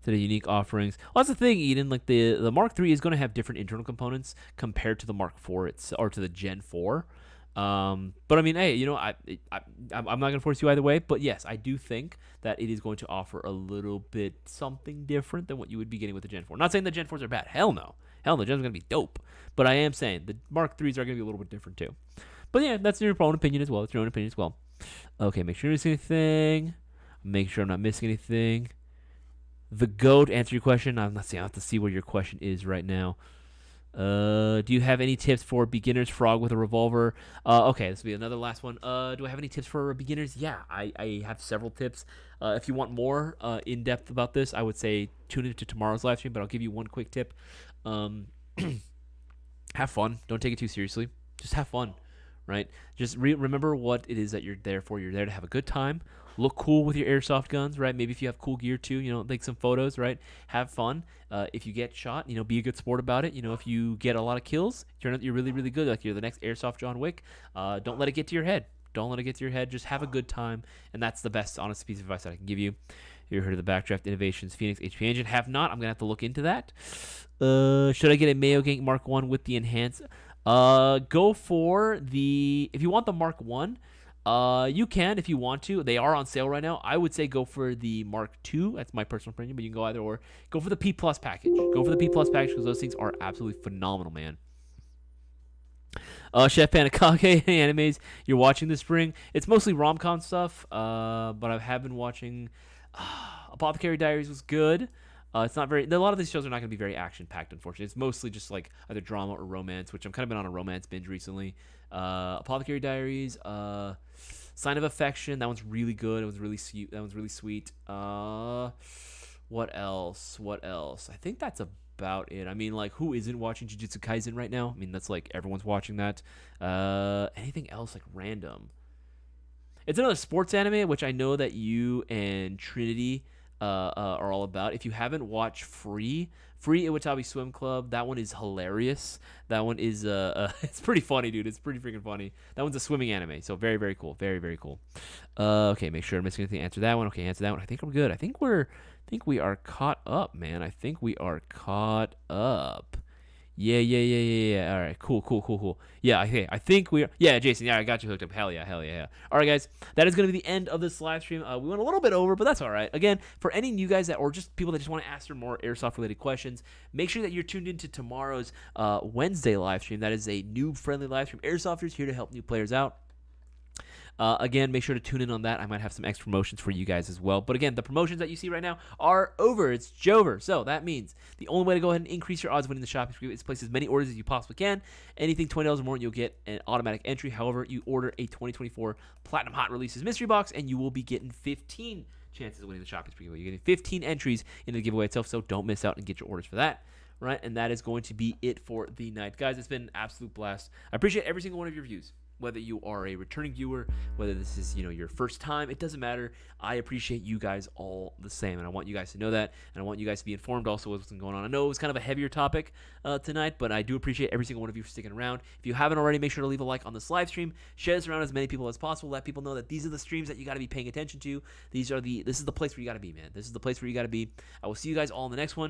To the unique offerings. Well, that's the thing, Eden. Like the Mark III is going to have different internal components compared to the Mark IV or to the Gen 4. But I mean, hey, you know, I'm not gonna force you either way. But yes, I do think that it is going to offer a little bit something different than what you would be getting with the Gen 4. Not saying the Gen 4s are bad. Hell no. The Gen's gonna be dope. But I am saying the Mark 3s are gonna be a little bit different too. But yeah, that's your own opinion as well. Okay, make sure you don't miss anything. Make sure I'm not missing anything. The GOAT, answer your question. I'm not saying I have to see where your question is right now. Do you have any tips for beginners frog with a revolver? Okay, this will be another last one. Do I have any tips for beginners? Yeah, I have several tips. If you want more in depth about this, I would say tune into tomorrow's live stream, but I'll give you one quick tip. Have fun. Don't take it too seriously. Just have fun, right? Just remember what it is that you're there for. You're there to have a good time. Look cool with your airsoft guns, right? Maybe if you have cool gear too, you know, take some photos, right? Have fun. If you get shot, you know, be a good sport about it. You know, if you get a lot of kills, turn out you're really, really good. Like you're the next airsoft John Wick. Don't let it get to your head. Just have a good time, and that's the best, honest piece of advice that I can give you. You heard of the Backdraft Innovations Phoenix HP engine? Have not. I'm gonna have to look into that. Should I get a Mayo Gang Mark 1 with the enhance? Go for the. If you want the Mark 1. You can if you want to. They are on sale right now. I would say go for the Mark II. That's my personal opinion, but you can go either or. Go for the P Plus package. Because those things are absolutely phenomenal, man. Chef Panikake animes you're watching this spring. It's mostly rom-com stuff, but I have been watching. Apothecary Diaries was good. It's not very. A lot of these shows are not going to be very action-packed, unfortunately. It's mostly just like either drama or romance, which I'm kind of been on a romance binge recently. Apothecary Diaries, Sign of Affection. That one's really good. It was really sweet. What else? I think that's about it. I mean, like, who isn't watching Jujutsu Kaisen right now? I mean, that's like everyone's watching that. Anything else like random? It's another sports anime, which I know that you and Trinity are all about. If you haven't watched Free Iwatabi Swim Club, that one is hilarious. That one is it's pretty funny, dude. It's pretty freaking funny. That one's a swimming anime, so very, very cool. Very, very cool. Okay, make sure I'm missing anything. Answer that one. Okay, answer that one. I think we're good. I think we are caught up, man. I think we are caught up. Yeah. All right, cool. Yeah, I think we are. Yeah, Jason. Yeah, I got you hooked up. Hell yeah. All right, guys, that is going to be the end of this live stream. We went a little bit over, but that's all right. Again, for any new guys or just people that just want to ask more airsoft related questions, make sure that you're tuned into tomorrow's Wednesday live stream. That is a noob friendly live stream. Airsofters here to help new players out. Again, make sure to tune in on that. I might have some extra promotions for you guys as well. But again, the promotions that you see right now are over. It's Jover. So that means the only way to go ahead and increase your odds of winning the shopping spree is to place as many orders as you possibly can. Anything $20 or more, you'll get an automatic entry. However, you order a 2024 Platinum Hot Releases mystery box, and you will be getting 15 chances of winning the Shopkins pre-giveaway. You're getting 15 entries into the giveaway itself, so don't miss out and get your orders for that. Right, and that is going to be it for the night. Guys, it's been an absolute blast. I appreciate every single one of your views. Whether you are a returning viewer, whether this is, your first time, it doesn't matter. I appreciate you guys all the same, and I want you guys to know that, and I want you guys to be informed also what's going on. I know it was kind of a heavier topic tonight, but I do appreciate every single one of you for sticking around. If you haven't already, make sure to leave a like on this live stream. Share this around as many people as possible. Let people know that these are the streams that you got to be paying attention to. This is the place where you got to be, man. This is the place where you got to be. I will see you guys all in the next one.